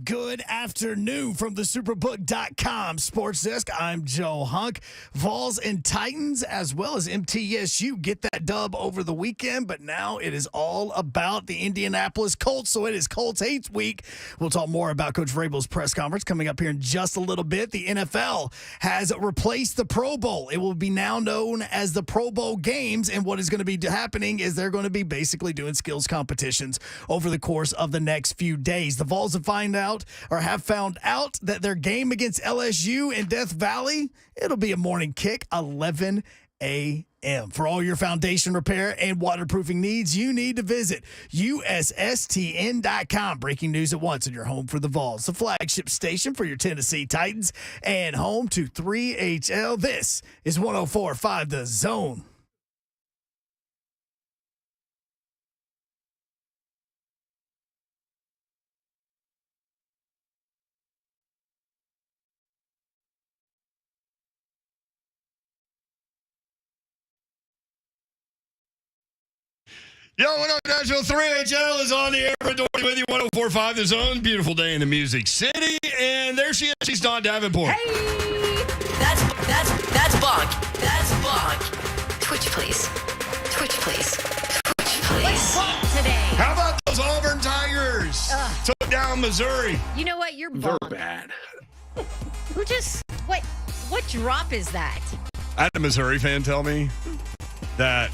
Good afternoon from the Superbook.com Sports Desk. I'm Joe Hunk. Vols and Titans, as well as MTSU, get that dub over the weekend, but now it is all about the Indianapolis Colts, so it is Colts Hates Week. We'll talk more about Coach Vrabel's press conference coming up here in just a little bit. The NFL has replaced the Pro Bowl. It will be now known as the Pro Bowl Games, and what is going to be happening is they're going to be basically doing skills competitions over the course of the next few days. The Vols have found out that their game against LSU in Death Valley, it'll be a morning kick, 11 a.m. For all your foundation repair and waterproofing needs, you need to visit USSTN.com. Breaking news at once in your home for the Vols, the flagship station for your Tennessee Titans, and home to 3HL. This is 104.5 The Zone. Yo, what up, Nashville? 3HL is on the air. With you, 104.5 The Zone. Beautiful day in the Music City. And there she is. She's Dawn Davenport. Hey! That's Bonk. That's Bonk. Twitch, please. Twitch, please. Twitch, please. Let's talk today. How about those Auburn Tigers? Took down Missouri. You know what? You're They're Bonk. bad. Who just, what drop is that? I had a Missouri fan tell me that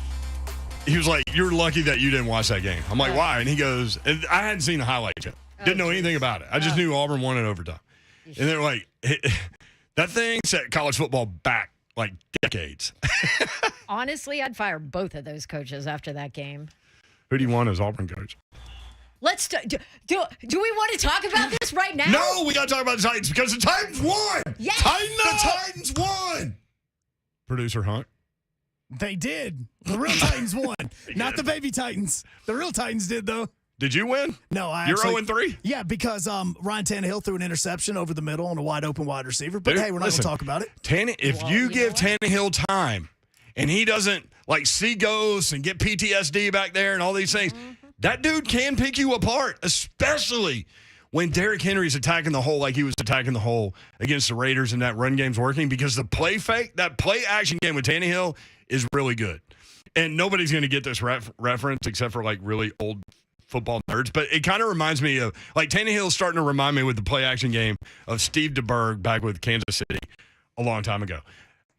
he was like, "You're lucky that you didn't watch that game." I'm like, "Why?" And he goes, and I hadn't seen the highlights yet. Didn't know anything about it. I just knew Auburn won in overtime. And they're like, that thing set college football back like decades. Honestly, I'd fire both of those coaches after that game. Who do you want as Auburn coach? Let's do we want to talk about this right now? No, we got to talk about the Titans because the Titans won. Yes. The Titans won. Producer Hunt. They did. The real Titans won. Not the baby Titans. The real Titans did, though. Did you win? No, You're 0-3? Yeah, because Ryan Tannehill threw an interception over the middle on a wide open wide receiver. But, hey, we're not going to talk about it. If you give Tannehill time and he doesn't, see ghosts and get PTSD back there and all these things, that dude can pick you apart, especially when Derrick Henry's attacking the hole like he was attacking the hole against the Raiders and that run game's working, because the play fake, that play action game with Tannehill is really good. And nobody's going to get this reference except for really old football nerds. But it kind of reminds me of Tannehill's starting to remind me with the play action game of Steve DeBerg back with Kansas City a long time ago.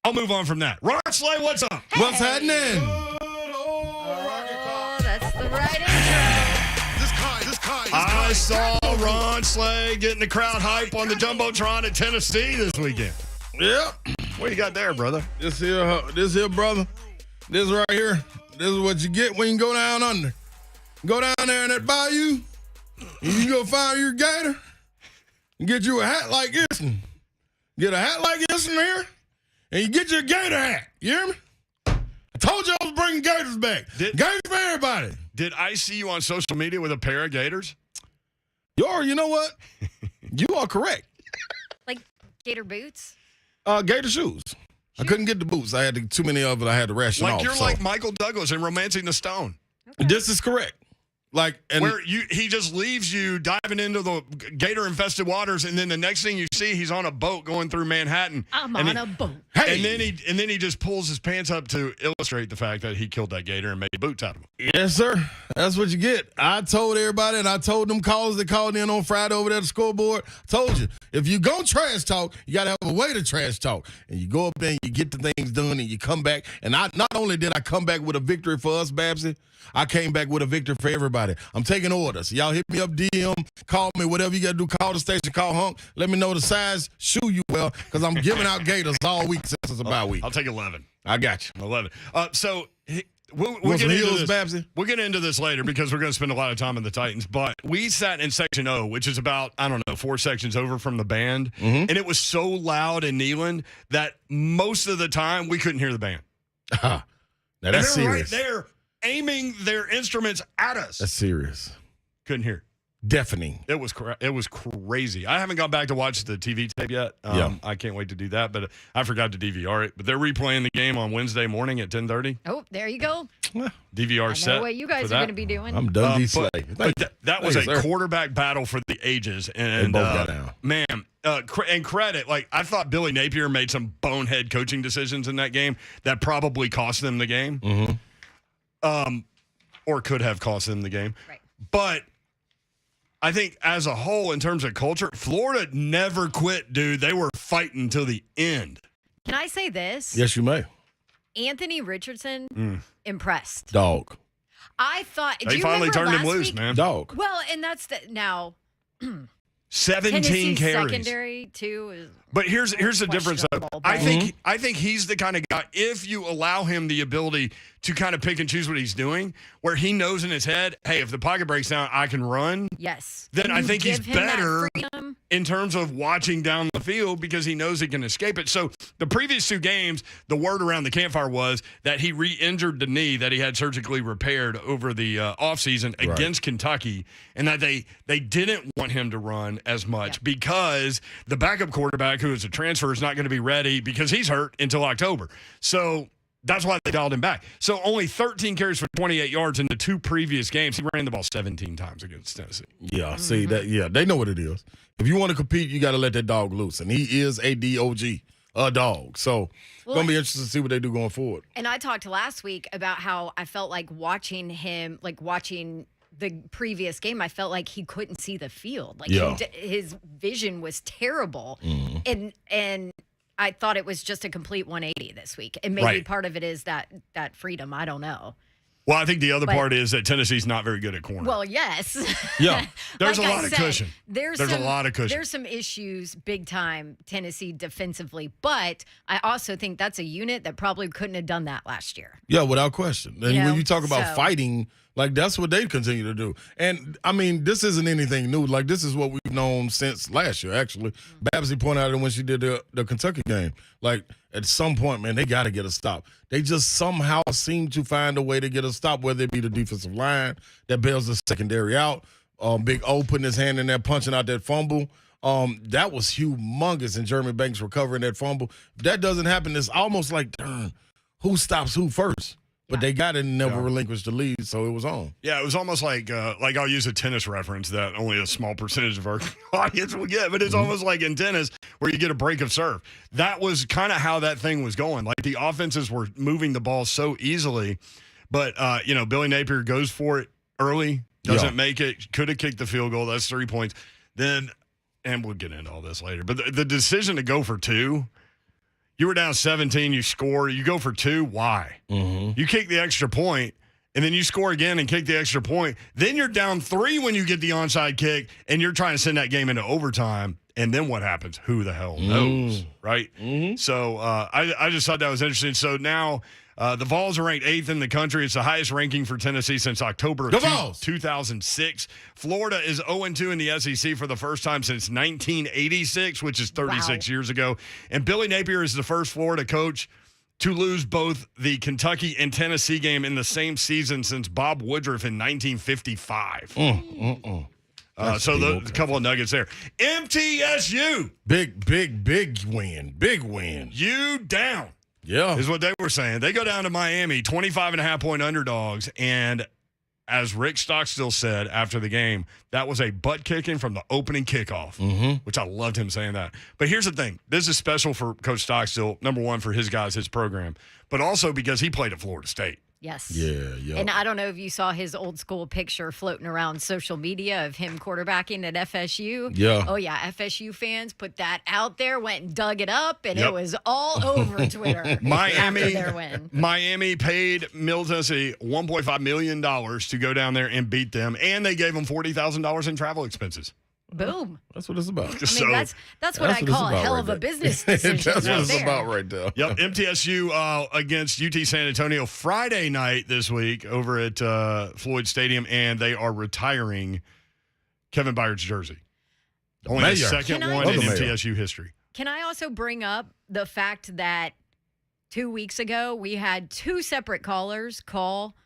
I'll move on from that. Ron Slay, what's up? Hey. What's happening? Oh, that's the right intro. I saw Ron Slay getting the crowd hype on the Jumbotron at Tennessee this weekend. Yep. What you got there, brother? This here, brother. This right here. This is what you get when you go down under. Go down there in that bayou, and you go find your gator, and get you a hat like this one. Get a hat like this one here, and you get your gator hat. You hear me? I told you I was bringing gators back. Gators for everybody. Did I see you on social media with a pair of gators? You know what? You are correct. Like gator boots? Gator shoes. I couldn't get the boots. I had too many of it. I had to ration off. You're like Michael Douglas in Romancing the Stone. Okay. This is correct. Where he just leaves you diving into the gator-infested waters, and then the next thing you see, he's on a boat going through Manhattan. I'm on a boat. Hey. And then he just pulls his pants up to illustrate the fact that he killed that gator and made boots out of him. Yes, sir. That's what you get. I told everybody, and I told them callers that called in on Friday over there at the scoreboard, told you, if you go trash talk, you got to have a way to trash talk. And you go up there and you get the things done and you come back. And not only did I come back with a victory for us, Babsy, I came back with a victory for everybody. I'm taking orders. Y'all hit me up, DM, call me, whatever you got to do. Call the station, call Hunk. Let me know the size shoe you wear, because I'm giving out gators all week since it's a bye week. I'll take 11. I got you. 11. We'll Want get some into heels, this. Babsy? We'll get into this later because we're going to spend a lot of time on the Titans. But we sat in Section O, which is about, 4 sections over from the band. Mm-hmm. And it was so loud in Neyland that most of the time we couldn't hear the band. Now that's they're serious. right there aiming their instruments at us. That's serious. Couldn't hear. deafening. It was crazy. I haven't gone back to watch the TV tape yet. I can't wait to do that, but I forgot to DVR it. But they're replaying the game on Wednesday morning at 10:30. Oh, there you go. DVR I set. know what you guys for are that. going to be doing. I'm Dundee Slay. But that was Thank you, a sir. quarterback battle for the ages. And They both got down. man, and credit, like I thought Billy Napier made some bonehead coaching decisions in that game that probably cost them the game. Mm-hmm. Or could have cost them the game. Right. But I think as a whole, in terms of culture, Florida never quit, dude. They were fighting till the end. Can I say this? Yes, you may. Anthony Richardson, impressed. Dog. I thought. do They you finally remember turned him last loose, week? man. Dog. Well, and that's now 17 Tennessee's carries. secondary too is. But here's the difference, though. questionable, I think he's the kind of guy, if you allow him the ability to kind of pick and choose what he's doing, where he knows in his head, hey, if the pocket breaks down, I can run. Yes. Then And I you think he's give him that better freedom. in terms of watching down the field because he knows he can escape it. So the previous two games, the word around the campfire was that he re-injured the knee that he had surgically repaired over the offseason against Kentucky, and that they didn't want him to run as much because the backup quarterback, who is a transfer, is not going to be ready because he's hurt until October. So that's why they dialed him back. So only 13 carries for 28 yards in the two previous games. He ran the ball 17 times against Tennessee. Yeah, see that. Yeah, they know what it is. If you want to compete, you got to let that dog loose, and he is a dog, a dog. So it's gonna be interesting to see what they do going forward. And I talked last week about how I felt like watching him, like watching the previous game, I felt like he couldn't see the field. Like his vision was terrible, and I thought it was just a complete 180 this week. And maybe part of it is that freedom. I don't know. Well, I think the other part is that Tennessee's not very good at corner. Well, yes. Yeah, there's Like a I lot of said, cushion. There's a lot of cushion. There's some issues big time Tennessee defensively, but I also think that's a unit that probably couldn't have done that last year. Yeah, without question. And when you talk about fighting, like that's what they continue to do. And I mean, this isn't anything new. Like this is what we've known since last year. Actually, Babsy pointed out it when she did the Kentucky game. Like at some point, man, they got to get a stop. They just somehow seem to find a way to get a stop, whether it be the defensive line that bails the secondary out. Big O putting his hand in there, punching out that fumble. That was humongous, and Jeremy Banks recovering that fumble. If that doesn't happen, it's almost like, darn, who stops who first? But they got it and never relinquished the lead, so it was on. Yeah, it was almost like I'll use a tennis reference that only a small percentage of our audience will get, but it's almost like in tennis where you get a break of serve. That was kind of how that thing was going. Like the offenses were moving the ball so easily, but Billy Napier goes for it early, doesn't make it, could have kicked the field goal. That's 3 points. Then, and we'll get into all this later, but the decision to go for two. You were down 17, you score, you go for two. Why? You kick the extra point, and then you score again and kick the extra point. Then you're down 3 when you get the onside kick, and you're trying to send that game into overtime. And then what happens? Who the hell knows, right? So I just thought that was interesting. So now the Vols are ranked 8th in the country. It's the highest ranking for Tennessee since October of 2006. Florida is 0-2 in the SEC for the first time since 1986, which is 36 years ago. And Billy Napier is the first Florida coach to lose both the Kentucky and Tennessee game in the same season since Bob Woodruff in 1955. So a couple of nuggets there. MTSU. Big win. Big win. You down. Yeah. Is what they were saying. They go down to Miami, 25.5-point underdogs. And as Rick Stockstill said after the game, that was a butt kicking from the opening kickoff, which I loved him saying that. But here's the thing. This is special for Coach Stockstill, number one, for his guys, his program, but also because he played at Florida State. Yes. Yeah. And I don't know if you saw his old school picture floating around social media of him quarterbacking at FSU. Yeah. Oh, yeah. FSU fans put that out there, went and dug it up, and it was all over Twitter after their win. Miami paid Middle Tennessee $1.5 million to go down there and beat them, and they gave them $40,000 in travel expenses. Boom. That's what it's about. I mean, that's what I call a hell of a business decision. That's what it's there. about right there. Yep, MTSU against UT San Antonio Friday night this week over at Floyd Stadium, and they are retiring Kevin Byard's jersey. Only the second one in MTSU history. Can I also bring up the fact that 2 weeks ago we had 2 separate callers call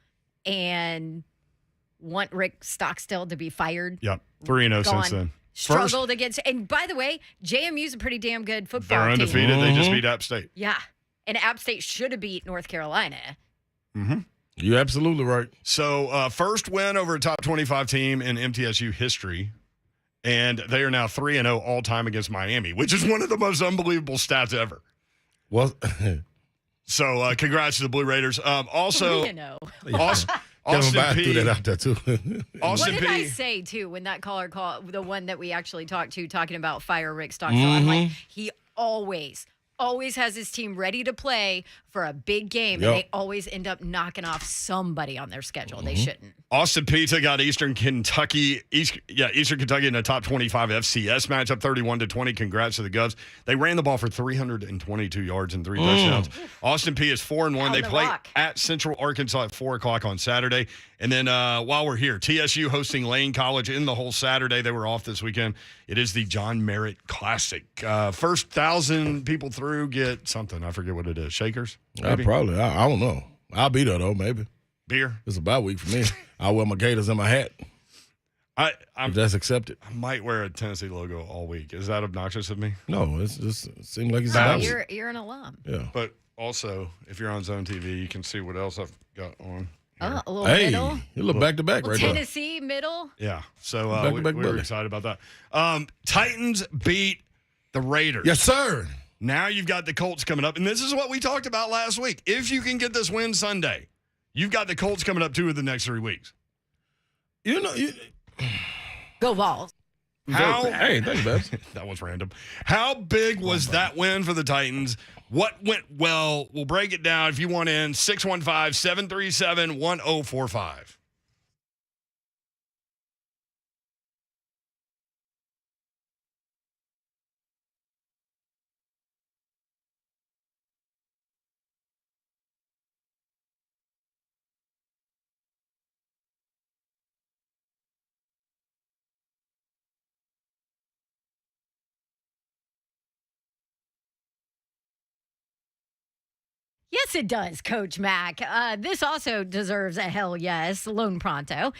and want Rick Stockstill to be fired? Yep. 3-0 since gone. then. Struggled against. And by the way, JMU's a pretty damn good football They're team. undefeated. They just beat App State. Yeah. And App State should have beat North Carolina. You're absolutely right. So, first win over a top 25 team in MTSU history. And they are now 3-0 all time against Miami, which is one of the most unbelievable stats ever. Well, So, congrats to the Blue Raiders. Also, 3-0. Kevin Austin Bass threw P. that out there, too. What Austin did I P. say, too, when that caller called, the one that we actually talked to, talking about fire Rick Stockstill? I'm like, he always has his team ready to play for a big game, Yep. and they always end up knocking off somebody on their schedule. They shouldn't. Austin P took out Eastern Kentucky in a top 25 FCS matchup, 31-20. Congrats to the Govs. They ran the ball for 322 yards and 3 touchdowns. Austin P is 4-1. They the play rock. at Central Arkansas at 4:00 on Saturday. And then while we're here, TSU hosting Lane College in the whole Saturday. They were off this weekend. It is the John Merritt Classic. First 1,000 people through get something. I forget what it is. Shakers? Maybe? Probably. I don't know. I'll be there, though, maybe. Beer? It's a bye week for me. I'll wear my Gators and my hat, I'm if that's accepted. I might wear a Tennessee logo all week. Is that obnoxious of me? No, it seems like it's a Nah, bye week. You're an alum. Yeah. But also, if you're on Zone TV, you can see what else I've got on. Oh, a little Hey, middle. you look back-to-back right there. Tennessee, middle. Yeah. So Back-to-back we're bullet. excited about that. Titans beat the Raiders. Yes, sir. Now you've got the Colts coming up. And this is what we talked about last week. If you can get this win Sunday, you've got the Colts coming up 2 of the next 3 weeks. You know, Go Vols. How? Hey, thanks, Babs. That was random. How big was that win for the Titans? What went well? We'll break it down if you want in. 615-737-1045. Yes, it does, Coach Mack. This also deserves a hell yes, Loan Pronto.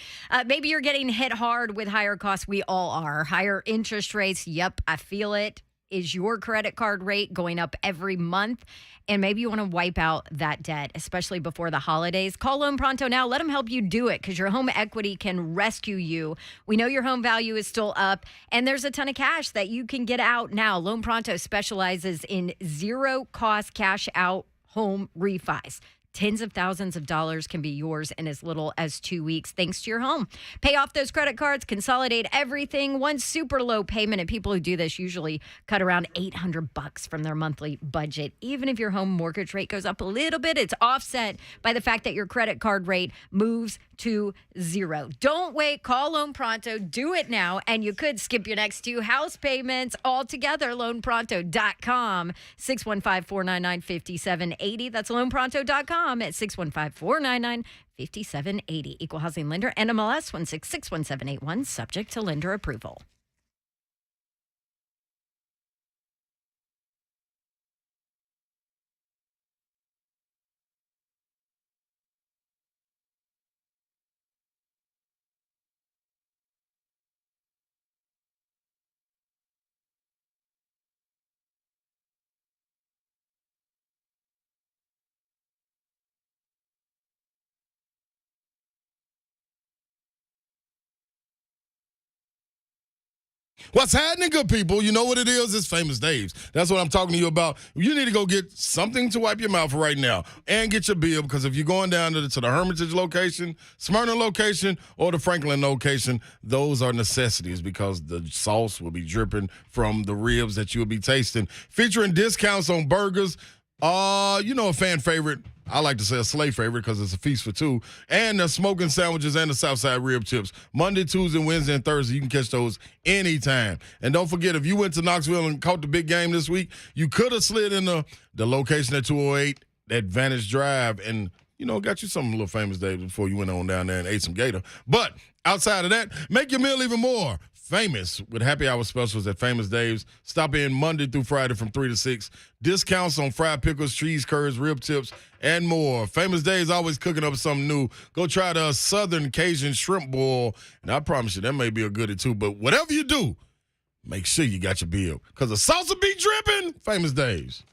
Maybe you're getting hit hard with higher costs. We all are. Higher interest rates. Yep, I feel it. Is your credit card rate going up every month? And maybe you want to wipe out that debt, especially before the holidays. Call Loan Pronto now. Let them help you do it because your home equity can rescue you. We know your home value is still up, and there's a ton of cash that you can get out now. Loan Pronto specializes in zero-cost cash out home refis. Tens of thousands of dollars can be yours in as little as 2 weeks, thanks to your home. Pay off those credit cards, consolidate everything, one super low payment, and people who do this usually cut around $800 from their monthly budget. Even if your home mortgage rate goes up a little bit, it's offset by the fact that your credit card rate moves to zero. Don't wait. Call Loan Pronto. Do it now, and you could skip your next 2 house payments altogether. LoanPronto.com, 615-499-5780. That's LoanPronto.com at 615-499-5780. Equal housing lender, NMLS 1661781, subject to lender approval. What's happening, good people? You know what it is? It's Famous Dave's. That's what I'm talking to you about. You need to go get something to wipe your mouth right now and get your bill, because if you're going down to the Hermitage location, Smyrna location, or the Franklin location, those are necessities because the sauce will be dripping from the ribs that you'll be tasting. Featuring discounts on burgers, a fan favorite. I like to say a slave favorite because it's a feast for 2. And the smoking sandwiches and the Southside rib tips. Monday, Tuesday, Wednesday, and Thursday. You can catch those anytime. And don't forget, if you went to Knoxville and caught the big game this week, you could have slid in the location at 208, Advantage Drive, and, got you some little Famous Days before you went on down there and ate some gator. But outside of that, make your meal even more Famous with happy hour specials at Famous Dave's. Stop in Monday through Friday from 3 to 6. Discounts on fried pickles, cheese curds, rib tips, and more. Famous Dave's always cooking up something new. Go try the Southern Cajun shrimp boil, and I promise you that may be a goodie too. But whatever you do, make sure you got your bill, because the salsa be dripping. Famous Dave's.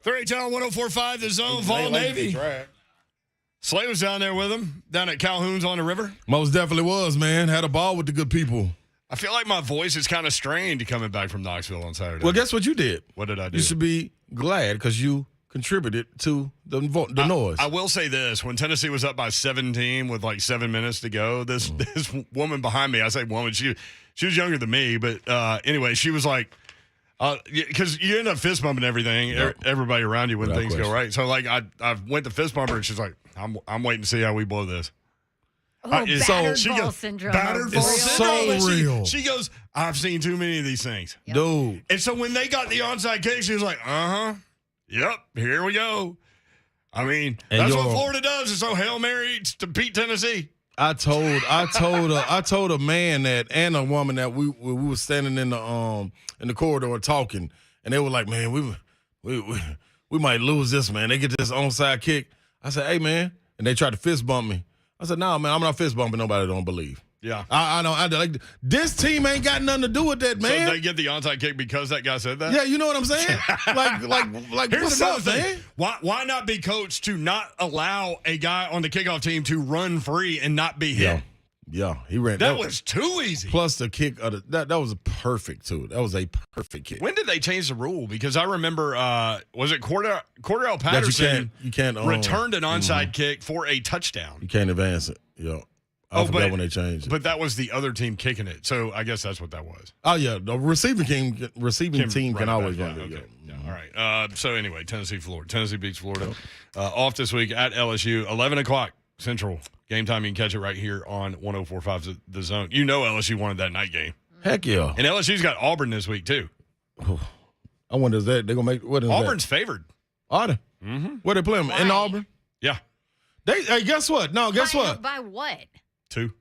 Three Town 1045, the Zone, Vol Navy. Slay was down there with him, down at Calhoun's on the river. Most definitely was, man. Had a ball with the good people. I feel like my voice is kind of strained coming back from Knoxville on Saturday. Well, guess what you did? What did I do? You should be glad because you contributed to the noise. I will say this. When Tennessee was up by 17 with like 7 minutes to go, this woman behind me, I say woman, she was younger than me, but anyway, she was like, because you end up fist bumping everything, everybody around you when things go right. So like I went to fist bump her and she's like, I'm waiting to see how we blow this. Oh, battered Vols syndrome. Battered Vols so real. She goes, I've seen too many of these things. Yep. Dude. And so when they got the onside kick, she was like, yep, here we go. I mean, and that's what Florida does. It's so Hail Mary to beat Tennessee. I told a man that and a woman that we were standing in the corridor talking, and they were like, man, we might lose this, man. They get this onside kick. I said, hey, man, and they tried to fist bump me. I said, nah, man, I'm not fist bumping nobody that don't believe. Yeah. I know. Like, this team ain't got nothing to do with that, man. So they get the onside kick because that guy said that? Yeah, you know what I'm saying? like Here's what's up, thing. man? Why not be coached to not allow a guy on the kickoff team to run free and not be hit? Yeah, he ran. That was too easy. Plus the kick, that was perfect, too. That was a perfect kick. When did they change the rule? Because I remember, was it Cordell Patterson you can't returned an onside kick for a touchdown? You can't advance it. Yeah. I forgot when they changed it. But that was the other team kicking it. So I guess that's what that was. Oh, yeah. The receiving team can always run it. Okay. Yeah. All right. So anyway, Florida. Tennessee beats Florida. Off this week at LSU, 11 o'clock Central. Game time, you can catch it right here on 104.5 The Zone. You know LSU wanted that night game. Heck yeah. And LSU's got Auburn this week, too. I wonder is that they're going to make – what is Auburn's that? favored. Are they? Mm-hmm. Where they play them? In Auburn? Yeah. Hey, guess what? No, guess what? By what? 2.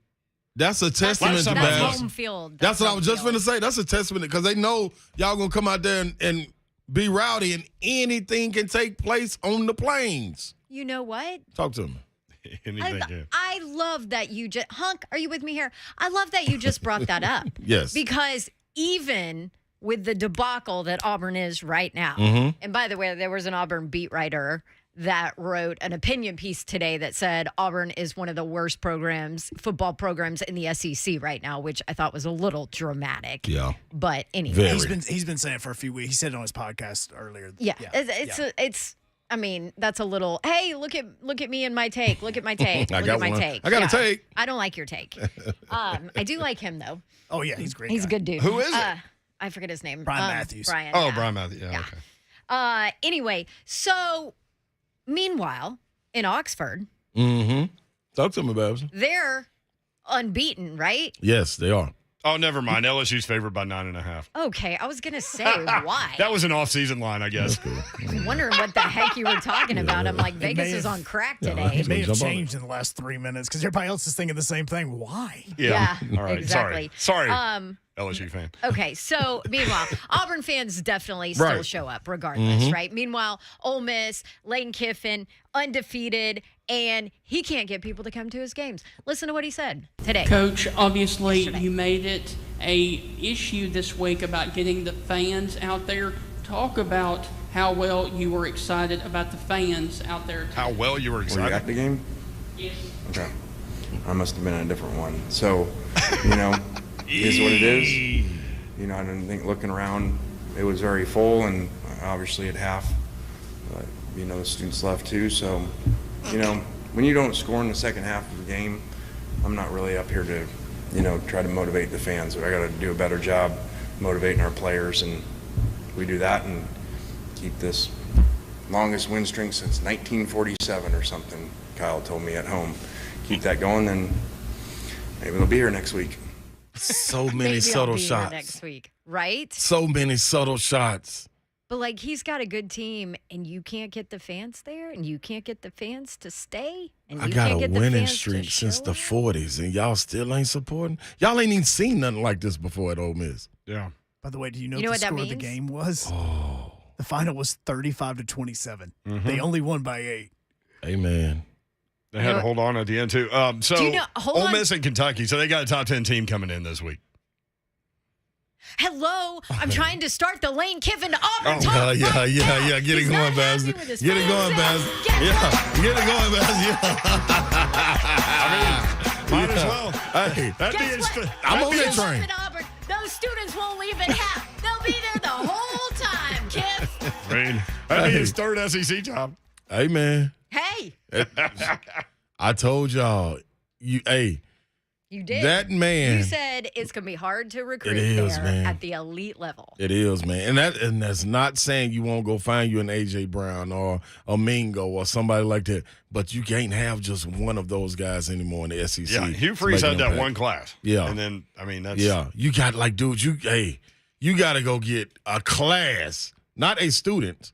That's a testament to That's Babs. home field. That's what I was just going to say. That's a testament because they know y'all going to come out there and be rowdy and anything can take place on the plains. You know what? Talk to me. I love that you just Hunk, are you with me here? I love that you just brought that up. Yes. Because even with the debacle that Auburn is right now, and by the way, there was an Auburn beat writer that wrote an opinion piece today that said Auburn is one of the worst football programs in the SEC right now, which I thought was a little dramatic. Yeah. But anyway. He's been saying it for a few weeks. He said it on his podcast earlier. Yeah. It's I mean, that's a little, hey, look at me and my take. Look at my take. Look at my take. I got a take. I don't like your take. I do like him, though. Oh, yeah, he's great. He's a good dude. Who is it? I forget his name. Brian Matthews. Brian. Oh, yeah. Brian Matthews. Yeah, okay. Anyway, so meanwhile, in Oxford, Talk to me, Babs. they're unbeaten, right? Yes, they are. Oh, never mind. LSU's favored by 9.5. Okay, I was going to say, why? That was an off-season line, I guess. I'm wondering what the heck you were talking about. I'm like, Vegas is on crack today. It may have Jump on changed in the last 3 minutes because everybody else is thinking the same thing. Why? Yeah. All right. exactly. Sorry. LSU fan. Okay, so meanwhile, Auburn fans definitely still show up regardless, right? Meanwhile, Ole Miss, Lane Kiffin, undefeated, and he can't get people to come to his games. Listen to what he said today. Coach, obviously you made it a issue this week about getting the fans out there. Talk about how well you were excited about the fans out there. How well you were Were you excited. at the game? Yes. Okay. I must have been in a different one. So, you know, it is what it is. You know, I didn't think looking around, it was very full and obviously at half, but, you know, the students left too. So, you know, when you don't score in the second half of the game, I'm not really up here to, you know, try to motivate the fans. But I got to do a better job motivating our players, and we do that and keep this longest win streak since 1947 or something. Kyle told me at home. Keep that going, then maybe they'll be here next week. So many Maybe I'll subtle be here shots. next week, right? So many subtle shots. But like he's got a good team, and you can't get the fans there, and you can't get the fans to stay, and I you got can't a get the winning fans to streak since the show up. 40s, and y'all still ain't supporting? Y'all ain't even seen nothing like this before at Ole Miss. Yeah. By the way, do you know You know what the what that score of the means? game was? Oh, The final was 35-27. They only won by 8. amen. They had to hold on at the end, too. So, Do you know- hold Ole on. Miss and Kentucky, so they got a top 10 team coming in this week. Hello, I'm trying to start the Lane Kiffin to Auburn Oh, talk right now. Get it He's going, not Babs. happy with his Get it going, fans. Babs. Get it Yeah, get it going, Babs. Yeah. Might as well. Hey, That'd be Guess his, what? I'm on Lane that train. Kiffin, Auburn. won't leave at half. They'll be there the whole time, Kiff. I think his third SEC job. Hey, man. Hey, I told y'all, you did. that man. You said it's going to be hard to recruit It is, there man. at the elite level. It is, man. And that's not saying you won't go find you an A.J. Brown or a Mingo or somebody like that. But you can't have just one of those guys anymore in the SEC. Yeah, Hugh to Freeze make had an that impact. one class. Yeah. And then, I mean, that's. Yeah. You got, like, dude, you got to go get a class, not a student.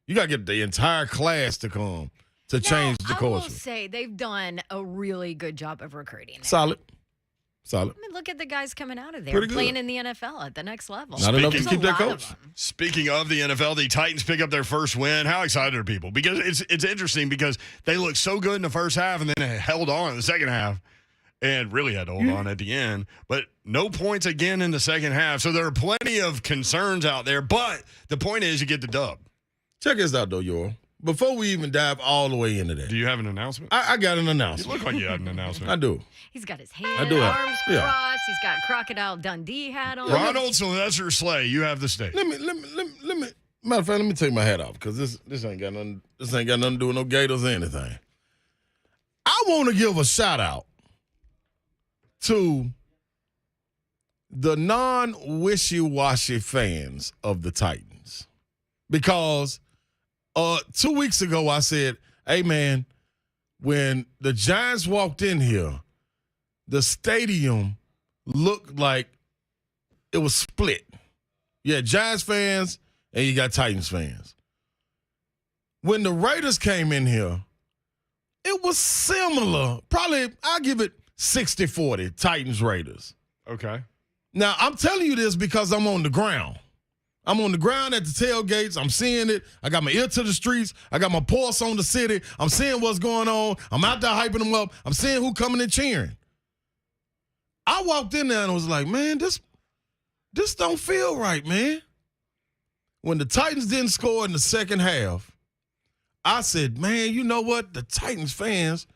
You got to get the entire class to come to change the I will culture. say they've done a really good job of recruiting. There. Solid. I mean, look at the guys coming out of there Pretty good. playing in the NFL at the next level. Not enough to There's a keep their lot of coach. them. Speaking of the NFL, the Titans pick up their first win. How excited are people? Because it's interesting because they looked so good in the first half and then they held on in the second half and really had to hold on at the end. But no points again in the second half. So there are plenty of concerns out there. But the point is you get the dub. Check this out, though, Yor. Before we even dive all the way into that, Do you have an announcement? I got an You announcement. look like you had an announcement. I do. He's got his I do have- arms yeah. crossed. He's got Crocodile Dundee hat on. Ronald Sylvester Slay, you have the stage. Let me. Matter of fact, let me take my hat off because this ain't got nothing. This ain't got nothing to do with no Gators or anything. I want to give a shout out to the non-wishy-washy fans of the Titans because 2 weeks ago I said, "Hey man, when the Giants walked in here, the stadium looked like it was split. You had Giants fans and you got Titans fans. When the Raiders came in here, it was similar. Probably, I'll give it 60-40, Titans-Raiders. Okay. Now, I'm telling you this because I'm on the ground. I'm on the ground at the tailgates. I'm seeing it. I got my ear to the streets. I got my pulse on the city. I'm seeing what's going on. I'm out there hyping them up. I'm seeing who coming and cheering. I walked in there and was like, man, this don't feel right, man. When the Titans didn't score in the second half, I said, man, you know what? The Titans fans,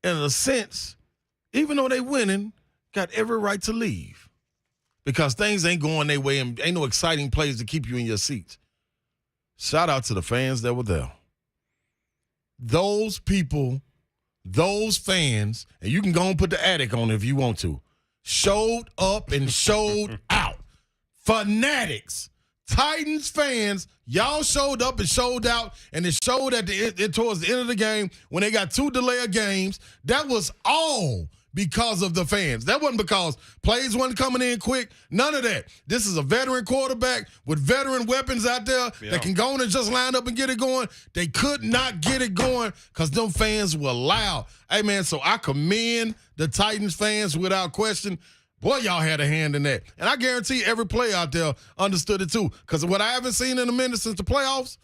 in a sense, even though they winning, got every right to leave. Because things ain't going their way and ain't no exciting plays to keep you in your seats. Shout out to the fans that were there. Those people, those fans, and you can go and put the attic on if you want to, showed up and showed out. Fanatics. Titans fans, y'all showed up and showed out, and it showed towards the end of the game when they got 2 delay of games. That was all because of the fans. That wasn't because plays wasn't coming in quick. None of that. This is a veteran quarterback with veteran weapons out there that can go in and just line up and get it going. They could not get it going because them fans were loud. Hey, man, so I commend the Titans fans without question. Boy, y'all had a hand in that. And I guarantee every player out there understood it too. Because what I haven't seen in a minute since the playoffs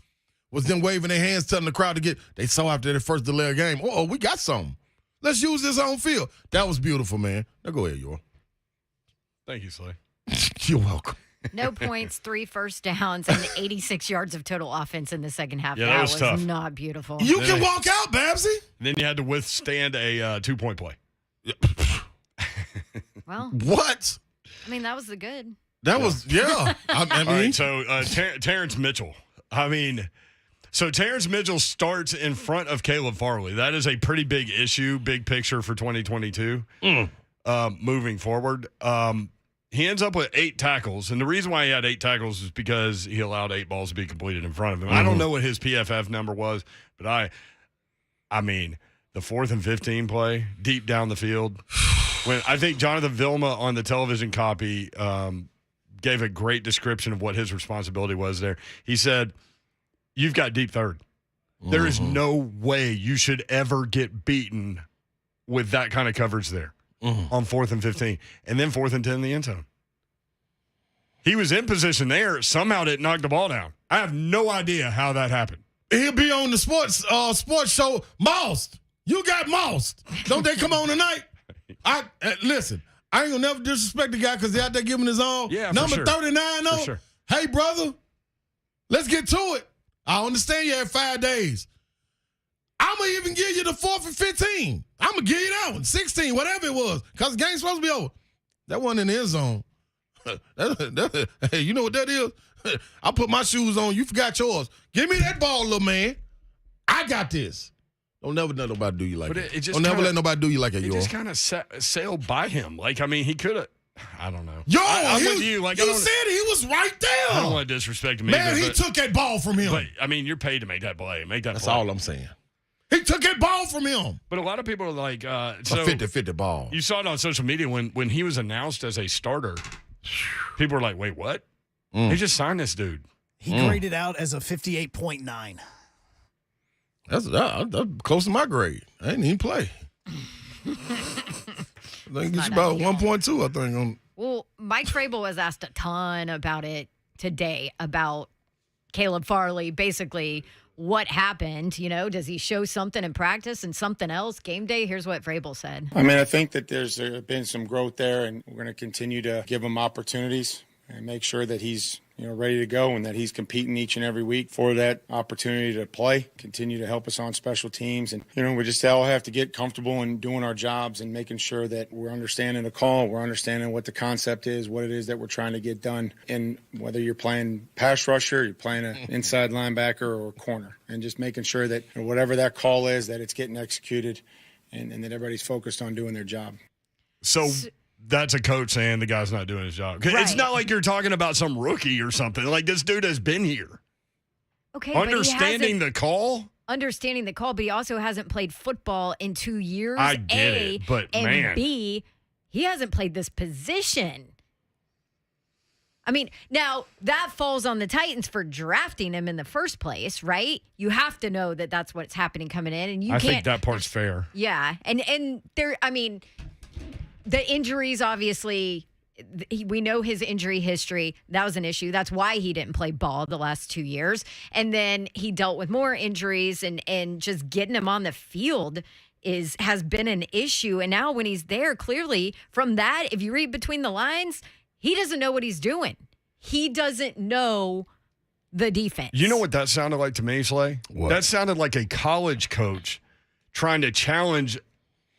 was them waving their hands, telling the crowd to get, they saw after their first delay of game, oh, we got something. Let's use this on field. That was beautiful, man. Now go ahead, Yor. Thank you, Slay. You're welcome. No points, 3 first downs, and 86 yards of total offense in the second half. Yeah, that was tough. Not beautiful. You can walk out, Babsy. Then you had to withstand a 2-point play. Well, What? I mean, that was the good. That was, yeah. I mean, All right, so Terence Mitchell. I mean, so Terence Mitchell starts in front of Caleb Farley. That is a pretty big issue, big picture for 2022 moving forward. He ends up with 8 tackles, and the reason why he had 8 tackles is because he allowed 8 balls to be completed in front of him. I don't know what his PFF number was, but I mean, the 4th and 15 play deep down the field. When I think Jonathan Vilma on the television copy gave a great description of what his responsibility was there. He said, you've got deep third. There is no way you should ever get beaten with that kind of coverage there on 4th and 15. And then 4th and 10 in the end zone. He was in position there. Somehow didn't knock the ball down. I have no idea how that happened. He'll be on the sports show, Mossed. You got Mossed. Don't they come on tonight? Listen, I ain't gonna never disrespect the guy because he's out there giving his all. Yeah, for Number sure. 39, though. For sure. Hey, brother, let's get to it. I understand you had 5 days. I'm going to even give you the 4th and 15. I'm going to give you that one. 16, whatever it was, because the game's supposed to be over. That wasn't in the end zone. Hey, you know what that is? I put my shoes on. You forgot yours. Give me that ball, little man. I got this. Don't never let nobody do you like that. Don't never let nobody do you like that, It just kind of sailed by him. Like, I mean, he could have. I don't know. I'm with you. Like, you said he was right there. I don't want to disrespect him. Man, he took that ball from him. But, I mean, you're paid to make that play. That's all I'm saying. He took that ball from him. But a lot of people are like, a 50-50 ball. You saw it on social media when he was announced as a starter. People were like, wait, what? They just signed this dude. He graded out as a 58.9. That's close to my grade. I didn't even play. I think it's about 1.2, I think. Well, Mike Vrabel was asked a ton about it today, about Caleb Farley, basically what happened. You know, does he show something in practice and something else game day? Here's what Vrabel said. I mean, I think that there's been some growth there, and we're going to continue to give him opportunities and make sure that he's ready to go and that he's competing each and every week for that opportunity to play, continue to help us on special teams. And, we just all have to get comfortable in doing our jobs and making sure that we're understanding the call, we're understanding what the concept is, what it is that we're trying to get done. And whether you're playing pass rusher, you're playing an inside linebacker or corner, and just making sure that whatever that call is, that it's getting executed and that everybody's focused on doing their job. So that's a coach saying the guy's not doing his job. Right. It's not like you're talking about some rookie or something. Like, this dude has been here. Okay, Understanding the call? Understanding the call, but he also hasn't played football in 2 years. I get it, but and man. B, he hasn't played this position. I mean, now that falls on the Titans for drafting him in the first place, right? You have to know that that's what's happening coming in, and I think that part's fair. Yeah, and there, I mean, the injuries, obviously, we know his injury history. That was an issue. That's why he didn't play ball the last 2 years. And then he dealt with more injuries, and just getting him on the field has been an issue. And now when he's there, clearly from that, if you read between the lines, he doesn't know what he's doing. He doesn't know the defense. You know what that sounded like to me, Slay? What? That sounded like a college coach trying to challenge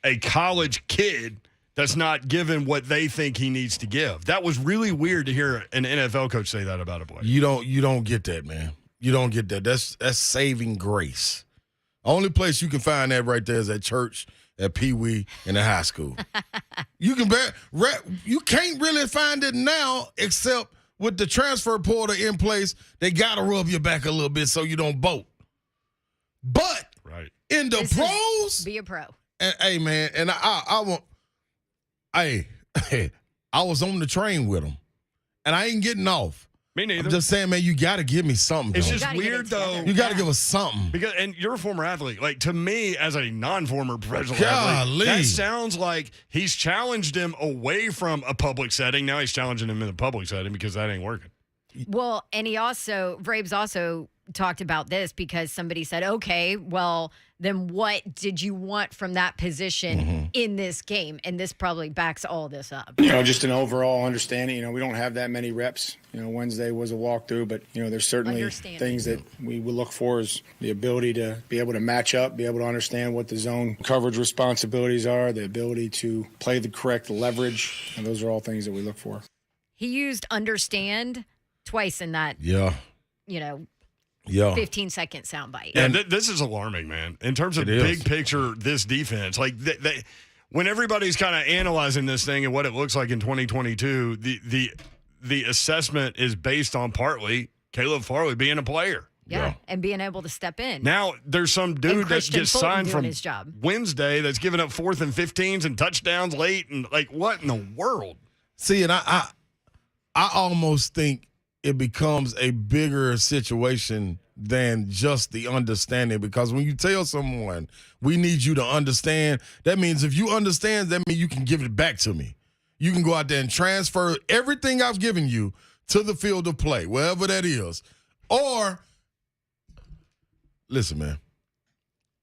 a college kid that's not given what they think he needs to give. That was really weird to hear an NFL coach say that about a player. You don't get that, man. You don't get that. That's saving grace. Only place you can find that right there is at church, at Pee Wee, and at high school. You can't really find it now except with the transfer portal in place. They got to rub your back a little bit so you don't bolt. But in the pros, be a pro. And, hey, man, and I want. Hey, I was on the train with him, and I ain't getting off. Me neither. I'm just saying, man, you got to give me something. It's though. just weird, though. You got to give us something. And you're a former athlete. Like, to me, as a non-former professional Golly. athlete, that sounds like he's challenged him away from a public setting. Now he's challenging him in a public setting because that ain't working. Well, and Vrabes also talked about this because somebody said, okay, well, then what did you want from that position in this game? And this probably backs all this up. Just an overall understanding. We don't have that many reps. Wednesday was a walkthrough, but, there's certainly things that we will look for is the ability to be able to match up, be able to understand what the zone coverage responsibilities are, the ability to play the correct leverage. And those are all things that we look for. He used understand twice in that, 15-second soundbite. Yeah, this is alarming, man. In terms of big picture, this defense, like when everybody's kind of analyzing this thing and what it looks like in 2022, the assessment is based on partly Caleb Farley being a player. Yeah, and being able to step in. Now, there's some dude that gets signed from his job. Wednesday that's giving up 4th and 15s and touchdowns late, and like, what in the world? See, and I almost think it becomes a bigger situation than just the understanding, because when you tell someone we need you to understand, that means if you understand, that means you can give it back to me. You can go out there and transfer everything I've given you to the field of play, wherever that is. Or, listen, man,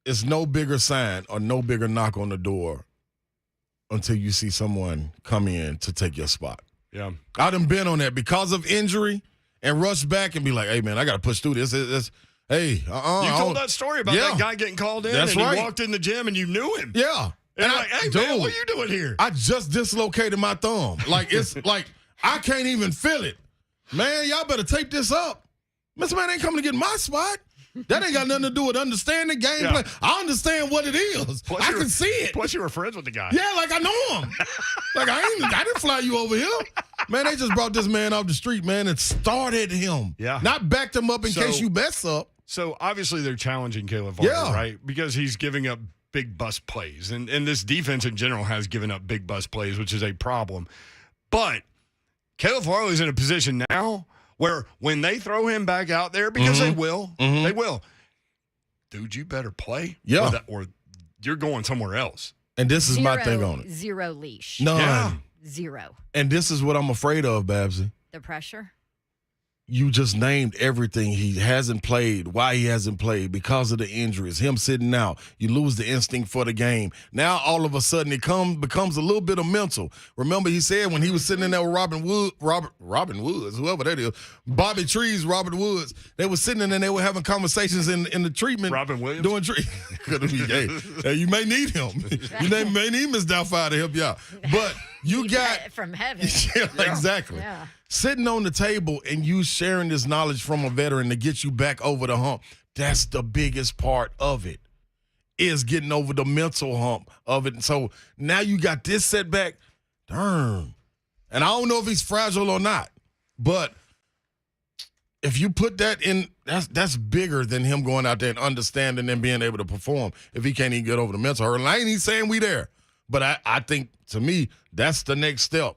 it's no bigger sign or no bigger knock on the door until you see someone come in to take your spot. Yeah. I done been on that because of injury and rush back and be like, hey, man, I got to push through this. Hey, You told that story about that guy getting called in and he walked in the gym and you knew him. Yeah. And you're like, hey, man, what are you doing here? I just dislocated my thumb. Like, it's like, I can't even feel it. Man, y'all better tape this up. Mr. Man ain't coming to get my spot. That ain't got nothing to do with understanding gameplay. Yeah. I understand what it is. Plus I can see it. Plus, you were friends with the guy. Yeah, like I know him. Like I didn't fly you over here. Man, they just brought this man off the street, man, and started him. Yeah. Not backed him up in case you mess up. So, obviously, they're challenging Caleb Farley, right? Because he's giving up big bust plays. And this defense in general has given up big bust plays, which is a problem. But Caleb Farley's in a position now where when they throw him back out there, because they will, dude, you better play. Yeah. Or you're going somewhere else. And this is my thing on it. Zero leash. None. Yeah. Zero. And this is what I'm afraid of, Babsy. The pressure? You just named everything he hasn't played, why he hasn't played, because of the injuries, him sitting out. You lose the instinct for the game. Now, all of a sudden, it becomes a little bit of mental. Remember, he said when he was sitting in there with Robin Woods, whoever that is, Bobby Trees, Robert Woods, they were sitting in there and they were having conversations in the treatment. Robin Williams? Doing hey, you may need him. You may need Ms. Doubtfire to help you out. But you got from heaven. Yeah, exactly. Yeah. Sitting on the table and you sharing this knowledge from a veteran to get you back over the hump, that's the biggest part of it, is getting over the mental hump of it. And so now you got this setback. Darn. And I don't know if he's fragile or not, but if you put that in, that's bigger than him going out there and understanding and being able to perform if he can't even get over the mental hurdle. And I ain't even saying we there, but I think, to me, that's the next step.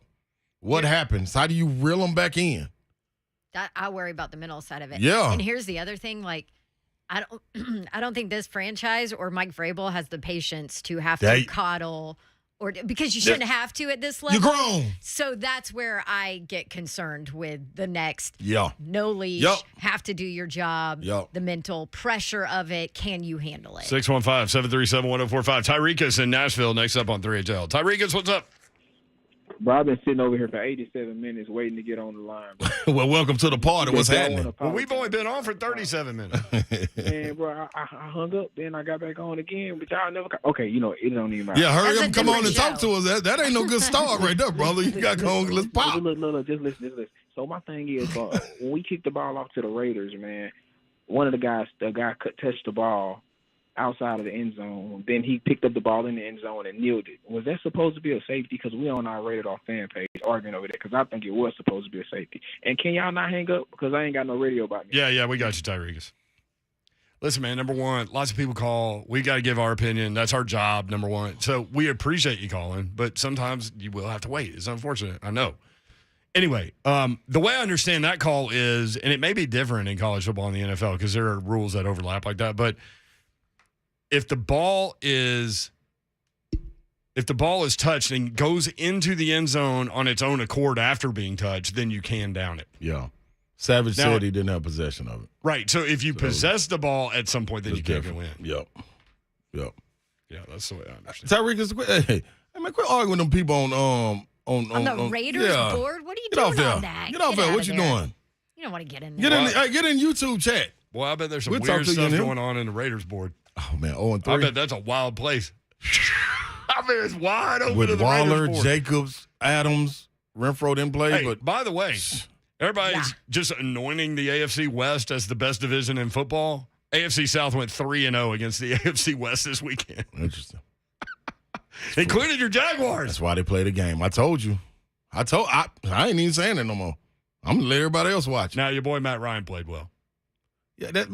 What happens? How do you reel them back in? I worry about the mental side of it. Yeah. And here's the other thing, like, I don't think this franchise or Mike Vrabel has the patience to have to coddle because you shouldn't have to at this level. You're grown. So that's where I get concerned with the next. No leash. Have to do your job. The mental pressure of it. Can you handle it? 615-737-1045. Tyrekus in Nashville next up on 3HL. Tyrekus, what's up? Bro, I've been sitting over here for 87 minutes waiting to get on the line, bro. Well, welcome to the party. What's happening? Well, we've only been on for 37 minutes. Man, bro, I hung up, then I got back on again, but y'all never okay, it don't even matter. Yeah, hurry up and come on and talk to us. That ain't no good start right there, brother. You got to go on, let's pop. Look, just listen. So my thing is, when we kicked the ball off to the Raiders, man, one of the guy touched the ball outside of the end zone. Then he picked up the ball in the end zone and kneeled it. Was that supposed to be a safety? Because we on our Rated Off fan page arguing over there, because I think it was supposed to be a safety. And can y'all not hang up? Because I ain't got no radio about me. Yeah, we got you, Tyrekus. Listen, man, number one, lots of people call. We got to give our opinion. That's our job, number one. So we appreciate you calling, but sometimes you will have to wait. It's unfortunate. I know. Anyway, the way I understand that call is, and it may be different in college football and the NFL because there are rules that overlap like that, but if the ball is touched and goes into the end zone on its own accord after being touched, then you can down it. Yeah. Savage said he didn't have possession of it. Right. So if you possess the ball at some point, then you can't go in. Yep. Yeah, that's the way I understand. Tyreek, hey man, quit arguing with them people on the Raiders board. What are you doing on that? Get off there. What you doing? You don't want to get in there. Get in YouTube chat. Boy, I bet there's some weird stuff going on in the Raiders board. Oh, man, 0-3. I bet that's a wild place. I bet it's wide open with to the Waller, Raiders board. Jacobs, Adams, Renfro didn't play. Hey, but by the way, everybody's just anointing the AFC West as the best division in football. AFC South went 3-0 against the AFC West this weekend. Interesting. Including your Jaguars. That's why they play the game. I told you. I ain't even saying it no more. I'm going to let everybody else watch. Now, your boy Matt Ryan played well. Yeah,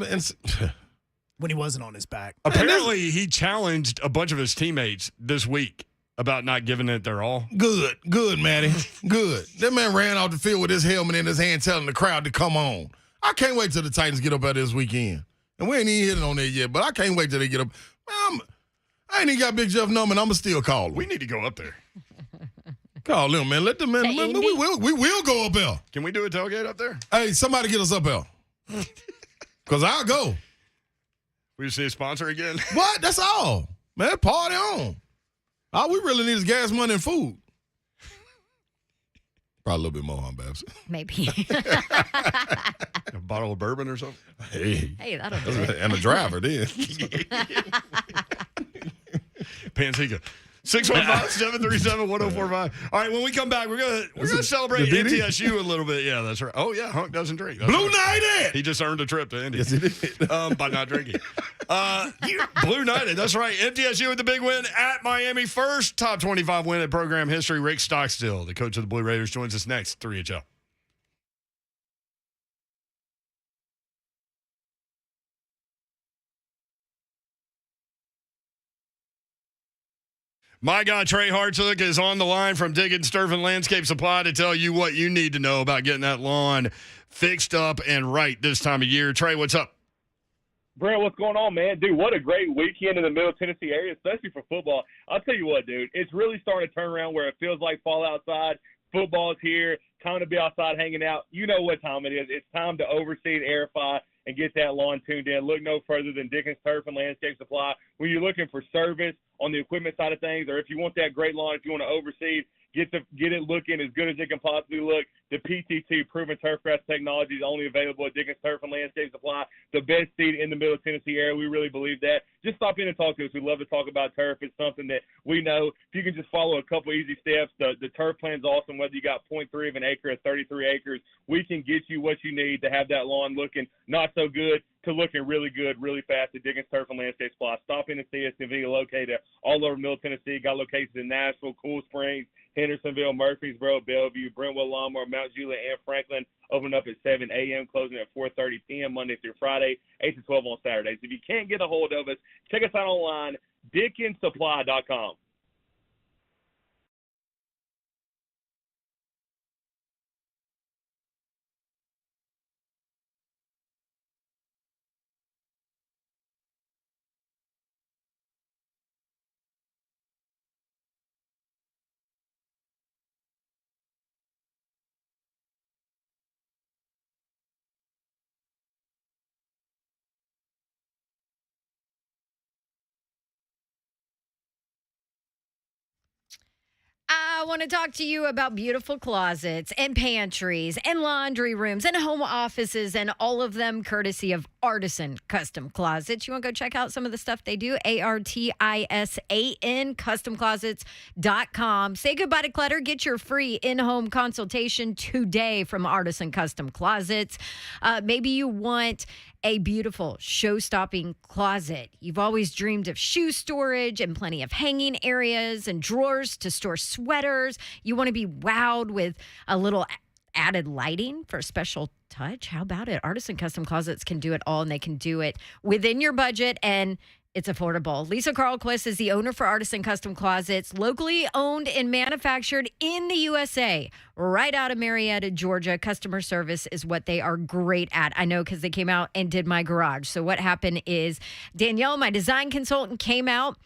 when he wasn't on his back. Apparently, he challenged a bunch of his teammates this week about not giving it their all. Good, Matty. Good. That man ran off the field with his helmet in his hand telling the crowd to come on. I can't wait till the Titans get up out this weekend. And we ain't even hitting on that yet, but I can't wait till they get up. I ain't even got Big Jeff number, and I'm going to still call him. We need to go up there. Call him, man. Let them, man. We will go up there. Can we do a tailgate up there? Hey, somebody get us up there. Because I'll go. We just need a sponsor again? What? That's all. Man, party on. All we really need is gas money and food. Probably a little bit more, huh, Babs? Maybe. A bottle of bourbon or something? Hey, that'll do it. And a driver, then. Pansica. 615-737-1045. All right, when we come back, we're gonna celebrate the Diddy? MTSU a little bit. Yeah, that's right. Oh yeah, Hunk doesn't drink. That's Blue right. Knighted! He just earned a trip to Indy. Yes, he did. By not drinking. Blue Knighted, that's right. MTSU with the big win at Miami. First top 25 win in program history. Rick Stockstill, the coach of the Blue Raiders, joins us next. 3HL. My guy, Trey Hartsook, is on the line from Diggins Sturvin Landscape Supply to tell you what you need to know about getting that lawn fixed up and right this time of year. Trey, what's up? Brent, what's going on, man? Dude, what a great weekend in the Middle Tennessee area, especially for football. I'll tell you what, dude, it's really starting to turn around where it feels like fall outside. Football's here. Time to be outside hanging out. You know what time it is. It's time to overseed, airify, and get that lawn tuned in. Look no further than Dickens Turf and Landscape Supply. When you're looking for service on the equipment side of things, or if you want that great lawn, if you want to overseed, get it looking as good as it can possibly look. The PTT Proven Turfgrass technology is only available at Dickens Turf and Landscape Supply. The best seed in the Middle Tennessee area. We really believe that. Just stop in and talk to us. We love to talk about turf. It's something that we know. If you can just follow a couple easy steps, the turf plan's awesome. Whether you got 0.3 of an acre or 33 acres, we can get you what you need to have that lawn looking not so good to looking really good, really fast at Dickens Turf and Landscape Supply. Stop in and see us. Conveniently located all over Middle Tennessee. Got locations in Nashville, Cool Springs, Hendersonville, Murfreesboro, Bellevue, Brentwood, Longmore, Mount Juliet, and Franklin. Open up at 7 a.m., closing at 4:30 p.m. Monday through Friday, 8 to 12 on Saturdays. If you can't get a hold of us, check us out online, DickensSupply.com. I want to talk to you about beautiful closets and pantries and laundry rooms and home offices and all of them courtesy of Artisan Custom Closets. You want to go check out some of the stuff they do? ARTISAN, customclosets.com. Say goodbye to clutter. Get your free in-home consultation today from Artisan Custom Closets. Maybe you want a beautiful show-stopping closet. You've always dreamed of shoe storage and plenty of hanging areas and drawers to store sweaters. You want to be wowed with a little added lighting for a special touch. How about it? Artisan Custom Closets can do it all, and they can do it within your budget, and it's affordable. Lisa Carlquist is the owner for Artisan Custom Closets, locally owned and manufactured in the USA, right out of Marietta, Georgia. Customer service is what they are great at. I know because they came out and did my garage. So what happened is Danielle, my design consultant, came out,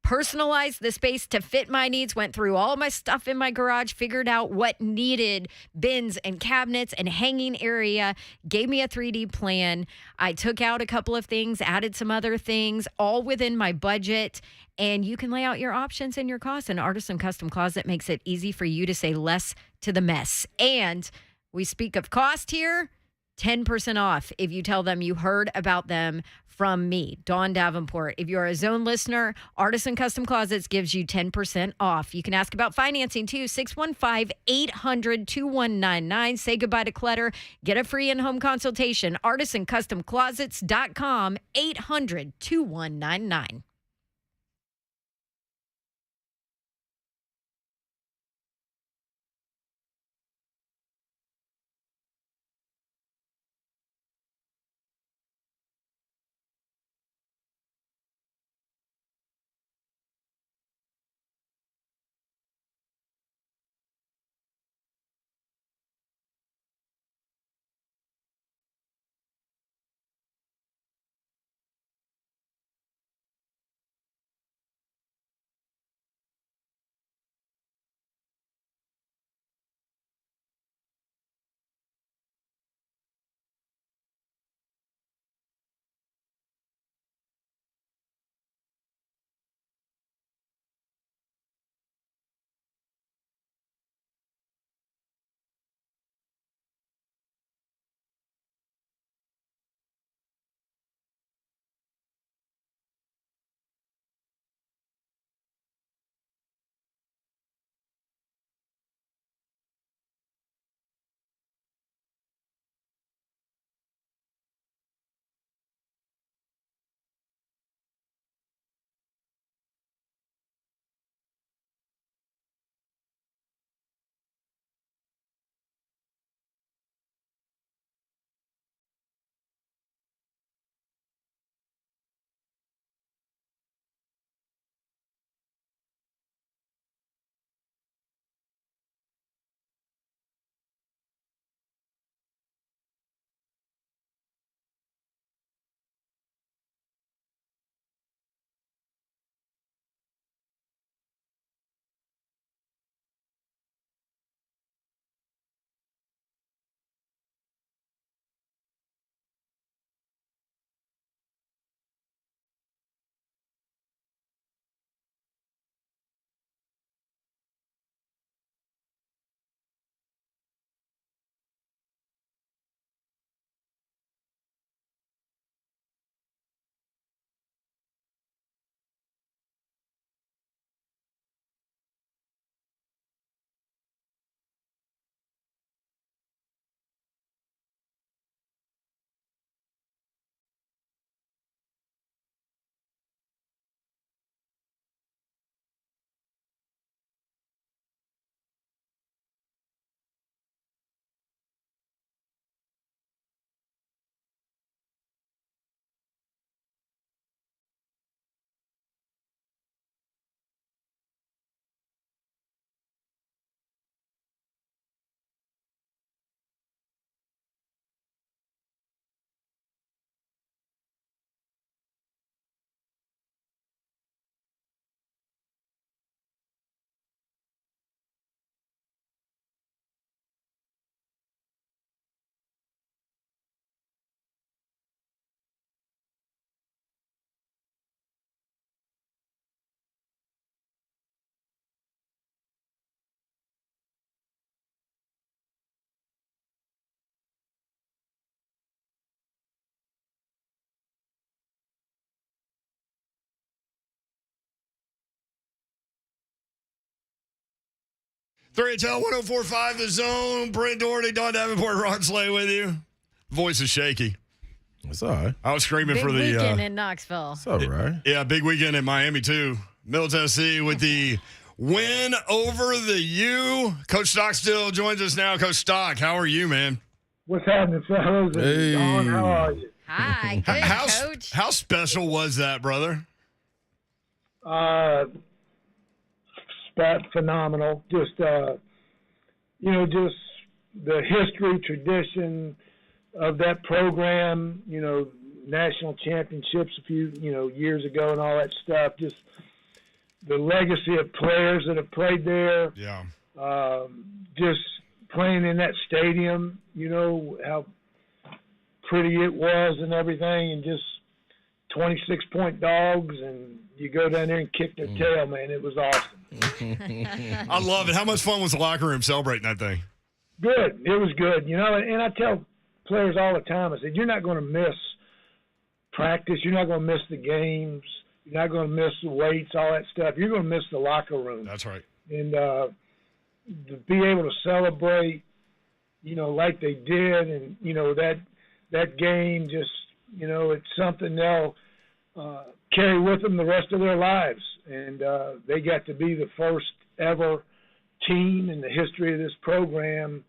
personalized the space to fit my needs, went through all my stuff in my garage, figured out what needed bins and cabinets and hanging area, gave me a 3D plan. I took out a couple of things, added some other things, all within my budget. And you can lay out your options and your costs. And Artisan Custom Closet makes it easy for you to say less to the mess. And we speak of cost here, 10% off if you tell them you heard about them from me, Dawn Davenport. If you're a Zone listener, Artisan Custom Closets gives you 10% off. You can ask about financing too, 615-800-2199. Say goodbye to clutter. Get a free in-home consultation, artisancustomclosets.com, 800-2199. 3HL 1045 The Zone. Brent Doherty, Don Davenport, Ron Slay with you. Voice is shaky. It's all right. I was screaming Big for the weekend in Knoxville. It's all right. yeah, big weekend in Miami too. Middle Tennessee with the win over the U. Coach Stockstill joins us now. Coach Stock, how are you, man? What's happening, fellas? Hey. Don, how are you? Hi, good, Coach. How special was that, brother? Phenomenal. Just just the history, tradition of that program. National championships a few years ago and all that stuff. Just the legacy of players that have played there. Yeah. Just playing in that stadium. How pretty it was and everything, and just 26-point dogs, and you go down there and kick their tail, man. It was awesome. I love it. How much fun was the locker room celebrating that thing? Good. It was good. And I tell players all the time, I said, you're not going to miss practice. You're not going to miss the games. You're not going to miss the weights, all that stuff. You're going to miss the locker room. That's right. And to be able to celebrate, like they did, and, that game just, it's something they'll carry with them the rest of their lives. And they got to be the first ever team in the history of this program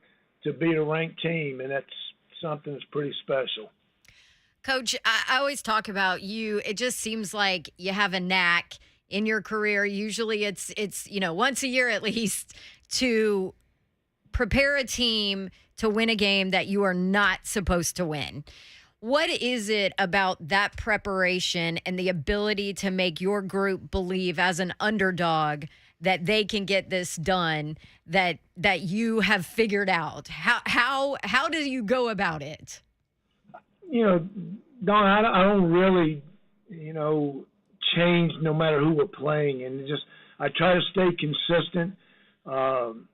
to beat a ranked team, and that's something that's pretty special. Coach, I always talk about you. It just seems like you have a knack in your career. Usually it's once a year at least to prepare a team to win a game that you are not supposed to win. What is it about that preparation and the ability to make your group believe as an underdog that they can get this done that you have figured out? How do you go about it? Don, I don't really, change no matter who we're playing, and I try to stay consistent. Don't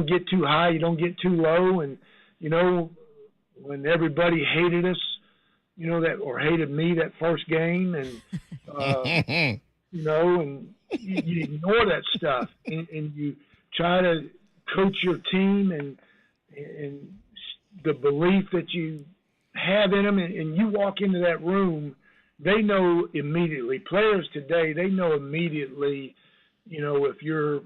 get too high, you don't get too low, and when everybody hated us, or hated me that first game, and and you ignore that stuff, and you try to coach your team and the belief that you have in them, and you walk into that room, they know immediately. Players today, they know immediately, if you're,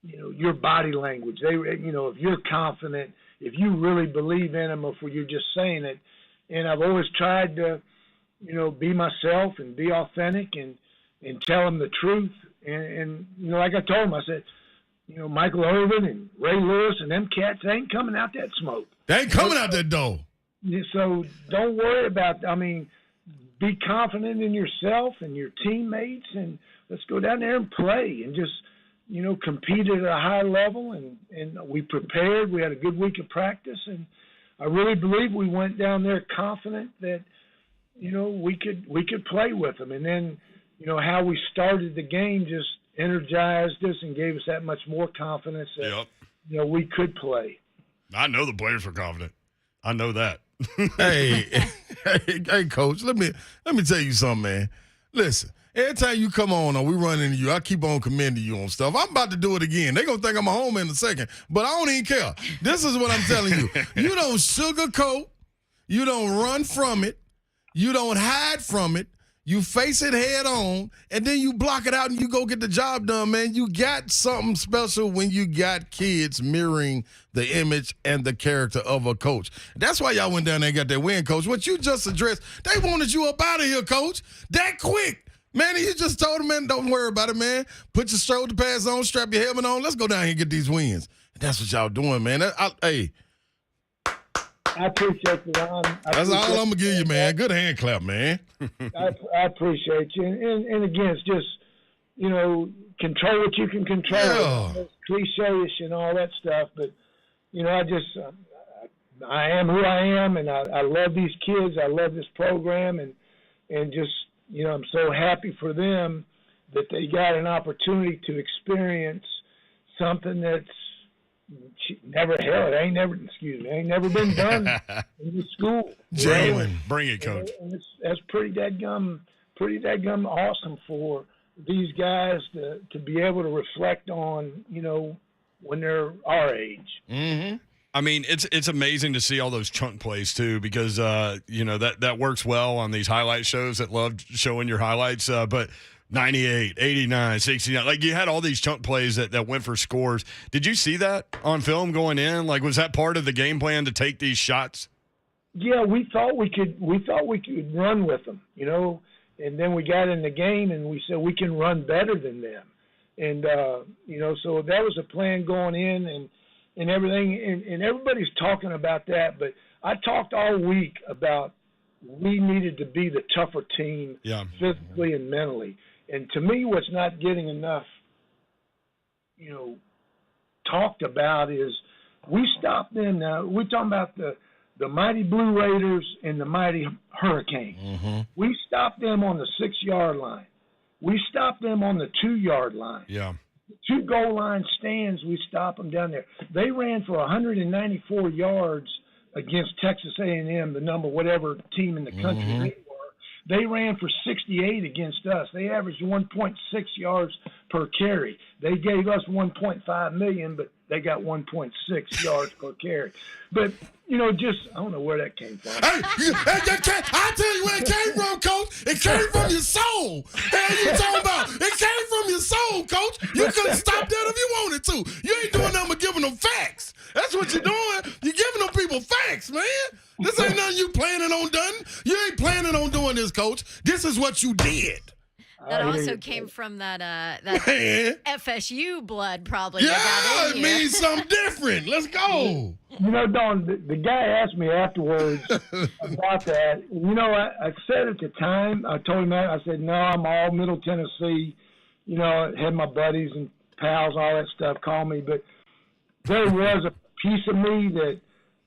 your body language. They, if you're confident, if you really believe in them, or if you're just saying it. And I've always tried to, be myself and be authentic and tell them the truth. And like I told them, I said, Michael Irvin and Ray Lewis and them cats, they ain't coming out that smoke. They ain't coming out that door. So don't worry about, be confident in yourself and your teammates, and let's go down there and play and just, competed at a high level, and we prepared. We had a good week of practice, and I really believe we went down there confident that, we could play with them. And then, how we started the game just energized us and gave us that much more confidence that, we could play. I know the players were confident. I know that. hey, Coach, let me tell you something, man. Listen. Every time you come on or we run into you, I keep on commending you on stuff. I'm about to do it again. They're going to think I'm a homer in a second, but I don't even care. This is what I'm telling you. You don't sugarcoat. You don't run from it. You don't hide from it. You face it head on, and then you block it out and you go get the job done, man. You got something special when you got kids mirroring the image and the character of a coach. That's why y'all went down there and got that win, Coach. What you just addressed, they wanted you up out of here, Coach, that quick. Man, you just told him, man, don't worry about it, man. Put your shoulder pads on, strap your helmet on. Let's go down here and get these wins. And that's what y'all doing, man. I appreciate you, Ron. That's all I'm going to give you, man. Good hand clap, man. I appreciate you. And again, it's just, control what you can control. Yeah. It's cliche-ish and all that stuff. But, I am who I am, and I love these kids. I love this program, and just, I'm so happy for them that they got an opportunity to experience something that's ain't never been done in the school. Jalen, bring it, Coach. And that's pretty dadgum awesome for these guys to be able to reflect on, when they're our age. Mm-hmm. I mean, it's amazing to see all those chunk plays too, because that works well on these highlight shows that love showing your highlights. But 98, 89, 69, like you had all these chunk plays that went for scores. Did you see that on film going in? Like, was that part of the game plan to take these shots? Yeah, we thought we could run with them, and then we got in the game and we said we can run better than them, and so that was a plan going in and everything, and everybody's talking about that, but I talked all week about we needed to be the tougher team, physically and mentally, and to me, what's not getting enough, talked about is we stopped them. Now we're talking about the mighty Blue Raiders and the mighty Hurricanes. Mm-hmm. We stopped them on the 6-yard line. We stopped them on the 2-yard line. Yeah. 2 goal line stands, we stopped them down there. They ran for 194 yards against Texas A&M, the number whatever team in the country Mm-hmm. they were. They ran for 68 against us. They averaged 1.6 yards per carry. They gave us 1.5 million, but they got 1.6 yards per carry. But, I don't know where that came from. Hey, I'll tell you where it came from, Coach. It came from your soul. Hell, you talking about? It came from your soul, Coach. You couldn't stop that if you wanted to. You ain't doing nothing but giving them facts. That's what you're doing. You're giving them people facts, man. This ain't nothing you planning on doing. You ain't planning on doing this, Coach. This is what you did. That also came from that FSU blood, probably. Yeah, it means something different. Let's go. Don, the guy asked me afterwards about that. I said at the time, I told him that. I said, no, I'm all Middle Tennessee. I had my buddies and pals, all that stuff call me. But there was a piece of me that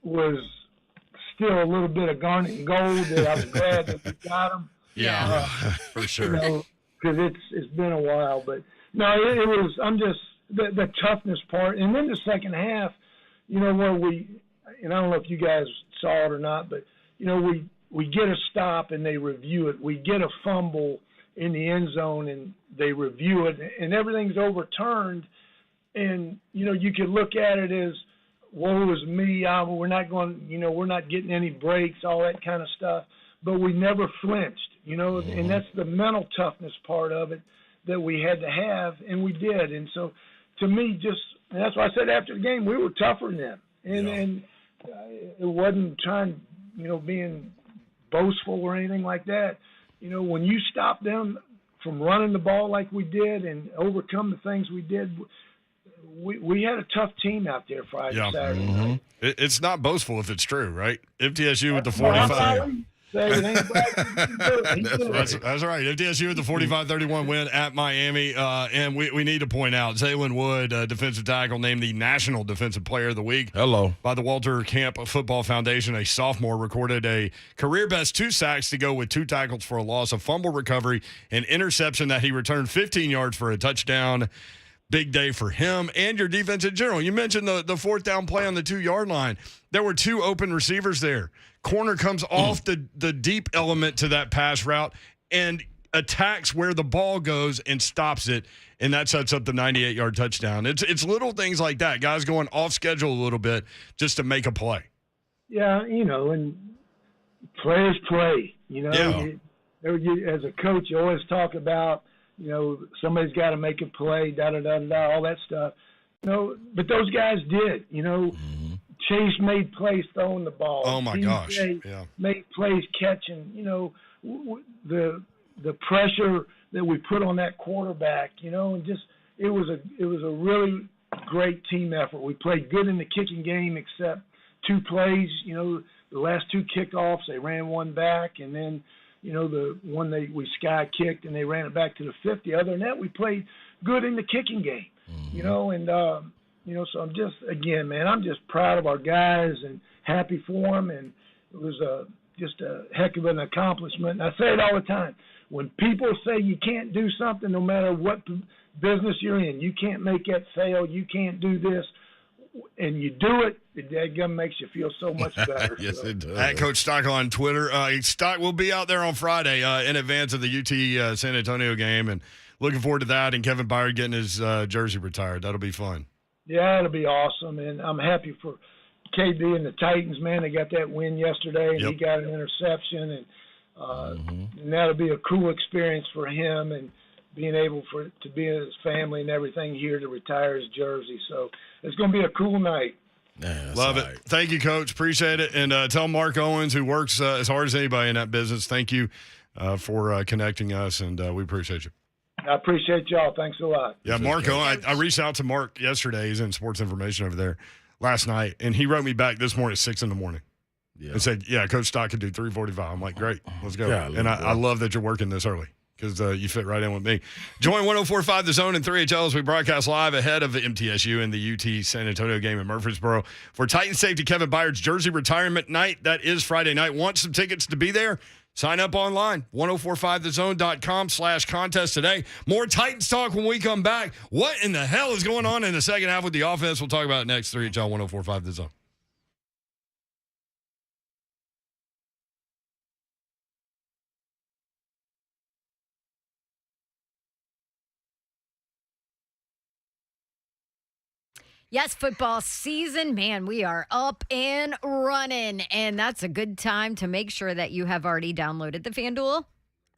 was still a little bit of garnet and gold that I was glad that we got them. Yeah, for sure. Because it's been a while. But, no, it was – I'm just – the toughness part. And then the second half, where we – and I don't know if you guys saw it or not, but, we get a stop and they review it. We get a fumble in the end zone and they review it, and everything's overturned. And, you could look at it as, woe is me, we're not going – we're not getting any breaks, all that kind of stuff. But we never flinched, and that's the mental toughness part of it that we had to have, and we did. And so, to me, and that's why I said after the game, we were tougher than them. And it wasn't trying, being boastful or anything like that. When you stop them from running the ball like we did and overcome the things we did, we had a tough team out there Friday, Saturday night. It's not boastful if it's true, right? MTSU with the 45. That's right. MTSU with the 45-31 win at Miami. And we need to point out, Zaylin Wood, defensive tackle, named the National Defensive Player of the Week. Hello. By the Walter Camp Football Foundation. A sophomore recorded a career-best 2 sacks to go with 2 tackles for a loss, a fumble recovery, an interception that he returned 15 yards for a touchdown. Big day for him and your defense in general. You mentioned the 4th down play on the 2-yard line. There were 2 open receivers there. Corner comes off the deep element to that pass route and attacks where the ball goes and stops it, and that sets up the 98-yard touchdown. It's little things like that, guys going off schedule a little bit just to make a play. Yeah, and players play. As a coach, you always talk about, somebody's got to make a play, da-da-da-da-da, all that stuff. But those guys did, Chase made plays throwing the ball. Oh, my gosh. Made plays catching. The pressure that we put on that quarterback, and just it was a really great team effort. We played good in the kicking game except 2 plays. The last 2 kickoffs, they ran one back, and then, the one we sky kicked and they ran it back to the 50. Other than that, we played good in the kicking game, so I'm just, again, man, I'm just proud of our guys and happy for them. And it was just a heck of an accomplishment. And I say it all the time. When people say you can't do something, no matter what business you're in, you can't make that sale, you can't do this, and you do it, that makes you feel so much better. Yes, it does. At Coach Stock on Twitter. Stock will be out there on Friday in advance of the UT San Antonio game, and looking forward to that and Kevin Byard getting his jersey retired. That'll be fun. Yeah, it'll be awesome, and I'm happy for KD and the Titans, man. They got that win yesterday, and he got an interception, and that'll be a cool experience for him and being able to be in his family and everything here to retire his jersey. So it's going to be a cool night. Yeah, love it. Thank you, Coach. Appreciate it. And tell Mark Owens, who works as hard as anybody in that business, thank you for connecting us, and we appreciate you. I appreciate y'all. Thanks a lot. Yeah, Mark Owens. I reached out to Mark yesterday. He's in sports information over there last night, and he wrote me back this morning at 6 in the morning. Yeah. And said, yeah, Coach Stock could do 3:45. I'm like, great, let's go. Yeah, and I love that you're working this early because you fit right in with me. Join 104.5 The Zone and 3HL as we broadcast live ahead of the MTSU and the UT San Antonio game in Murfreesboro for Titan safety Kevin Byard's jersey retirement night. That is Friday night. Want some tickets to be there? Sign up online, 1045thezone.com/contest today. More Titans talk when we come back. What in the hell is going on in the second half with the offense? We'll talk about it next. 3HL 1045 The Zone. Yes, football season, man, we are up and running. And that's a good time to make sure that you have already downloaded the FanDuel,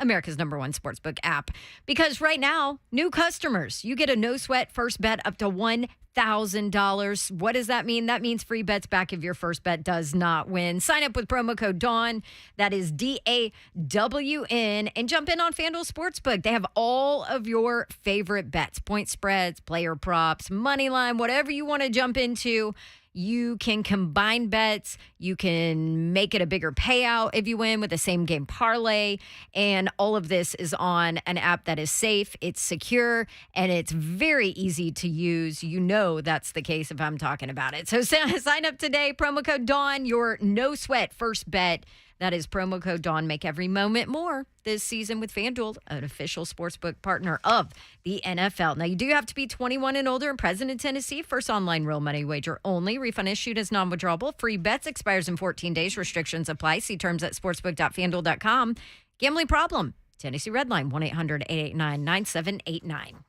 America's #1 sportsbook app. Because right now, new customers, you get a no-sweat first bet up to $1,000. What does that mean? That means free bets back if your first bet does not win. Sign up with promo code DAWN, that is DAWN, and jump in on FanDuel Sportsbook. They have all of your favorite bets, point spreads, player props, money line, whatever you want to jump into. You can combine bets. You can make it a bigger payout if you win with the same game parlay. And all of this is on an app that is safe, it's secure, and it's very easy to use. You know that's the case if I'm talking about it. So sign up today. Promo code DAWN, your no sweat first bet. That is promo code DAWN. Make every moment more this season with FanDuel, an official sportsbook partner of the NFL. Now, you do have to be 21 and older and present in Tennessee. First online real money wager only. Refund issued as non-withdrawable. Free bets expires in 14 days. Restrictions apply. See terms at sportsbook.fanduel.com. Gambling problem? Tennessee Redline, 1-800-889-9789.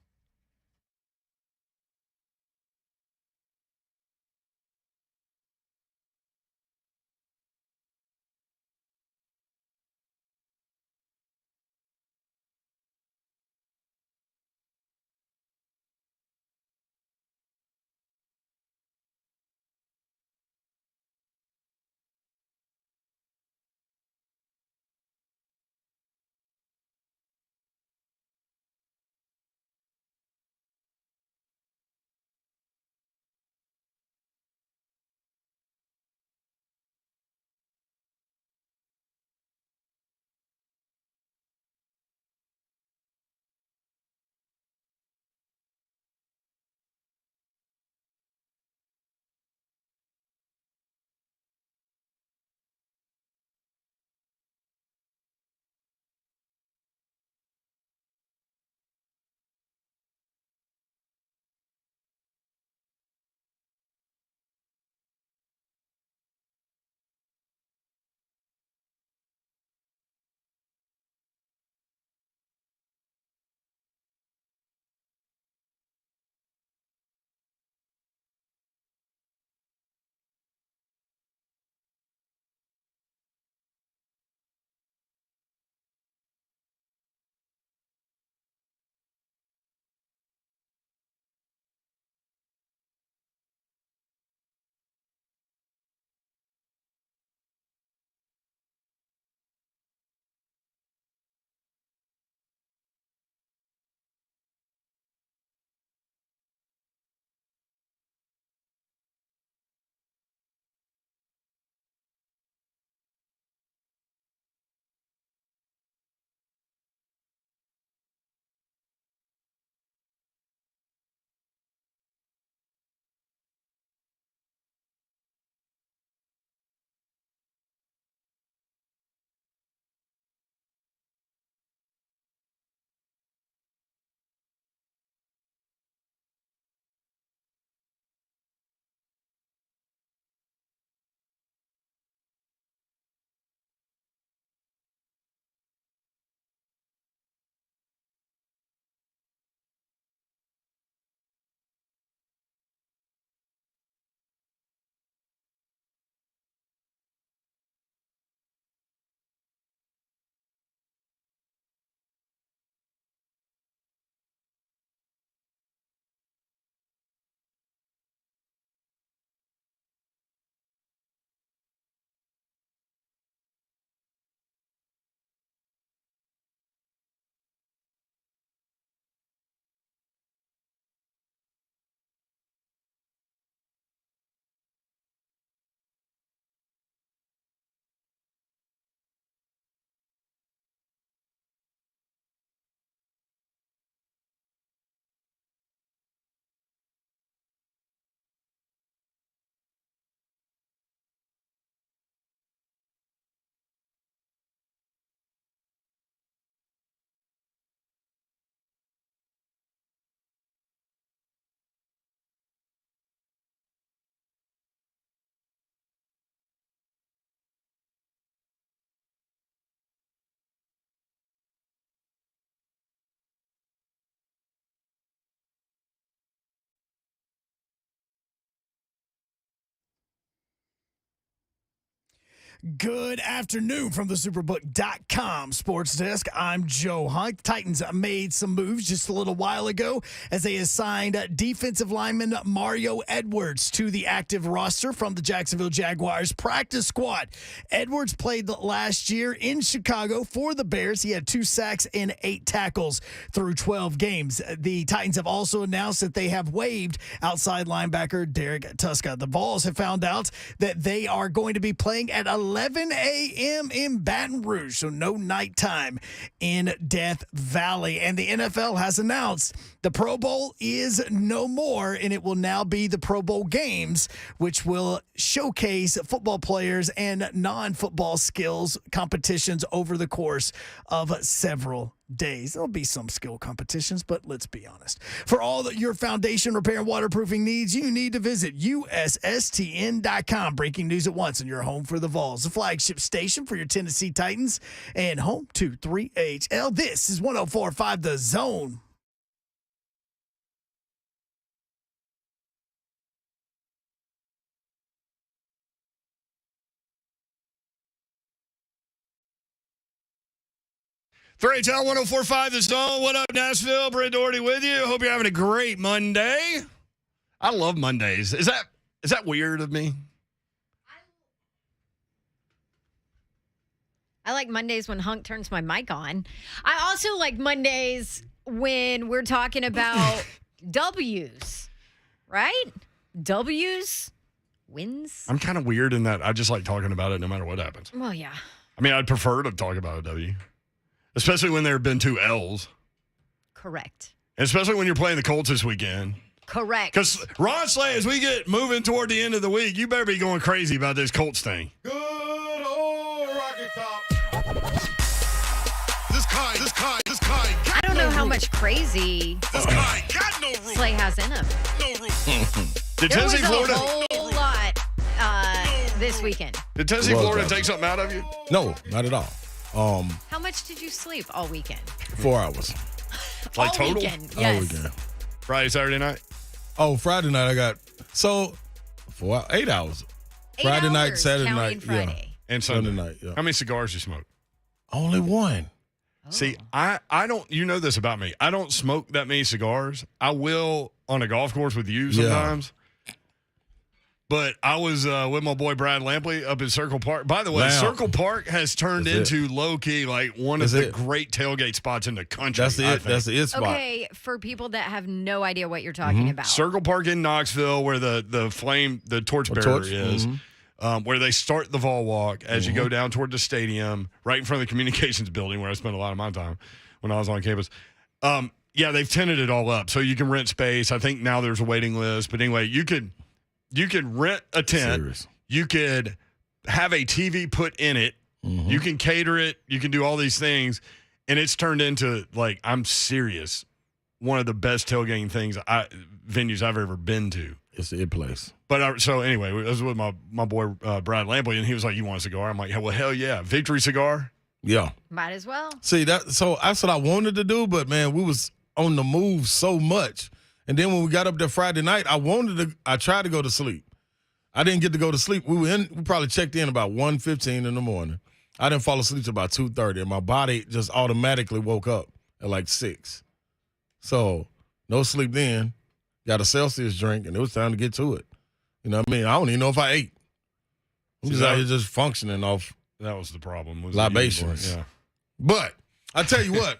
Good afternoon from the Superbook.com sports desk. I'm Joe Hunt. The Titans made some moves just a little while ago as they assigned defensive lineman Mario Edwards to the active roster from the Jacksonville Jaguars practice squad. Edwards played last year in Chicago for the Bears. He had 2 sacks and 8 tackles through 12 games. The Titans have also announced that they have waived outside linebacker Derek Tuska. The Vols have found out that they are going to be playing at 11 a.m. in Baton Rouge, so no nighttime in Death Valley. And the NFL has announced the Pro Bowl is no more, and it will now be the Pro Bowl games, which will showcase football players and non-football skills competitions over the course of several days. There'll be some skill competitions, but let's be honest. For all your foundation repair and waterproofing needs, you need to visit USSTN.com. Breaking news at once, and your home for the Vols, the flagship station for your Tennessee Titans, and home to 3HL. This is 104.5 The Zone. Three HL 104.5 The Zone. What up, Nashville? Brent Doherty with you. Hope you're having a great Monday. I love Mondays. Is that weird of me? I like Mondays when Hunk turns my mic on. I also like Mondays when we're talking about W's, right? W's, wins. I'm kind of weird in that I just like talking about it no matter what happens. Well, yeah. I mean, I'd prefer to talk about a W, especially when there have been 2 L's. Correct. And especially when you're playing the Colts this weekend. Correct. Because Ron Slay, as we get moving toward the end of the week, you better be going crazy about this Colts thing. Good old Rocket Top. This kind. I don't know how much crazy This kind got no room. Slay has in him. No room. Did There was Tennessee, a Florida, whole lot this weekend. did Tennessee, Well Florida done. take something out of you? No, not at all. How much did you sleep all weekend? 4 hours. Like all total? weekend, All yes. weekend. Friday, Saturday night? Oh, Friday night I got 8 hours. Friday night, hours Saturday counting night, Friday. And Sunday Sunday. night, yeah. How many cigars you smoke? Only one. See, I don't, you know this about me. I don't smoke that many cigars. I will on a golf course with you sometimes. But I was with my boy Brad Lampley up at Circle Park. By the way, Lamp. Circle Park has turned That's into low-key like one of That's the it. great tailgate spots in the country. That's I it. think. That's the it spot. Okay, for people that have no idea what you're talking about. Circle Park in Knoxville, where the torchbearer torch, is, where they start the Vol Walk as you go down toward the stadium, right in front of the communications building, where I spent a lot of my time when I was on campus. Yeah, they've tented it all up, so you can rent space. I think now there's a waiting list, but anyway, you could rent a tent. Serious. You could have a TV put in it. You can cater it. You can do all these things, and it's turned into, like, I'm serious, one of the best tailgating venues I've ever been to. It's the it place. But so anyway, I was with my boy Brad Lampley, and he was like, "You want a cigar?" I'm like, "Well, hell yeah, Victory Cigar." Yeah. Might as well. See, that's what I wanted to do, but man, we was on the move so much. And then when we got up there Friday night, I tried to go to sleep. I didn't get to go to sleep. We probably checked in about 1:15 in the morning. I didn't fall asleep till about 2:30, and my body just automatically woke up at like 6. So no sleep then. Got a Celsius drink, and it was time to get to it. You know what I mean? I don't even know if I ate. I'm just out here just functioning off. That was the problem. Was Libations. Yeah. But I tell you what.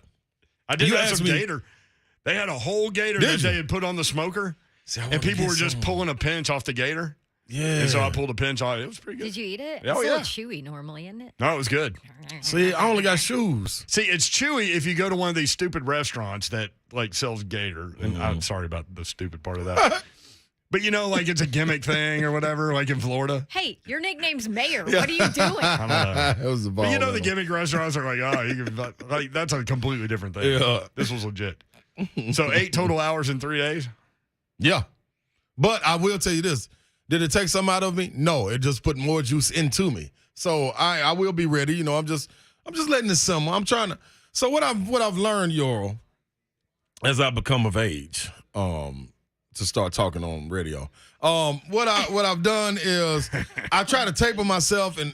I did You have asked some me- gator. They had a whole gator Did that you? they had put on the smoker, See, I and wanna people get were just some. pulling a pinch off the gator. Yeah. And so I pulled a pinch off. It was pretty good. Did you eat it? Oh, It's a yeah. little chewy normally, isn't it? No, it was good. See, I only got shoes. See, it's chewy if you go to one of these stupid restaurants that like sells gator. And I'm sorry about the stupid part of that. But you know, like it's a gimmick thing or whatever, like in Florida. Hey, your nickname's Mayor. What are you doing? I don't know. It was the ball. But you know, the gimmick restaurants are like, oh, you can, like that's a completely different thing. Yeah. This was legit. So 8 total hours in 3 days. Yeah. But I will tell you this. Did it take some out of me? No, it just put more juice into me. So I will be ready. You know, I'm just letting it simmer. I'm trying to. So what I've learned, Yoro, as I become of age, to start talking on radio. What I've done is I try to taper myself, and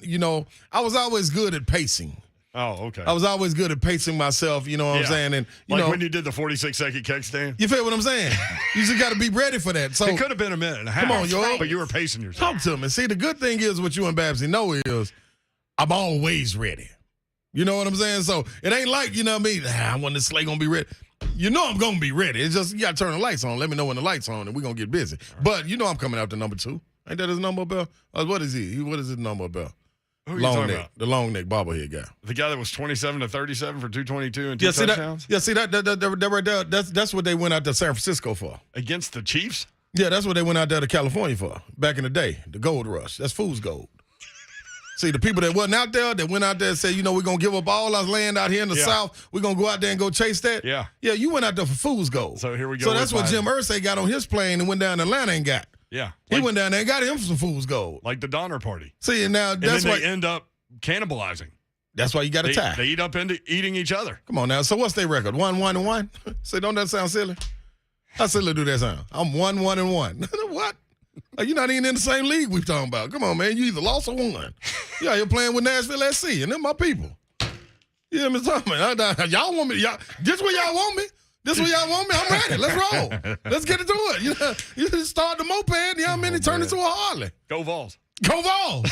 I was always good at pacing. Oh, okay. I was always good at pacing myself, you know what I'm saying? And when you did the 46-second kickstand? You feel what I'm saying? You just got to be ready for that. So it could have been a minute and a half. Come on, yo. But you were pacing yourself. Talk to me. See, the good thing is what you and Babsy know is I'm always ready. You know what I'm saying? So it ain't like, you know what I mean? I want this slate going to be ready. You know I'm going to be ready. It's just you got to turn the lights on. Let me know when the lights on, and we're going to get busy. Right. But I'm coming out to number 2. Ain't that his number bell? What is he? What is his number bell? Who are you talking neck, about? The long neck bobblehead guy. The guy that was 27 to 37 for 222 and 2 touchdowns? See that right there, that's what they went out to San Francisco for. Against the Chiefs? Yeah, that's what they went out there to California for back in the day, the gold rush. That's fool's gold. See, the people that wasn't out there, that went out there and said, we're going to give up all our land out here in the South. We're going to go out there and go chase that. Yeah. Yeah, you went out there for fool's gold. So here we go. So that's what Jim Irsay got on his plane and went down to Atlanta and got. Yeah. He went down there and got him some fool's gold. Like the Donner Party. See, and now that's why they end up cannibalizing. That's why you got to tie. They eat up into eating each other. Come on now. So what's their record? 1-1-1? Say, don't that sound silly? How silly do that sound? I'm 1-1-1. What? You're not even in the same league we talking about. Come on, man. You either lost or won. You out here playing with Nashville SC, and them my people. You hear me talking? Y'all want me? This where y'all want me? This where y'all want me? I'm ready. Let's roll. Let's get into it. You just start the moped, turn it to a Harley. Go Vols. Go Vols.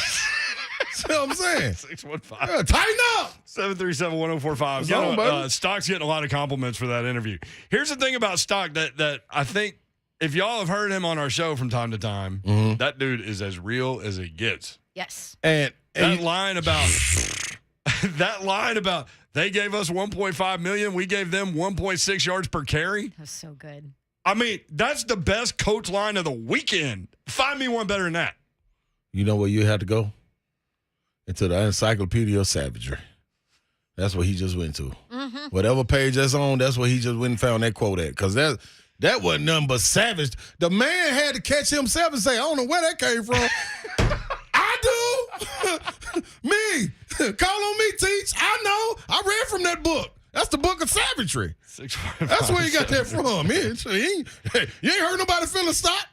See what I'm saying? 615. Tighten up. 737-1045. Stock's getting a lot of compliments for that interview. Here's the thing about Stock that I think if y'all have heard him on our show from time to time, that dude is as real as it gets. Yes. And that line about they gave us $1.5 million, we gave them 1.6 yards per carry. That's so good. I mean, that's the best coach line of the weekend. Find me one better than that. You know where you had to go? Into the Encyclopedia of Savagery. That's what he just went to. Mm-hmm. Whatever page that's on, that's where he just went and found that quote at. Because that wasn't nothing but savage. The man had to catch himself and say, I don't know where that came from. I do. Me. Call on me, Teach. I know. I read from that book. That's the book of savagery. That's where he got that from. You ain't heard nobody feel a stop.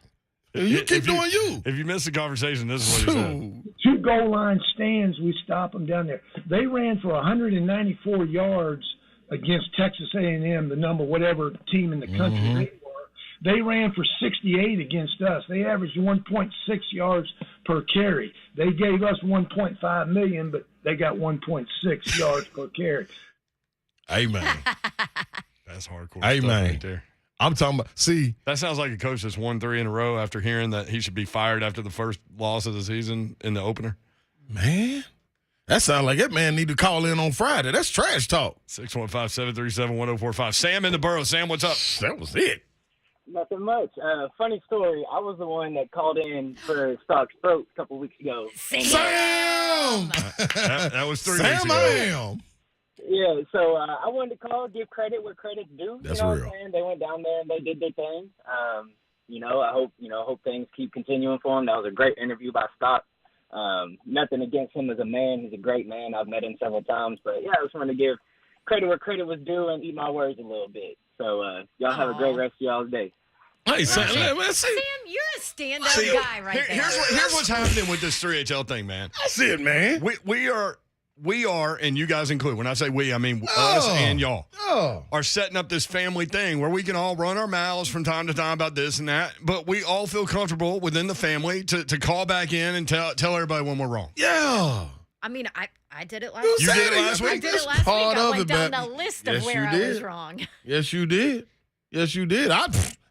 You keep doing you. If you miss the conversation, this is what he said. 2 goal line stands, we stop them down there. They ran for 194 yards against Texas A&M, the number whatever team in the country they were. They ran for 68 against us. They averaged 1.6 yards per carry. They gave us 1.5 million, but they got 1.6 yards per carry. Amen. That's hardcore Amen. stuff right there. I'm talking about, see. That sounds like a coach that's won 3 in a row after hearing that he should be fired after the first loss of the season in the opener. Man, that sounds like that man need to call in on Friday. That's trash talk. 615-737-1045. Sam in the borough. Sam, what's up? That was it. Nothing much. Funny story. I was the one that called in for Stock's throat a couple weeks ago. Sam! that was 3 weeks ago. Sam! Yeah, so I wanted to call, give credit where credit's due. That's you know real. What I'm saying? They went down there and they did their thing. I hope things keep continuing for him. That was a great interview by Stock. Nothing against him as a man. He's a great man. I've met him several times. But, yeah, I just wanted to give credit where credit was due and eat my words a little bit. So, y'all have a great rest of y'all's day. Hey, Sam, Sam, you're a stand-up guy right there. Here's what's happening with this 3HL thing, man. That's it, man. We are, and you guys include, when I say we, I mean us and y'all, are setting up this family thing where we can all run our mouths from time to time about this and that, but we all feel comfortable within the family to call back in and tell everybody when we're wrong. Yeah. I mean, I did it last week. You did it last week? I did it last week. I went down baby. the list of where I was wrong. Yes, you did. Yes, you did.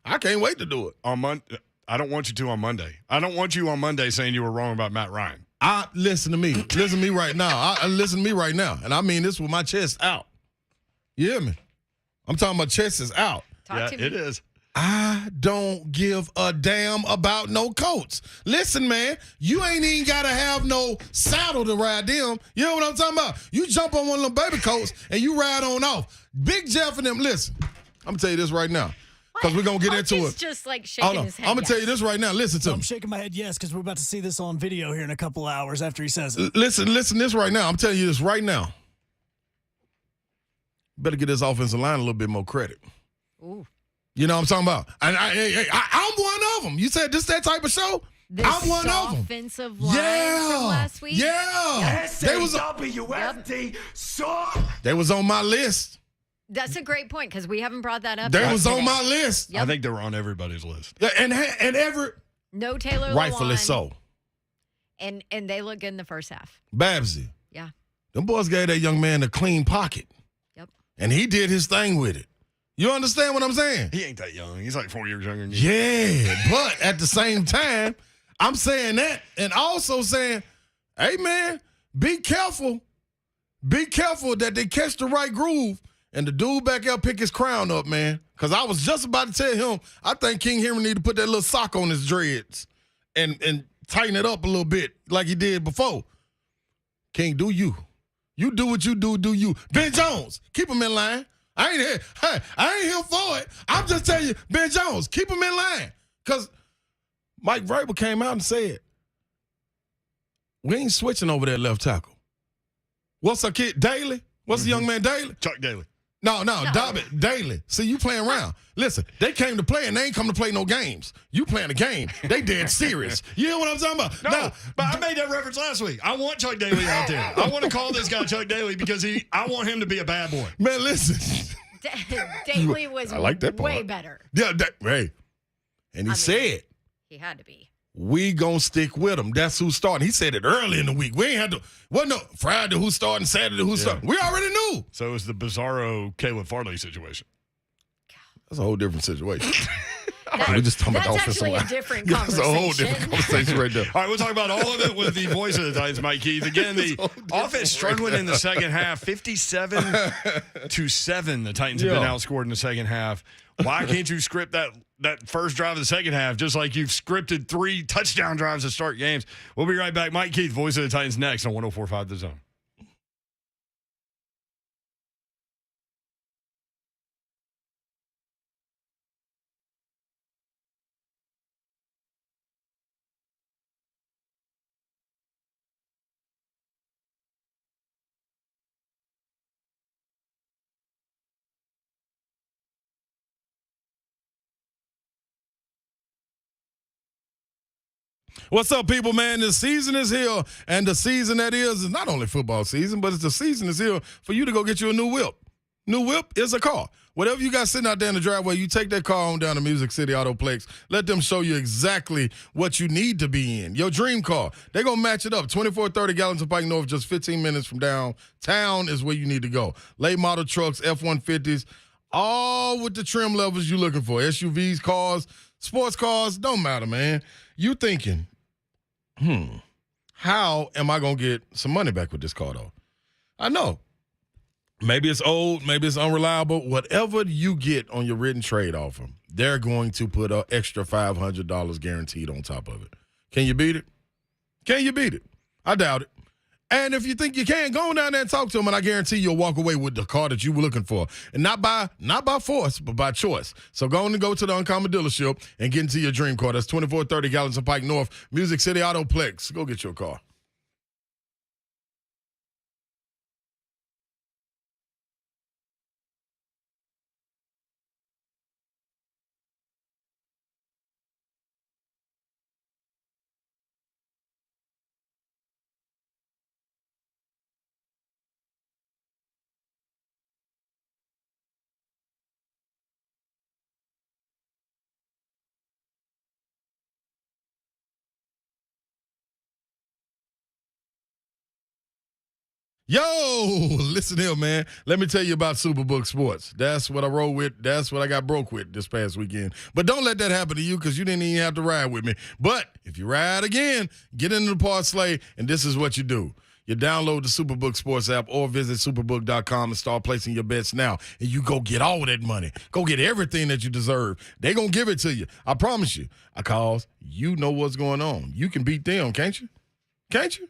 I can't wait to do it. On Monday. I don't want you to on Monday. I don't want you on Monday saying you were wrong about Matt Ryan. Listen to me. Listen to me right now. Listen to me right now. And I mean this with my chest out. You hear me? I'm talking about chest is out. Talk to me. It is. I don't give a damn about no coats. Listen, man, you ain't even got to have no saddle to ride them. You know what I'm talking about? You jump on one of them baby coats and you ride on off. Big Jeff and them, listen, I'm going to tell you this right now. Because we're going to get into it. Just like shaking his head. I'm going to tell you this right now. Listen to me. I'm shaking my head yes because we're about to see this on video here in a couple hours after he says it. Listen this right now. I'm telling you this right now. Better get this offensive line a little bit more credit. Ooh. You know what I'm talking about? And I'm one of them. You said this that type of show? I'm one of them. Offensive line from last week. Yeah. They was on my list. That's a great point because we haven't brought that up. They yet was today. on my list. Yep. I think they were on everybody's list. Yeah, and ever No Taylor rightfully Lewan. so. And they look good in the first half. Babsy. Yeah. Them boys gave that young man a clean pocket. Yep. And he did his thing with it. You understand what I'm saying? He ain't that young. He's like 4 years younger than you. Yeah, but at the same time, I'm saying that and also saying, hey, man, be careful. Be careful that they catch the right groove and the dude back there pick his crown up, man. Because I was just about to tell him, I think King Henry need to put that little sock on his dreads and tighten it up a little bit like he did before. King, do you. You do what you do you. Ben Jones, keep him in line. I ain't here for it. I'm just telling you, Ben Jones, keep him in line. Because Mike Vrabel came out and said, we ain't switching over that left tackle. What's our kid, Daly? What's the young man, Daly? Chuck Daly. No, Dobbit, Daly. See, you playing around. Listen, they came to play and they ain't come to play no games. You playing a game. They dead serious. You know what I'm talking about? No, Now, but I made that reference last week. I want Chuck Daly out there. I want to call this guy Chuck Daly because I want him to be a bad boy. man, listen. Daly was I like that part. way better. Yeah, hey. And he said, He had to be. we gonna stick with him. That's who's starting. He said it early in the week. We ain't had to. Well, no, Friday who's starting, Saturday who's starting. We already knew. So it was the bizarro Caleb Farley situation. That's a whole different situation. We're just talking about the That's offensive actually line. a different That's a whole different conversation. conversation right there. All right, we'll talk about all of it with the voice of the Titans, Mike Keith. Again, the offense struggling in the second half, 57-7. The Titans have been outscored in the second half. Why can't you script that first drive of the second half just like you've scripted 3 touchdown drives to start games? We'll be right back. Mike Keith, voice of the Titans, next on 104.5 The Zone. What's up, people, man? The season is here, and the season that is not only football season, but it's the season is here for you to go get you a new whip. New whip is a car. Whatever you got sitting out there in the driveway, you take that car on down to Music City Autoplex. Let them show you exactly what you need to be in. Your dream car. They're going to match it up. 2430 Gallatin Pike North, just 15 minutes from downtown is where you need to go. Late model trucks, F-150s, all with the trim levels you're looking for. SUVs, cars, sports cars, don't matter, man. You thinking, how am I going to get some money back with this car, though? I know. Maybe it's old, maybe it's unreliable. Whatever you get on your written trade offer, they're going to put an extra $500 guaranteed on top of it. Can you beat it? Can you beat it? I doubt it. And if you think you can, go on down there and talk to them, and I guarantee you'll walk away with the car that you were looking for. And not by force, but by choice. So go on and go to the Uncommon dealership and get into your dream car. That's 2430 Gallatin Pike North, Music City Autoplex. Go get your car. Yo, listen here, man. Let me tell you about Superbook Sports. That's what I roll with. That's what I got broke with this past weekend. But don't let that happen to you because you didn't even have to ride with me. But if you ride again, get into the parlay, and this is what you do. You download the Superbook Sports app or visit superbook.com and start placing your bets now. And you go get all that money. Go get everything that you deserve. They're going to give it to you. I promise you. Because you know what's going on. You can beat them, can't you? Can't you?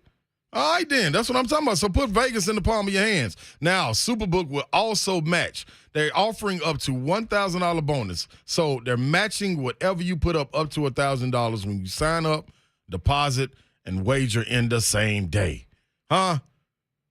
All right, then. That's what I'm talking about. So put Vegas in the palm of your hands. Now, Superbook will also match. They're offering up to $1,000 bonus. So they're matching whatever you put up to $1,000 when you sign up, deposit, and wager in the same day. Huh?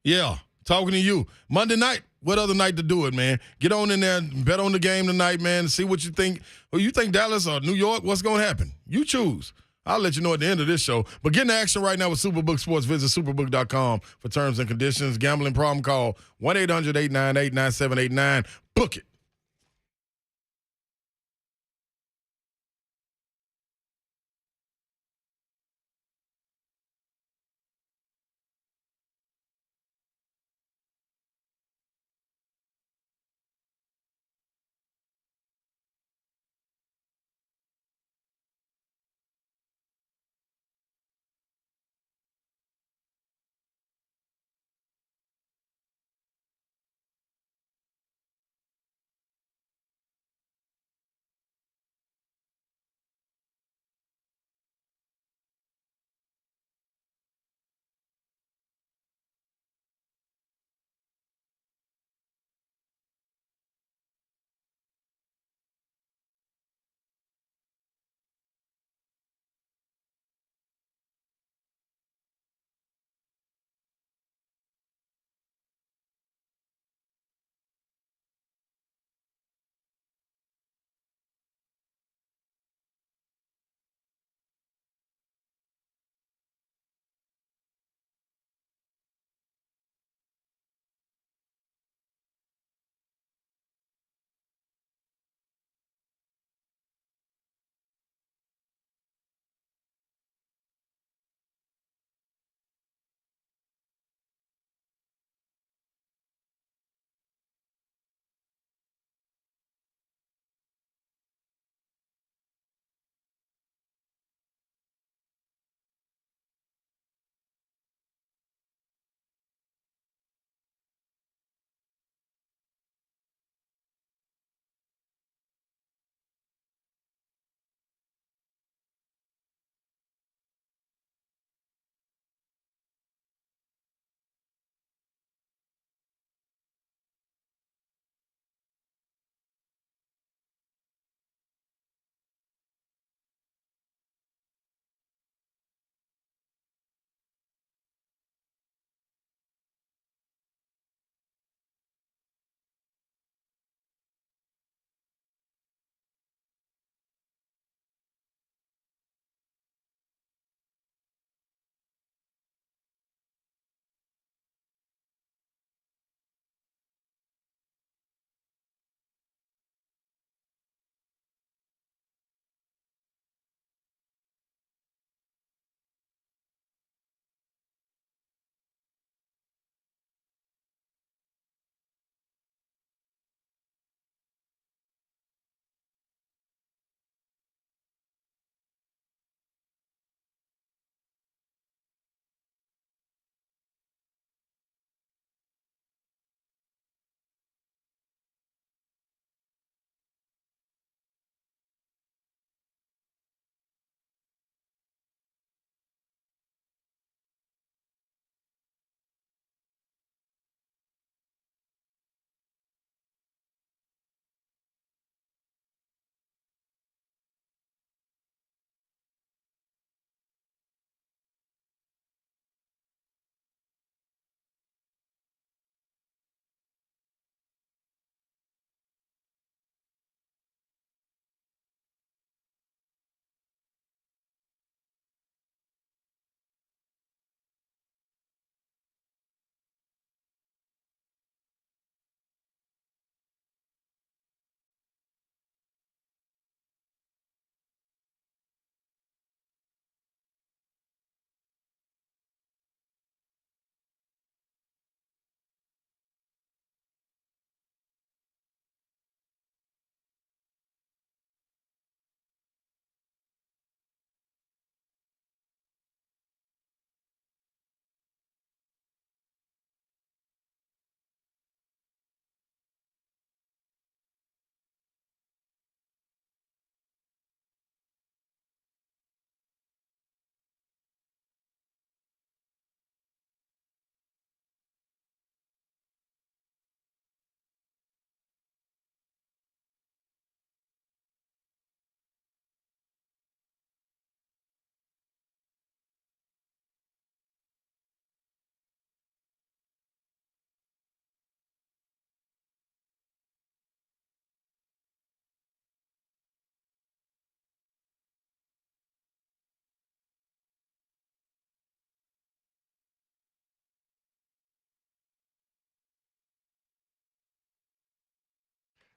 Yeah. Talking to you. Monday night, What other night to do it, man? Get on in there and bet on the game tonight, man, and see what you think. Well, you think Dallas or New York, what's going to happen? You choose. I'll let you know at the end of this show. But get in action right now with Superbook Sports. Visit superbook.com for terms and conditions. Gambling problem, call 1-800-898-9789. Book it.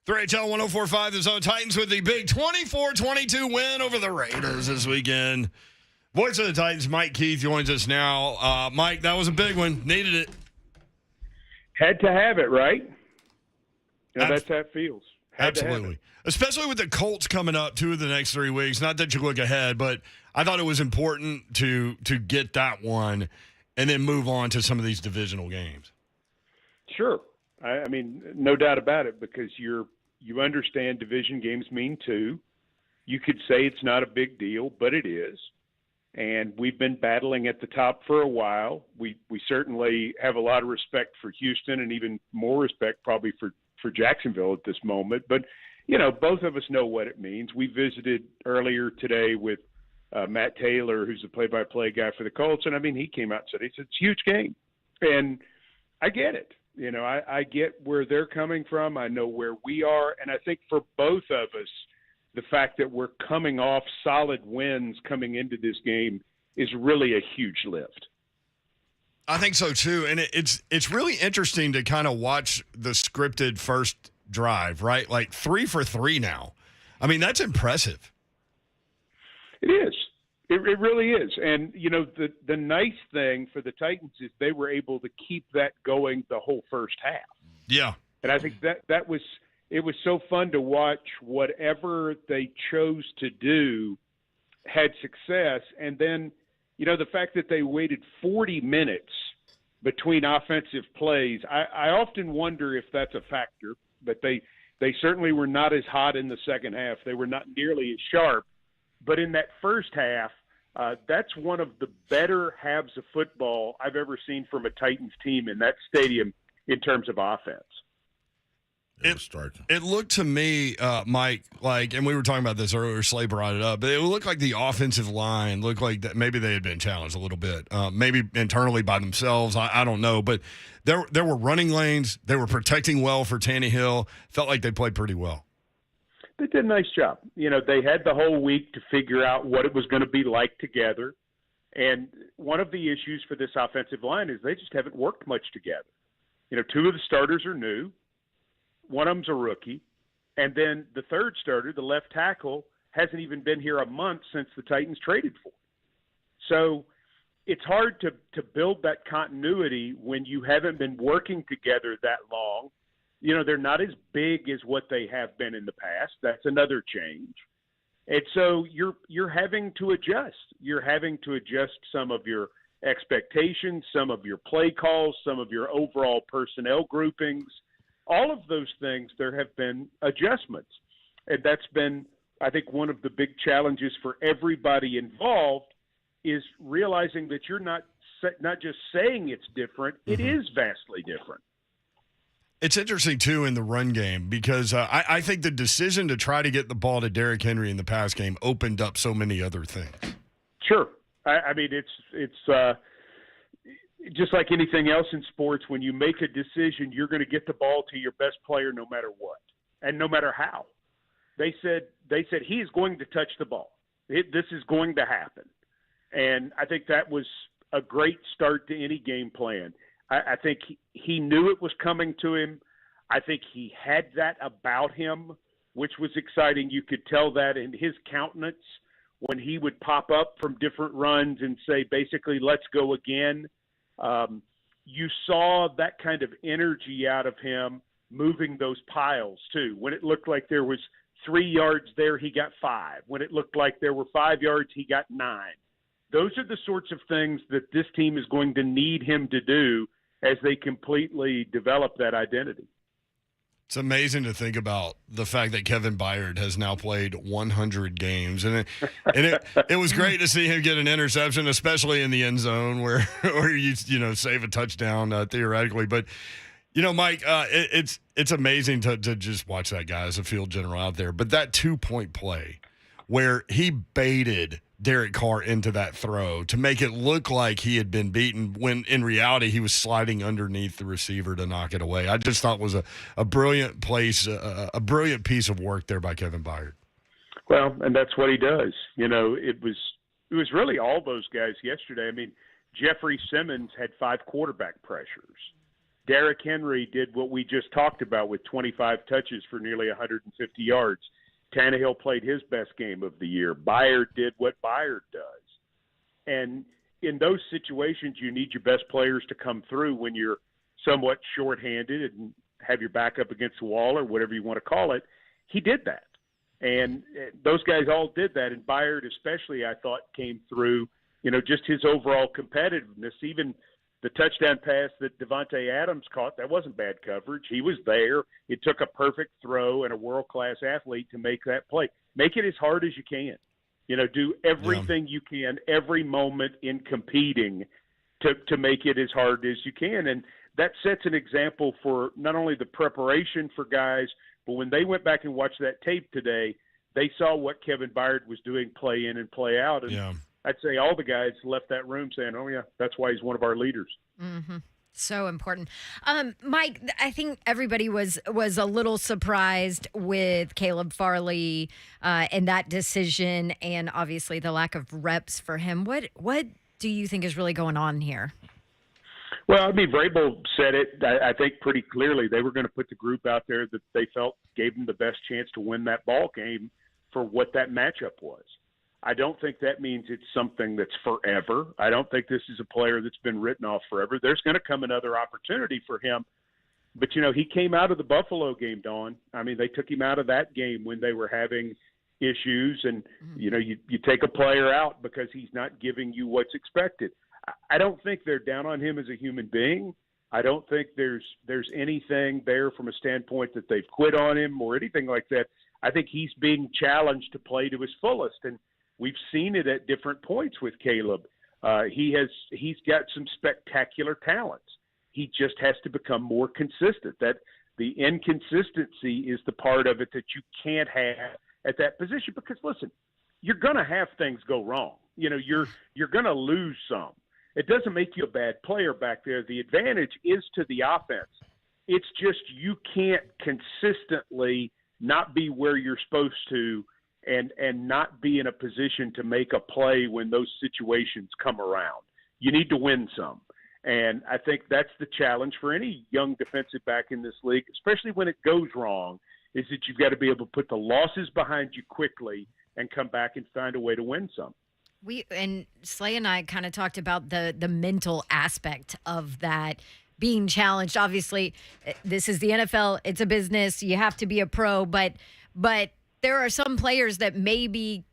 3HL 104.5, the Zone Titans with the big 24-22 win over the Raiders this weekend. Voice of the Titans, Mike Keith, joins us now. Mike, that was a big one. Needed it. Had to have it, right? That's how it feels. Absolutely. Especially with the Colts coming up 2 of the next 3 weeks. Not that you look ahead, but I thought it was important to get that one and then move on to some of these divisional games. Sure. I mean, no doubt about it, because you understand division games mean 2. You could say it's not a big deal, but it is. And we've been battling at the top for a while. We certainly have a lot of respect for Houston and even more respect probably for Jacksonville at this moment. But, both of us know what it means. We visited earlier today with Matt Taylor, who's the play-by-play guy for the Colts. And, I mean, he came out and said, it's a huge game. And I get it. I get where they're coming from. I know where we are. And I think for both of us, the fact that we're coming off solid wins coming into this game is really a huge lift. I think so, too. And it's really interesting to kind of watch the scripted first drive, right? Like 3 for 3 now. I mean, that's impressive. It is. It really is. And, the nice thing for the Titans is they were able to keep that going the whole first half. Yeah. And I think that was – it was so fun to watch whatever they chose to do had success. And then, the fact that they waited 40 minutes between offensive plays, I often wonder if that's a factor. But they certainly were not as hot in the second half. They were not nearly as sharp. But in that first half, that's one of the better halves of football I've ever seen from a Titans team in that stadium in terms of offense. It looked to me, Mike, and we were talking about this earlier, Slay brought it up, but it looked like the offensive line looked like that maybe they had been challenged a little bit, maybe internally by themselves. I don't know, but there were running lanes. They were protecting well for Tannehill. Felt like they played pretty well. They did a nice job. They had the whole week to figure out what it was going to be like together. And one of the issues for this offensive line is they just haven't worked much together. 2 of the starters are new. One of them's a rookie. And then the third starter, the left tackle, hasn't even been here a month since the Titans traded for him. So it's hard to build that continuity when you haven't been working together that long. They're not as big as what they have been in the past. That's another change. And so you're having to adjust. You're having to adjust some of your expectations, some of your play calls, some of your overall personnel groupings. All of those things, there have been adjustments. And that's been, I think, one of the big challenges for everybody involved is realizing that you're not just saying it's different, it is vastly different. It's interesting, too, in the run game because I think the decision to try to get the ball to Derrick Henry in the pass game opened up so many other things. Sure. I mean, it's just like anything else in sports. When you make a decision, you're going to get the ball to your best player no matter what and no matter how. They said he is going to touch the ball. This is going to happen. And I think that was a great start to any game plan. I think he knew it was coming to him. I think he had that about him, which was exciting. You could tell that in his countenance when he would pop up from different runs and say, basically, let's go again. You saw that kind of energy out of him moving those piles, too. When it looked like there was 3 yards there, he got 5. When it looked like there were 5 yards, he got 9. Those are the sorts of things that this team is going to need him to do as they completely develop that identity. It's amazing to think about the fact that Kevin Byard has now played 100 games. And it was great to see him get an interception, especially in the end zone where you save a touchdown theoretically. But, Mike, it's amazing to just watch that guy as a field general out there. But that 2-point play where he baited Derek Carr into that throw to make it look like he had been beaten when in reality he was sliding underneath the receiver to knock it away. I just thought was a brilliant place, a brilliant piece of work there by Kevin Byard. Well, and that's what he does. It was really all those guys yesterday. I mean, Jeffrey Simmons had 5 quarterback pressures. Derrick Henry did what we just talked about with 25 touches for nearly 150 yards. Tannehill played his best game of the year. Byard did what Byard does. And in those situations, you need your best players to come through when you're somewhat shorthanded and have your back up against the wall or whatever you want to call it. He did that. And those guys all did that. And Byard especially, I thought, came through, just his overall competitiveness. Even the touchdown pass that Devontae Adams caught, that wasn't bad coverage. He was there. It took a perfect throw and a world-class athlete to make that play. Make it as hard as you can. Do everything you can every moment in competing to make it as hard as you can. And that sets an example for not only the preparation for guys, but when they went back and watched that tape today, they saw what Kevin Byard was doing play in and play out. And I'd say all the guys left that room saying, oh, yeah, that's why he's one of our leaders. Mm-hmm. So important. Mike, I think everybody was a little surprised with Caleb Farley and that decision and obviously the lack of reps for him. What do you think is really going on here? Well, Vrabel said it, I think, pretty clearly. They were going to put the group out there that they felt gave them the best chance to win that ball game for what that matchup was. I don't think that means it's something that's forever. I don't think this is a player that's been written off forever. There's going to come another opportunity for him. But, he came out of the Buffalo game, Dawn. They took him out of that game when they were having issues. And, you take a player out because he's not giving you what's expected. I don't think they're down on him as a human being. I don't think there's anything there from a standpoint that they've quit on him or anything like that. I think he's being challenged to play to his fullest. And we've seen it at different points with Caleb. He's got some spectacular talents. He just has to become more consistent. That the inconsistency is the part of it that you can't have at that position. Because listen, you're going to have things go wrong. You're going to lose some. It doesn't make you a bad player back there. The advantage is to the offense. It's just you can't consistently not be where you're supposed to and not be in a position to make a play when those situations come around. You need to win some. And I think that's the challenge for any young defensive back in this league, especially when it goes wrong, is that you've got to be able to put the losses behind you quickly and come back and find a way to win some. And Slay and I kind of talked about the mental aspect of that being challenged. Obviously, this is the NFL. It's a business. You have to be a pro. But there are some players that maybe,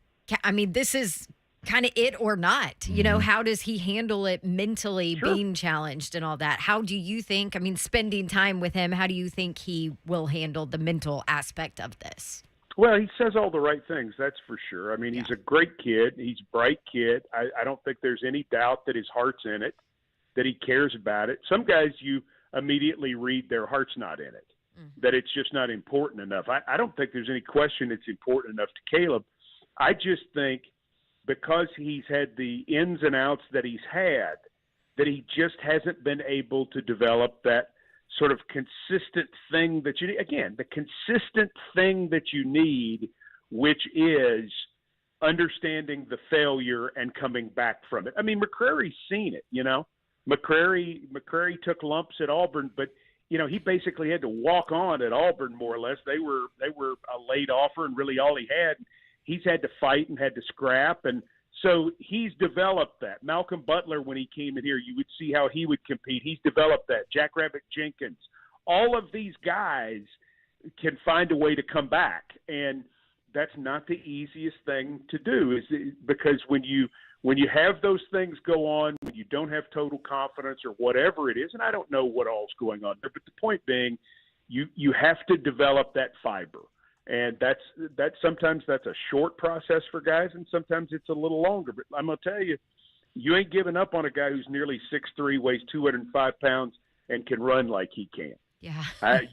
this is kind of it or not. Mm-hmm. How does he handle it mentally, being challenged and all that? How do you think, spending time with him, how do you think he will handle the mental aspect of this? Well, he says all the right things, that's for sure. He's a great kid. He's a bright kid. I don't think there's any doubt that his heart's in it, that he cares about it. Some guys, you immediately read their heart's not in it, that it's just not important enough. I don't think there's any question it's important enough to Caleb. I just think because he's had the ins and outs that he's had, that he just hasn't been able to develop that sort of consistent thing that you need. Again, the consistent thing that you need, which is understanding the failure and coming back from it. McCrary's seen it, McCrary took lumps at Auburn, but he basically had to walk on at Auburn more or less. They were a late offer and really all he had. He's had to fight and had to scrap, and so he's developed that. Malcolm Butler, when he came in here, you would see how he would compete. He's developed that. Jackrabbit Jenkins. All of these guys can find a way to come back, and that's not the easiest thing to do, because when you have those things go on, when you don't have total confidence or whatever it is, and I don't know what all's going on there, but the point being, you have to develop that fiber. And that's sometimes that's a short process for guys, and sometimes it's a little longer. But I'm going to tell you, you ain't giving up on a guy who's nearly 6'3", weighs 205 pounds, and can run like he can. Yeah.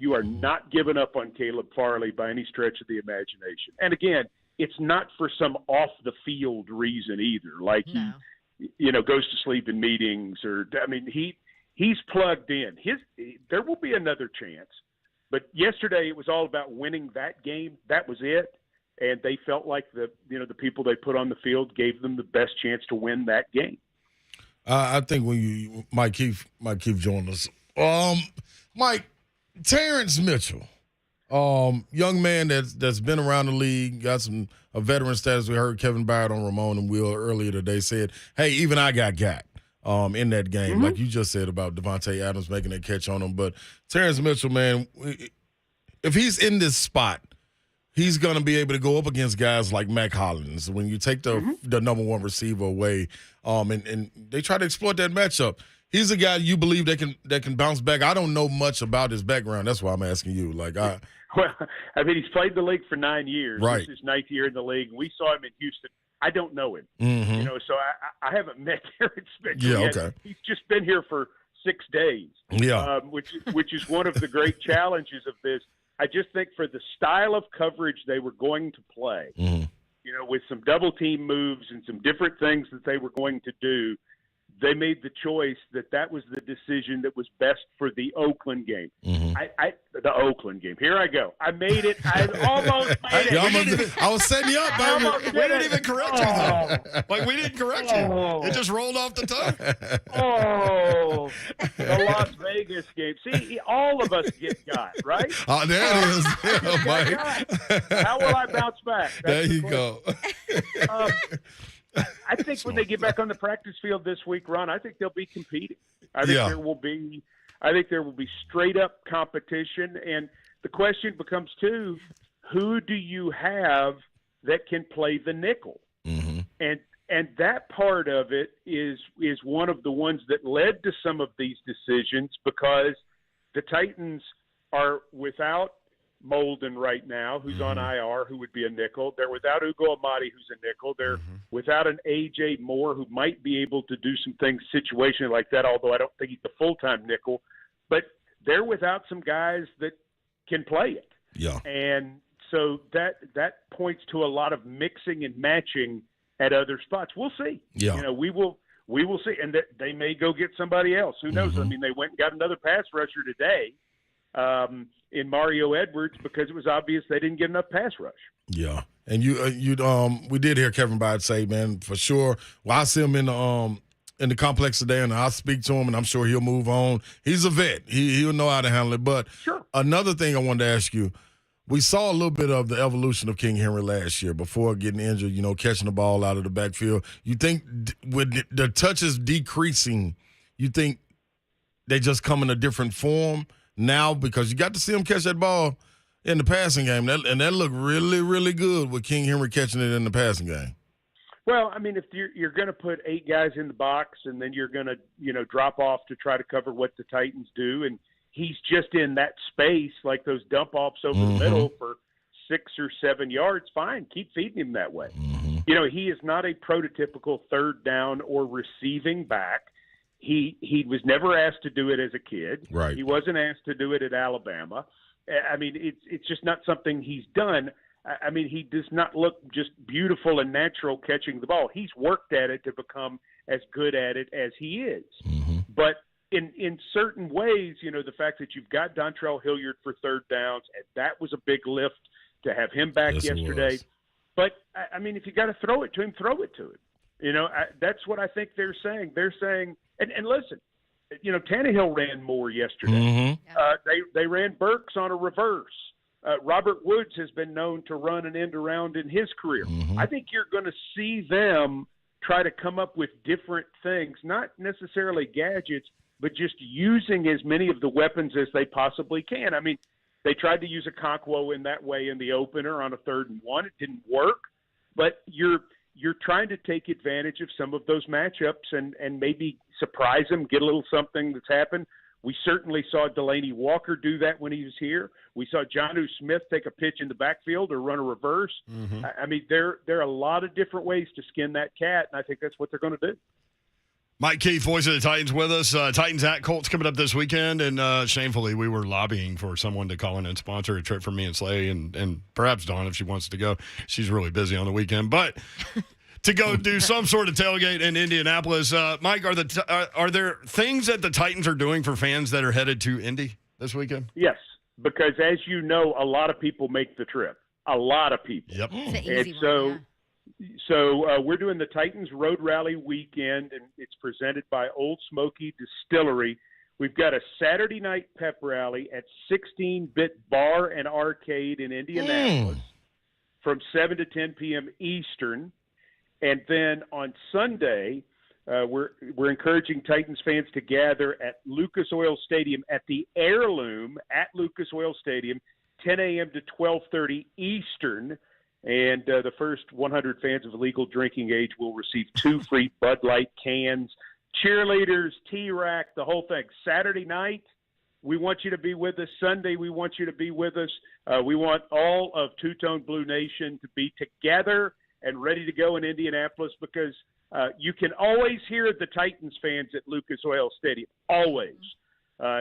You are not giving up on Caleb Farley by any stretch of the imagination. And again, it's not for some off-the-field reason either, like he goes to sleep in meetings or he's plugged in. There will be another chance. But yesterday it was all about winning that game. That was it. And they felt like the people they put on the field gave them the best chance to win that game. I think when Mike Keefe joined us Mike, Terence Mitchell, young man that's been around the league, got a veteran status. We heard Kevin Byard on Ramon and Will earlier today said, hey, even I got in that game, like you just said about Devontae Adams making that catch on him. But Terence Mitchell, man, if he's in this spot, he's going to be able to go up against guys like Mac Hollins when you take the number one receiver away, and they try to exploit that matchup. He's a guy you believe that can bounce back. I don't know much about his background. That's why I'm asking you. Well, I mean, he's played the league for 9 years. Right. This is his 9th year in the league. We saw him in Houston. I don't know him. Mm-hmm. So I haven't met Terence Mitchell Yeah, yet. okay. He's just been here for 6 days. Yeah. Which is one of the great challenges of this. I just think for the style of coverage they were going to play, with some double team moves and some different things that they were going to do, they made the choice that was the decision that was best for the Oakland game. The Oakland game. Here I go. I made it. I almost made it. I was setting you up, baby. We didn't even correct you, though. Like, we didn't correct you. It just rolled off the tongue. The Las Vegas game. See, all of us get got, right? Oh, there it is. Yeah, Mike. How will I bounce back? There you go. I think when they get back on the practice field this week, Ron, I think they'll be competing. I think there will be straight up competition, and the question becomes too, who do you have that can play the nickel? And that part of it is one of the ones that led to some of these decisions, because the Titans are without Molden right now, who's on IR, who would be a nickel. They're without Ugo Amadi, who's a nickel. They're without an A.J. Moore, who might be able to do some things situationally like that, although I don't think he's the full-time nickel. But they're without some guys that can play it. Yeah. And so that points to a lot of mixing and matching at other spots. We'll see. Yeah. We will see. And they may go get somebody else. Who knows? I mean, they went and got another pass rusher today. In Mario Edwards, because it was obvious they didn't get enough pass rush. Yeah, and we did hear Kevin Byard say, man, for sure. Well, I see him in the complex today, and I'll speak to him, and I'm sure he'll move on. He's a vet; he'll know how to handle it. But another thing I wanted to ask you, we saw a little bit of the evolution of King Henry last year before getting injured. Catching the ball out of the backfield. You think with the touches decreasing, you think they just come in a different form now, because you got to see him catch that ball in the passing game, and that looked really, really good with King Henry catching it in the passing game. Well, I mean, if you're going to put 8 guys in the box and then you're going to, drop off to try to cover what the Titans do, and he's just in that space, like those dump offs over the middle for 6 or 7 yards, fine, keep feeding him that way. He is not a prototypical third down or receiving back. He was never asked to do it as a kid. Right. He wasn't asked to do it at Alabama. I mean, it's just not something he's done. I mean, he does not look just beautiful and natural catching the ball. He's worked at it to become as good at it as he is. But in certain ways, the fact that you've got Dontrell Hilliard for third downs, and that was a big lift to have him back yesterday. But, I mean, if you got to throw it to him, throw it to him. That's what I think they're saying. They're saying, and listen, Tannehill ran more yesterday. They ran Burks on a reverse. Robert Woods has been known to run an end around in his career. I think you're going to see them try to come up with different things, not necessarily gadgets, but just using as many of the weapons as they possibly can. I mean, they tried to use a Conquo in that way in the opener on a 3rd and 1. It didn't work, but you're trying to take advantage of some of those matchups and maybe surprise them, get a little something that's happened. We certainly saw Delaney Walker do that when he was here. We saw Jonnu Smith take a pitch in the backfield or run a reverse. I mean, there are a lot of different ways to skin that cat, and I think that's what they're going to do. Mike Keith, voice of the Titans, with us. Titans at Colts coming up this weekend, and shamefully, we were lobbying for someone to call in and sponsor a trip for me and Slay, and perhaps Dawn if she wants to go. She's really busy on the weekend, but to go do some sort of tailgate in Indianapolis. Mike, are there things that the Titans are doing for fans that are headed to Indy this weekend? Yes, because as you know, a lot of people make the trip. A lot of people. Yep. It's an easy so. one, So we're doing the Titans Road Rally weekend, and it's presented by Old Smoky Distillery. We've got a Saturday night pep rally at 16-Bit Bar and Arcade in Indianapolis from 7 to 10 p.m. Eastern. And then on Sunday, we're encouraging Titans fans to gather at Lucas Oil Stadium at the Heirloom at Lucas Oil Stadium, 10 a.m. to 12:30 Eastern. And the first 100 fans of legal drinking age will receive 2 free Bud Light cans, cheerleaders, T-Rack, the whole thing. Saturday night, we want you to be with us. Sunday, we want you to be with us. We want all of Two-Tone Blue Nation to be together and ready to go in Indianapolis, because you can always hear the Titans fans at Lucas Oil Stadium, always.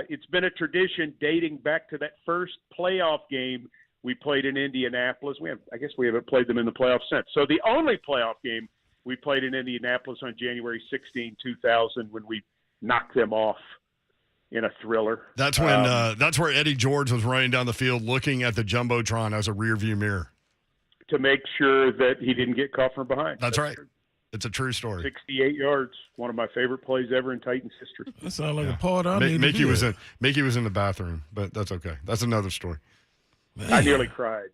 It's been a tradition dating back to that first playoff game we played in Indianapolis. I guess we haven't played them in the playoffs since. So the only playoff game we played in Indianapolis on January 16, 2000, when we knocked them off in a thriller. That's when that's where Eddie George was running down the field looking at the Jumbotron as a rearview mirror to make sure that he didn't get caught from behind. That's right. True. It's a true story. 68 yards, one of my favorite plays ever in Titans history. That sounds like a part I need Mickey to was in Mickey was in the bathroom, but that's okay. That's another story. Man. I nearly cried.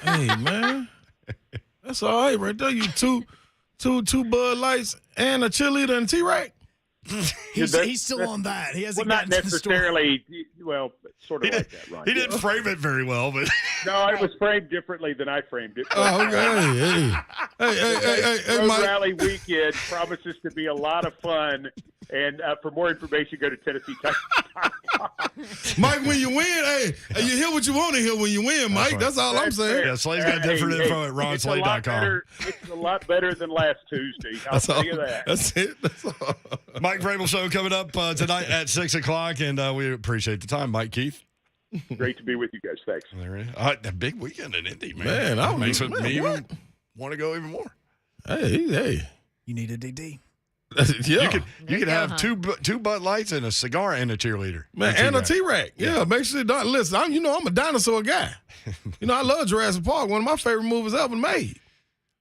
Hey man, that's all right right there. You two Bud Lights and a cheerleader and T-Rack. He's still on that. He hasn't not gotten to the story. necessarily. Well, sort of like that, Ron. He didn't frame it very well, but no, it was framed differently than I framed it. Oh, okay. Hey, Road Mike. Rally weekend promises to be a lot of fun. And for more information, go to Tennessee Titans. Mike, when you win, hey, you hear what you want to hear when you win, Mike. right. That's all I'm saying. yeah, Slay's got different info at ronslay.com. It's a lot better than last Tuesday. I'll tell you that. That's it. That's all. Mike Vrabel Show coming up tonight at 6 o'clock, and we appreciate the time.Ike Keith. Great to be with you guys. Thanks. There it is. A big weekend in Indy, man. Man, That makes me even want to go even more. Hey. You need a DD. Yeah. You could have two Bud Lights and a cigar and a cheerleader. Man, and a T-Rack. Yeah, make sure you don't listen. I'm a dinosaur guy. I love Jurassic Park. One of my favorite movies ever made.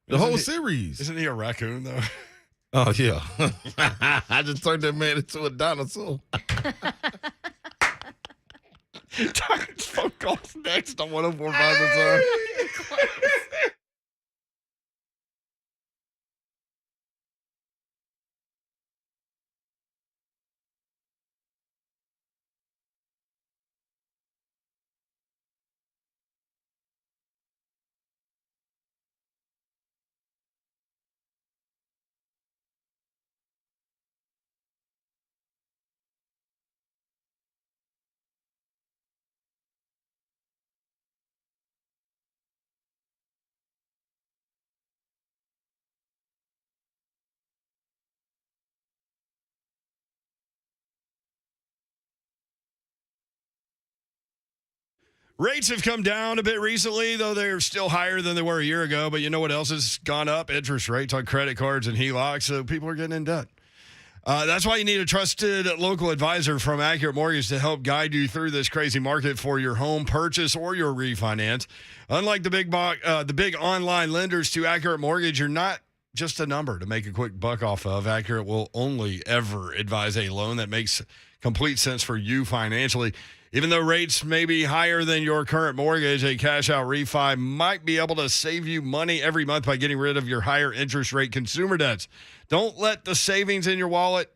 The whole series. Isn't he a raccoon, though? Oh, yeah. I just turned that man into a dinosaur. Titans phone calls next on 104.5 The Zone. Rates have come down a bit recently, though they're still higher than they were a year ago. But you know what else has gone up? Interest rates on credit cards and HELOCs, so people are getting in debt. That's why you need a trusted local advisor from Accurate Mortgage to help guide you through this crazy market for your home purchase or your refinance. Unlike the big online lenders to Accurate Mortgage, you're not just a number to make a quick buck off of. Accurate will only ever advise a loan that makes complete sense for you financially. Even though rates may be higher than your current mortgage, a cash-out refi might be able to save you money every month by getting rid of your higher interest rate consumer debts. Don't let the savings in your wallet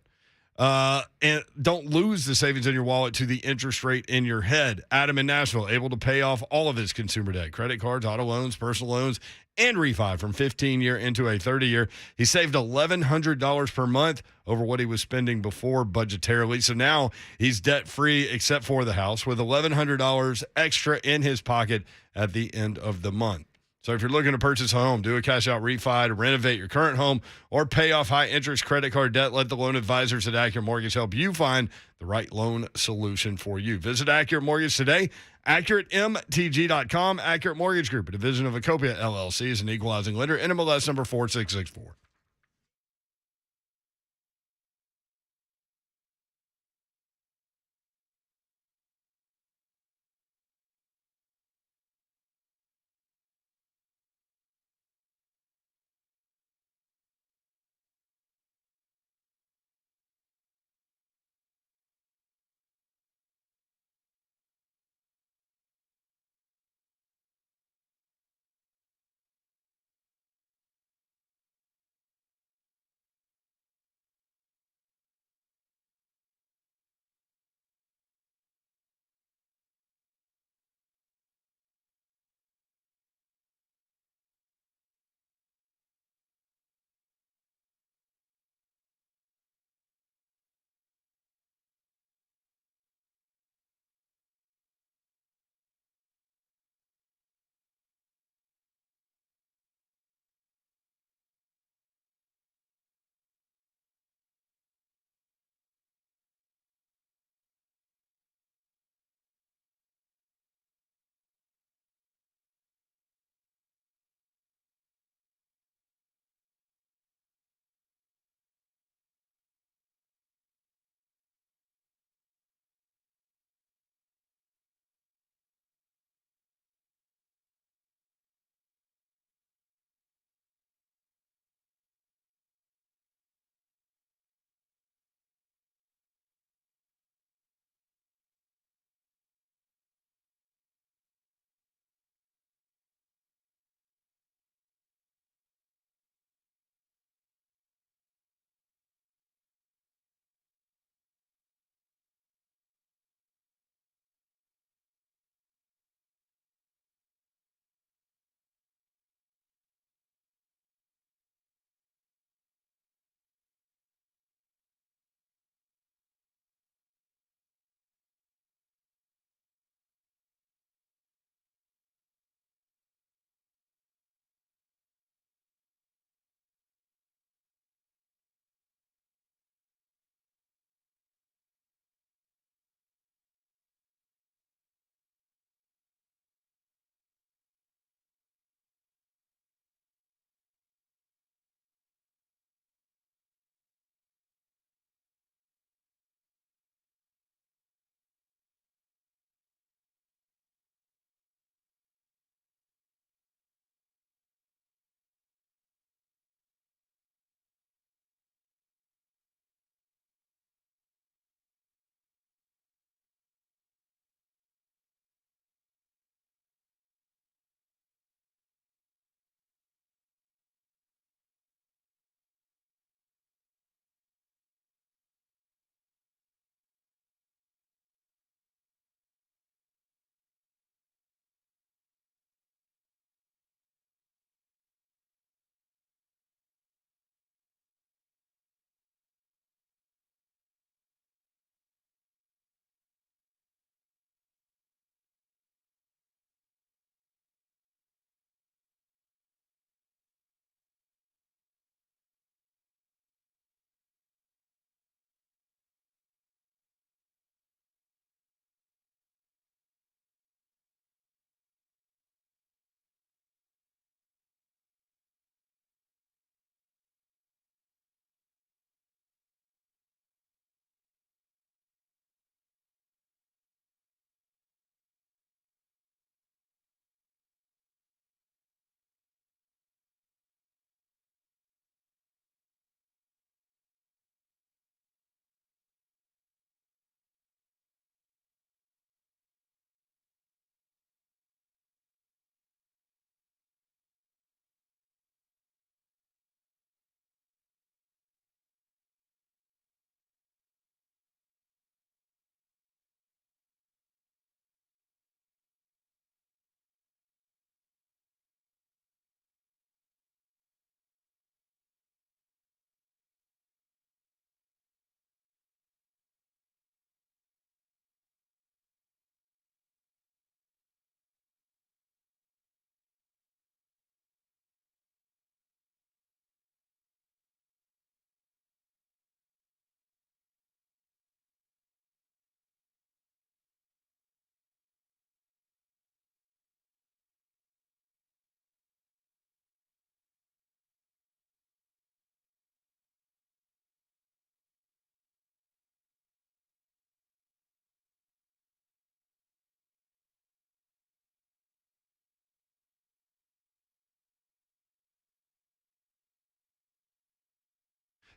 and don't lose the savings in your wallet to the interest rate in your head. Adam in Nashville, able to pay off all of his consumer debt, credit cards, auto loans, personal loans, and refi from 15-year into a 30-year. He saved $1,100 per month over what he was spending before budgetarily. So now he's debt-free except for the house with $1,100 extra in his pocket at the end of the month. So if you're looking to purchase a home, do a cash-out refi to renovate your current home, or pay off high-interest credit card debt, let the loan advisors at Accurate Mortgage help you find the right loan solution for you. Visit Accurate Mortgage today, AccurateMTG.com. Accurate Mortgage Group, a division of Acopia LLC, is an equalizing lender, NMLS number 4664.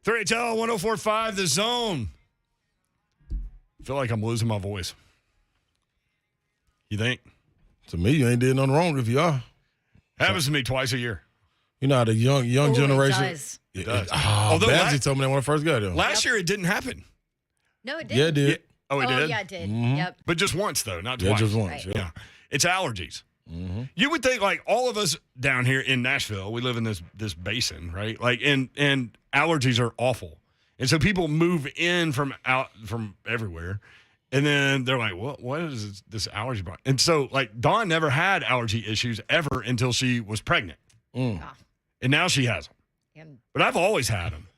3HL 104.5, The Zone. I feel like I'm losing my voice. You think? To me, you ain't did nothing wrong if you are. Happens to me twice a year. You know how the young generation. It does. It does. Although Babsy told me that when I first got there. Last year it didn't happen. No, it did. Yeah, it did. Yeah. Oh, it did? Yeah, it did. Mhm. Yep. But just once, though, not twice. Yeah, just once. Right. Yeah. Yeah. It's allergies. Mm-hmm. You would think, like, all of us down here in Nashville, we live in this basin, right? Like, and allergies are awful. And so people move in from everywhere. And then they're like, what is this allergy problem? And so, like, Dawn never had allergy issues ever until she was pregnant. Ah, And now she has them. and But I've always had them.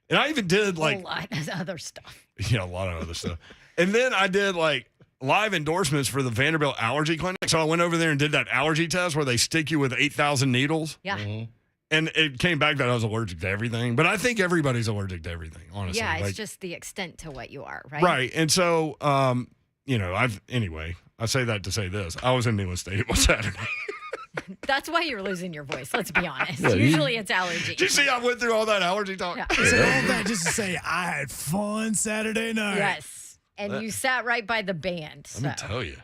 And I even did, a like, whole lot of other stuff. yeah, a lot of other stuff. And then I did, like, live endorsements for the Vanderbilt Allergy Clinic. So I went over there and did that allergy test where they stick you with 8,000 needles. Yeah. Mm-hmm. And it came back that I was allergic to everything. But I think everybody's allergic to everything, honestly. Yeah, it's Like, just the extent to what you are, right? right. And so, I say that to say this. I was in Neyland Stadium on Saturday. That's why you're losing your voice, let's be honest. Yeah, Usually it's allergy. Did you see I went through all that allergy talk? Yeah. So all that just to say I had fun Saturday night. Yes. And you sat right by the band. Let me so. tell you.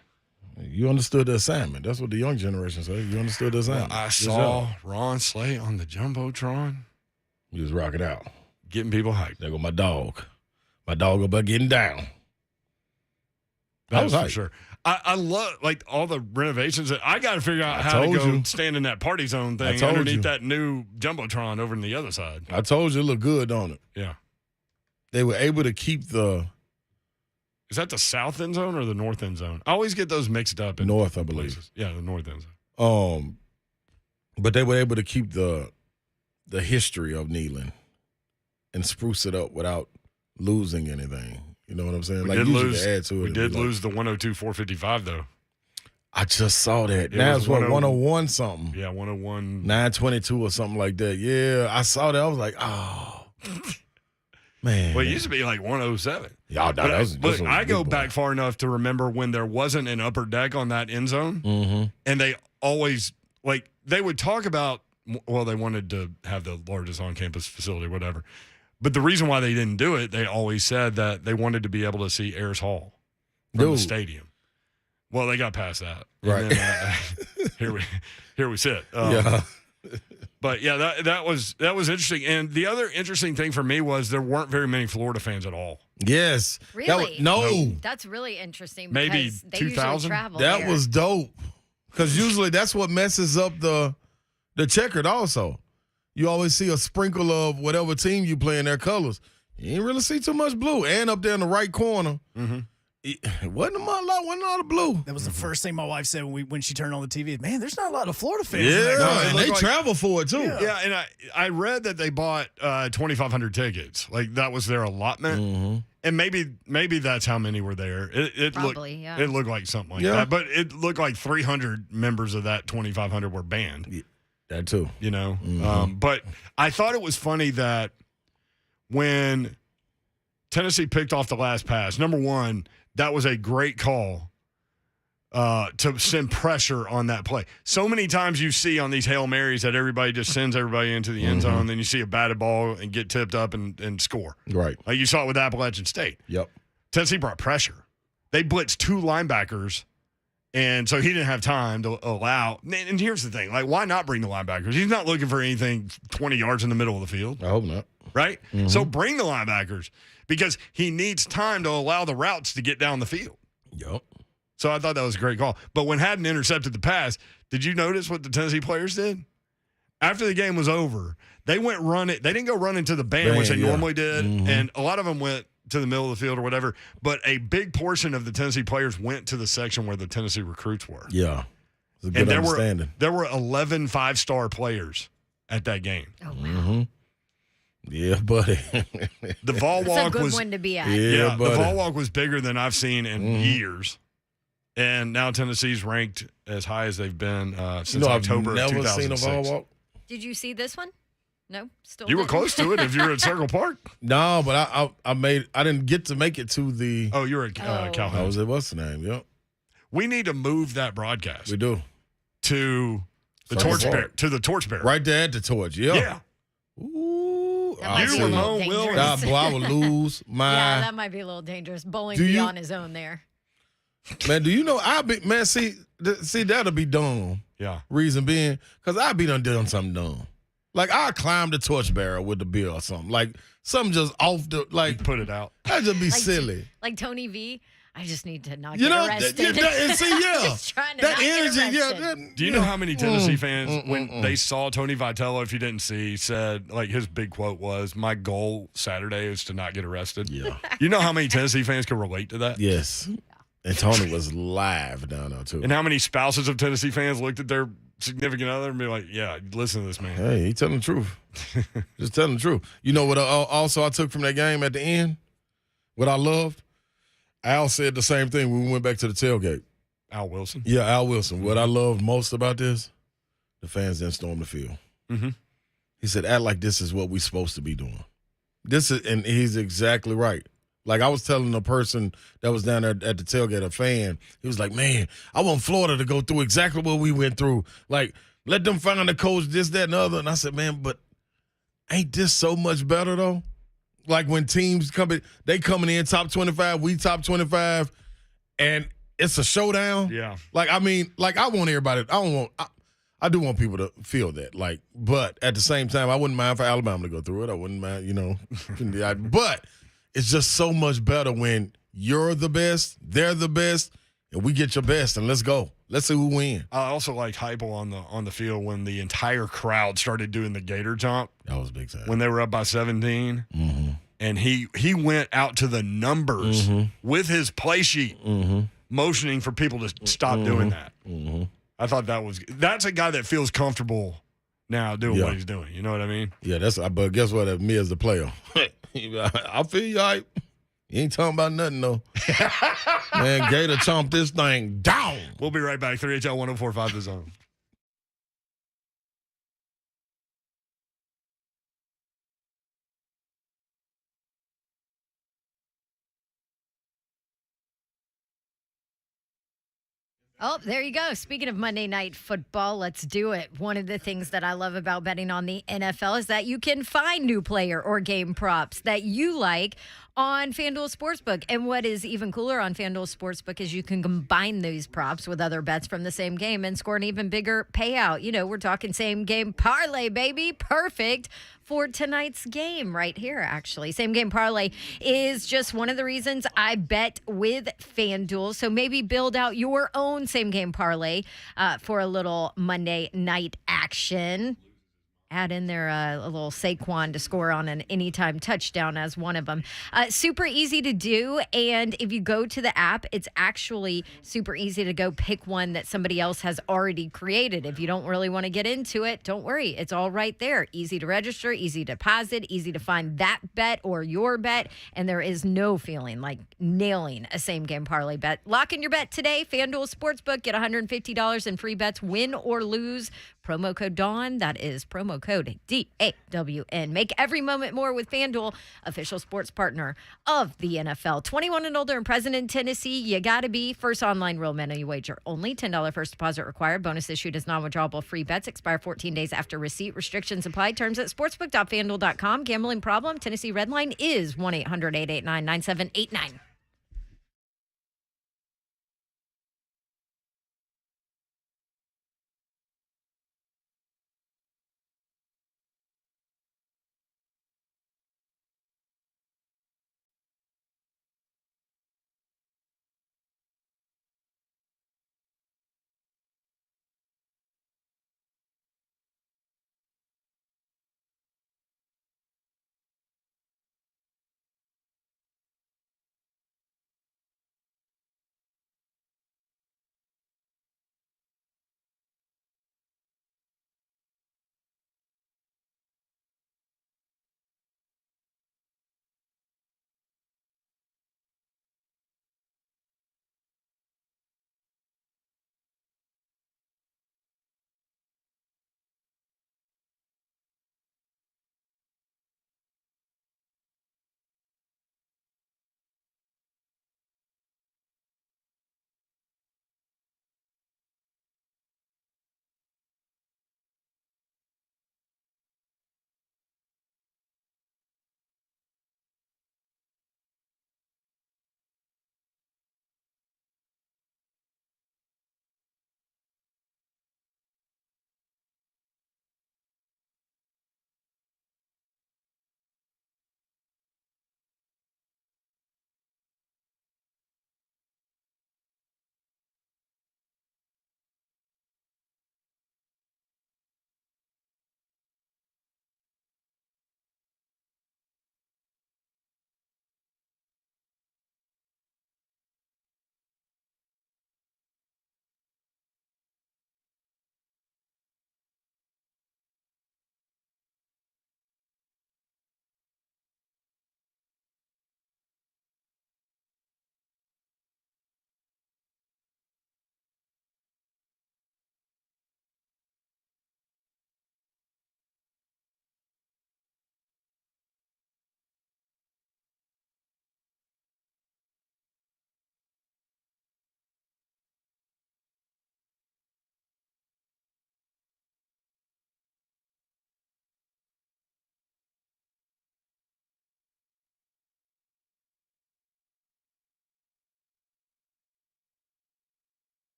You understood the assignment. That's what the young generation say. You understood the assignment. I Good saw job. Ron Slay on the Jumbotron You just rock it out. getting people hyped. There go my dog. My dog about getting down. That I was was for hyped. sure. I love, like, all the renovations. I got to figure out I how to told go you. stand in that party zone I thing told underneath you. that new Jumbotron over on the other side. I told you it looked good, don't it? Yeah. They were able to keep the Is that the south end zone or the north end zone? I always get those mixed up in north, I believe. places. Yeah, the north end zone. But they were able to keep the history of Neyland and spruce it up without losing anything. You know what I'm saying? We like did usually lose. add to it. We and did be like- lose the 102-455 though. I just saw that. It Now was it's what 10 101 something. Yeah, 101. 922 or something like that. Yeah, I saw that. I was like, oh, man. Well, it used to be like 107. Y'all, But that's look, I go back far enough to remember when there wasn't an upper deck on that end zone, Mm-hmm. and they always, like, they would talk about, well, they wanted to have the largest on-campus facility, whatever. But the reason why they didn't do it, they always said that they wanted to be able to see Ayers Hall from the stadium. Well, they got past that. And Right. then, here we sit. Yeah. But yeah, that was interesting. And the other interesting thing for me was there weren't very many Florida fans at all. Yes. Really? No. That's really interesting. Maybe because they 2,000? usually travel That there. was dope. Because usually that's what messes up the checkered also. You always see a sprinkle of whatever team you play in their colors. You ain't really see too much blue. And up there in the right corner, it wasn't a lot of blue. That was the first thing my wife said when she turned on the TV. Man, there's not a lot of Florida fans. Yeah, in that crowd." and they travel for it too. Yeah, and I read that they bought 2,500 tickets. Like that was their allotment. Mm-hmm. And maybe that's how many were there. It Probably, looked, yeah. It looked like something like Yeah. that. But it looked like 300 members of that 2,500 were banned. That too. You know? Mm-hmm. But I thought it was funny that when Tennessee picked off the last pass, number one, that was a great call to send pressure on that play. So many times you see on these Hail Marys that everybody just sends everybody into the end zone, then you see a batted ball and get tipped up and score. Right. Like you saw it with Appalachian State. Yep. Tennessee brought pressure. They blitzed two linebackers, and so he didn't have time to allow. And here's the thing: like, why not bring the linebackers? He's not looking for anything 20 yards in the middle of the field, I hope not. right? So bring the linebackers because he needs time to allow the routes to get down the field. Yep. So I thought that was a great call. But when Haddon intercepted the pass, did you notice what the Tennessee players did? After the game was over, they went running. They didn't go running to the band, which they normally did, and a lot of them went to the middle of the field or whatever. But a big portion of the Tennessee players went to the section where the Tennessee recruits were. Yeah. It's a good And understanding. there were 11 5-star players at that game. Oh, wow. Yeah, buddy. The Vol That's a walk good was one to be at. Yeah, the buddy. Vol walk was bigger than I've seen in Mm-hmm. years. And now Tennessee's ranked as high as they've been since You know, October I've of never seen a 2006. ball walk. Did you see this one? No? Still You were didn't? close to it if you were at Circle Park. No, but I didn't get to make it to the. Oh, you were at Calhoun. I was at what's the name? Yep. We need to move that broadcast We do. to the Circle torchbearer. Park. To the torchbearer. Right there at the torch. Yep. Yeah. Ooh. That might be a little dangerous. Boy, I would lose my. Yeah, that might be a little dangerous. Bowling Do you- beyond his own there. Man, do you know see that'll be dumb. Yeah. Reason being, because I'd be done something dumb. Like I climbed the torch-bearer with the bill or something. Like something just off the like. Put it out. That'd just be Like- silly. Like Tony V. I just need to not You get know, arrested. and see, yeah, Just trying to that not get energy, arrested. yeah. Do you know how many Tennessee fans, when they saw Tony Vitello, if you didn't see, said, like, his big quote was, "My goal Saturday is to not get arrested." Yeah. You know how many Tennessee fans can relate to that? Yes. And Tony was live down there, too. And how many spouses of Tennessee fans looked at their significant other and be like, yeah, listen to this man. Hey, he telling the truth. Just telling the truth. You know what also I took from that game at the end? What I loved? Al said the same thing when we went back to the tailgate. Al Wilson? Yeah, Al Wilson. What I loved most about this, the fans didn't storm the field. Mm-hmm. He said, act like this is what we're supposed to be doing. And he's exactly right. Like I was telling the person that was down there at the tailgate, a fan, he was like, man, I want Florida to go through exactly what we went through. Like, let them find the coach, this, that, and the other. And I said, man, but ain't this so much better, though? Like when teams coming in top 25, we top 25, and it's a showdown. Yeah. Like, I mean, like I want everybody, I do want people to feel that. Like, but at the same time, I wouldn't mind for Alabama to go through it. I wouldn't mind, but it's just so much better when you're the best, they're the best, and we get your best, and let's go. Let's see who wins. I also liked Heupel on the field when the entire crowd started doing the Gator jump. That was big time. When they were up by 17. Mm-hmm. And he went out to the numbers with his play sheet, motioning for people to stop doing that. Mm-hmm. I thought that's a guy that feels comfortable now doing what he's doing. You know what I mean? Yeah, but guess what? Me as the player, I feel you all right. You ain't talking about nothing, though. Man, Gator chomp this thing down. We'll be right back. 3HL 1045 The Zone. Oh, there you go. Speaking of Monday Night Football, let's do it. One of the things that I love about betting on the NFL is that you can find new player or game props that you like on FanDuel Sportsbook. And what is even cooler on FanDuel Sportsbook is you can combine these props with other bets from the same game and score an even bigger payout. You know, we're talking same game parlay, baby. Perfect for tonight's game right here, actually. Same game parlay is just one of the reasons I bet with FanDuel. So maybe build out your own same game parlay for a little Monday night action. Add in there a little Saquon to score on an anytime touchdown as one of them. Super easy to do. And if you go to the app, it's actually super easy to go pick one that somebody else has already created. If you don't really want to get into it, don't worry. It's all right there. Easy to register, easy to deposit, easy to find that bet or your bet. And there is no feeling like nailing a same game parlay bet. Lock in your bet today. FanDuel Sportsbook. Get $150 in free bets, win or lose. Promo code DAWN. That is promo code DAWN. Make every moment more with FanDuel, official sports partner of the NFL. 21 and older and present in Tennessee. You got to be. First online real money wager only. $10 first deposit required. Bonus issued as non-withdrawable free bets. Expire 14 days after receipt. Restrictions apply. Terms at sportsbook.fanduel.com. Gambling problem? Tennessee Redline is 1-800-889-9789.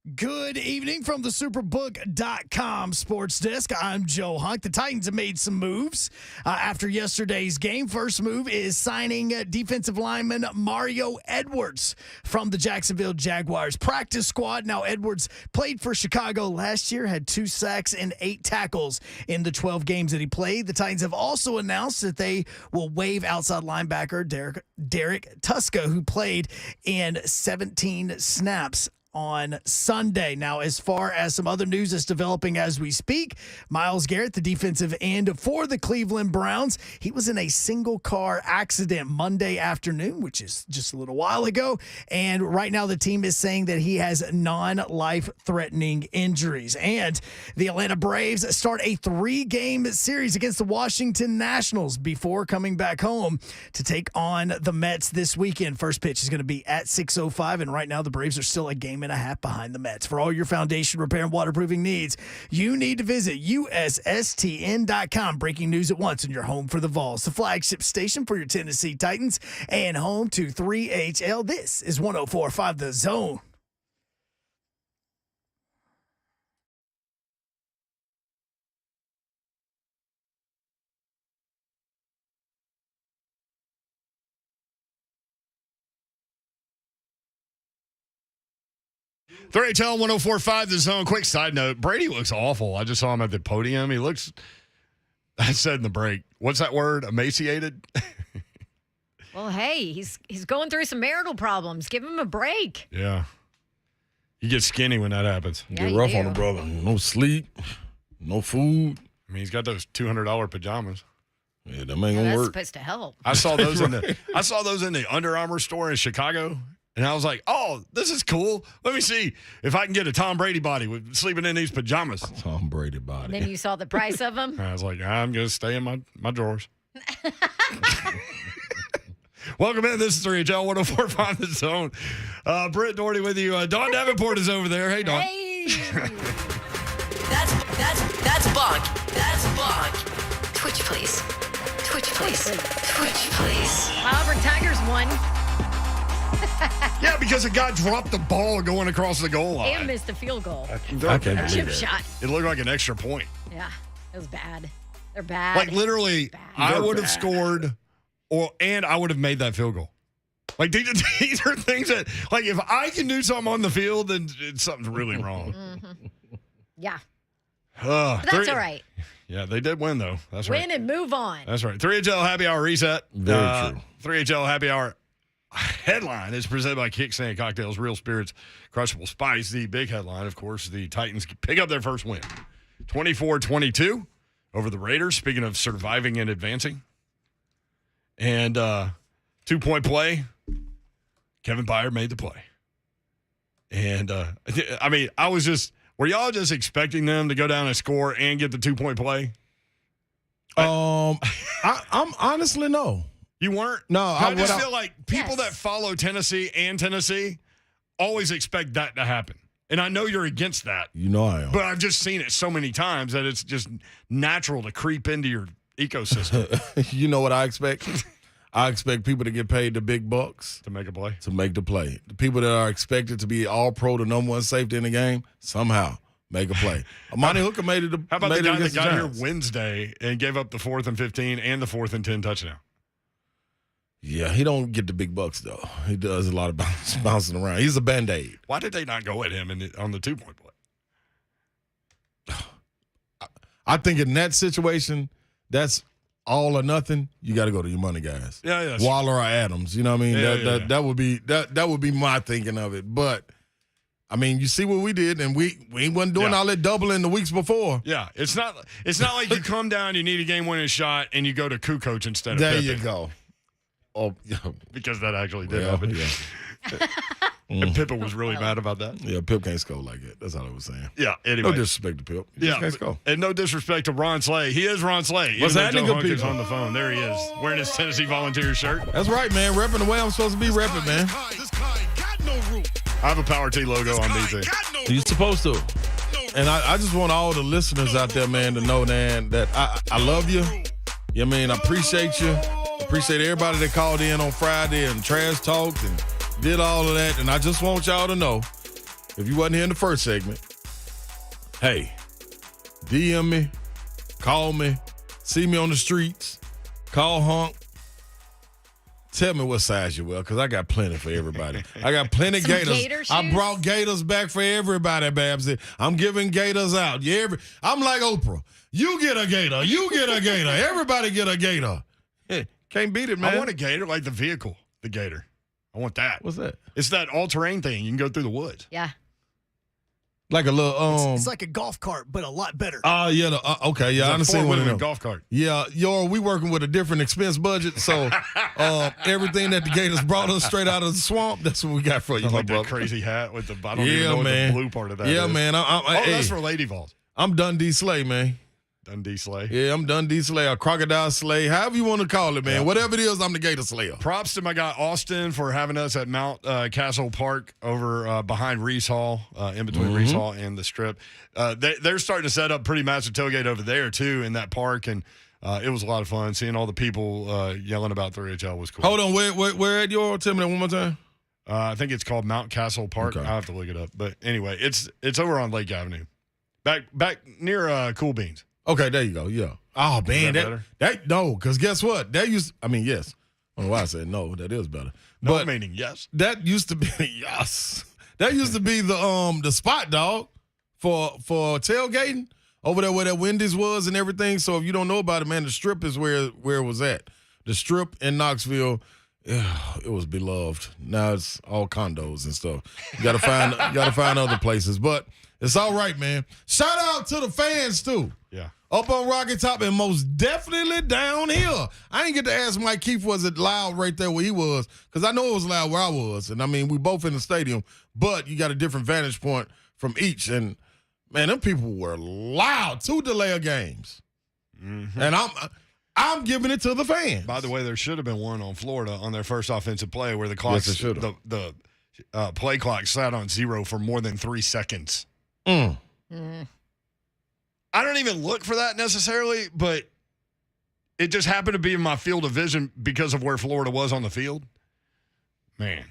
Good evening from the Superbook.com sports desk. I'm Joe Hunk. The Titans have made some moves after yesterday's game. First move is signing defensive lineman Mario Edwards from the Jacksonville Jaguars practice squad. Now, Edwards played for Chicago last year, had 2 sacks and 8 tackles in the 12 games that he played. The Titans have also announced that they will waive outside linebacker Derek Tuska, who played in 17 snaps on Sunday. Now, as far as some other news that's developing as we speak, Myles Garrett, the defensive end for the Cleveland Browns, he was in a single car accident Monday afternoon, which is just a little while ago. And right now the team is saying that he has non-life threatening injuries. And the Atlanta Braves start a 3-game series against the Washington Nationals before coming back home to take on the Mets this weekend. First pitch is going to be at 6:05. And right now the Braves are still a game and a half behind the Mets. For all your foundation repair and waterproofing needs, you need to visit USSTN.com. Breaking news at once on your home for the Vols, the flagship station for your Tennessee Titans, and home to 3HL. This is 104.5 The Zone. HL 104.5 The Zone. Quick side note, Brady looks awful. I just saw him at the podium. He looks, I said in the break, what's that word? Emaciated? Well, hey, he's going through some marital problems. Give him a break. Yeah. You get skinny when that happens. Yeah, Get rough on the brother. No sleep, no food. I mean, he's got those $200 pajamas. Yeah, that ain't gonna That's work. supposed to help. I saw those in the Under Armour store in Chicago. And I was like, oh, this is cool. Let me see if I can get a Tom Brady body with sleeping in these pajamas. Tom Brady body. And then you saw the price of them. I was like, I'm going to stay in my drawers. Welcome in. This is 3HL 104.5 The Zone. Britt Doherty with you. Dawn Davenport is over there. Hey, Dawn. Hey. That's Bonk. That's Bonk. Twitch, please. Twitch, please. Twitch, please. Auburn Tigers won. Yeah, because a guy dropped the ball going across the goal line. And missed a field goal. I can't believe Chip that. shot. It looked like an extra point. Yeah, it was bad. They're bad. Like, literally, I would have scored and I would have made that field goal. Like, these are things that, like, if I can do something on the field, then something's really wrong. Mm-hmm. Yeah. But that's all right. Yeah, they did win, though. That's right. Win and move on. That's right. 3HL Happy Hour reset. Very true. 3HL Happy Hour headline is presented by Kickstand Cocktails, Real Spirits, Crushable Spice. The big headline, of course, the Titans pick up their first win. 24-22 over the Raiders, speaking of surviving and advancing. And 2-point play, Kevin Byard made the play. And, I mean, were y'all just expecting them to go down and score and get the 2-point play? I'm honestly no. You weren't? No, I just feel like people that follow Tennessee always expect that to happen. And I know you're against that. You know I am. But I've just seen it so many times that it's just natural to creep into your ecosystem. You know what I expect? I expect people to get paid the big bucks. To make a play? To make the play. The people that are expected to be all pro, the number one safety in the game, somehow make a play. Amani Hooker made it. How about the guy that got here Giants. Wednesday and gave up the 4th and 15 and the 4th and 10 touchdown? Yeah, he don't get the big bucks, though. He does a lot of bouncing around. He's a Band-Aid. Why did they not go at him on the 2-point play? I think in that situation, that's all or nothing. You got to go to your money guys. Yeah. Waller or Adams. You know what I mean? Yeah, That would be my thinking of it. But I mean, you see what we did, and we wasn't doing all that doubling the weeks before. Yeah, it's not like you come down, you need a game-winning shot, and you go to Kukoc instead of There Pippen. you go. Oh, yeah. Because that actually did happen. Yeah. And Pippen was really mad about that. Yeah, Pip can't score like that. That's all I was saying. Yeah, anyway. No disrespect to Pip. He just can't score. And no disrespect to Ron Slay. He is Ron Slay. What's happening, good people? On the phone. There he is, wearing his Tennessee Volunteers shirt. That's right, man. Repping the way I'm supposed to be repping, man. I have a Power T logo on BT. You're supposed to. And I just want all the listeners out there, man, to know, man, that I love you. You know what I mean? I appreciate you. Appreciate everybody that called in on Friday and trash talked and did all of that. And I just want y'all to know if you wasn't here in the first segment, hey, DM me, call me, see me on the streets, call Hunk. Tell me what size you wear, because I got plenty for everybody. I got plenty of gators. Gator I shoes? brought gators back for everybody, Babs. I'm giving gators out. I'm like Oprah. You get a gator. You get a gator. Everybody get a gator. Can't beat it, man. I want a gator like the vehicle, the gator. I want that. What's that? It's that all-terrain thing. You can go through the woods. Yeah. Like a little It's like a golf cart, but a lot better. yeah. Okay, yeah. I understand one of them. Golf cart. Yeah, we working with a different expense budget, so everything that the Gators brought us straight out of the swamp, that's what we got for you, my Like that brother. crazy hat with the I don't even know what the blue part of that is. Yeah, man. That's for Lady Vols. I'm Dundee Slay, man. Dundee Slay. Yeah, I'm Dundee Slay, or Crocodile Slay, however you want to call it, man. Yeah. Whatever it is, I'm the Gator Slayer. Props to my guy Austin for having us at Mount Castle Park over behind Reese Hall, in between Reese Hall and the Strip. They're starting to set up pretty massive tailgate over there, too, in that park, and it was a lot of fun. Seeing all the people yelling about 3HL was cool. Hold on, where at your? Tell me that one more time. I think it's called Mount Castle Park. Okay. I'll have to look it up. But anyway, it's over on Lake Avenue. Back near Cool Beans. Okay, there you go. Yeah. Oh man, that no, because guess what? Yes. I don't know why I said no. That is better. No but meaning yes. That used to be yes. That used to be the spot, dog, for tailgating over there where that Wendy's was and everything. So if you don't know about it, man, the Strip is where it was at. The Strip in Knoxville. Yeah, it was beloved. Now it's all condos and stuff. You gotta find other places, but it's all right, man. Shout out to the fans too. Yeah. Up on Rocky Top and most definitely down here. I didn't get to ask Mike Keefe, was it loud right there where he was? Because I know it was loud where I was. And we both in the stadium, but you got a different vantage point from each. And man, them people were loud. 2 delay of games. Mm-hmm. And I'm giving it to the fans. By the way, there should have been one on Florida on their first offensive play where the clock, the play clock sat on 0 for more than 3 seconds. Mm. I don't even look for that necessarily, but it just happened to be in my field of vision because of where Florida was on the field. Man,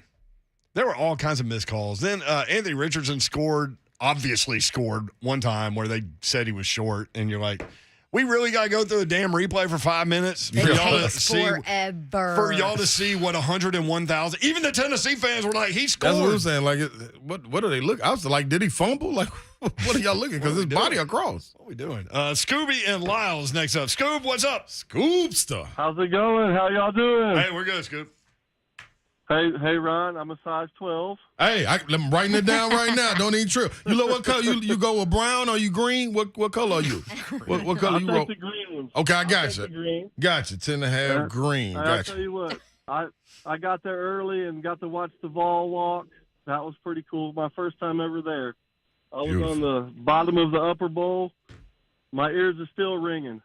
there were all kinds of missed calls. Then Anthony Richardson obviously scored one time where they said he was short, and you're like, we really got to go through a damn replay for 5 minutes for y'all to see forever. For y'all to see what 101,000. Even the Tennessee fans were like, he scored. That's what I'm saying. Like, what are they looking? I was like, did he fumble? Like, what are y'all looking? Because his body across. What are we doing? Scooby and Lyle's next up. Scoob, what's up? Scoopster. How's it going? How y'all doing? Hey, we're good, Scoob. Hey, Ron. I'm a size 12. Hey, I'm writing it down right now. Don't even trip. You know what color you go with? Brown or you green? What color are you? What color you I'll wrote? take the green one. Okay, I got I'll take the you. green. Got you. 10.5 green. I'll Got tell you. you what. I got there early and got to watch the Vol walk. That was pretty cool. My first time ever there. I was on the bottom of the upper bowl. My ears are still ringing.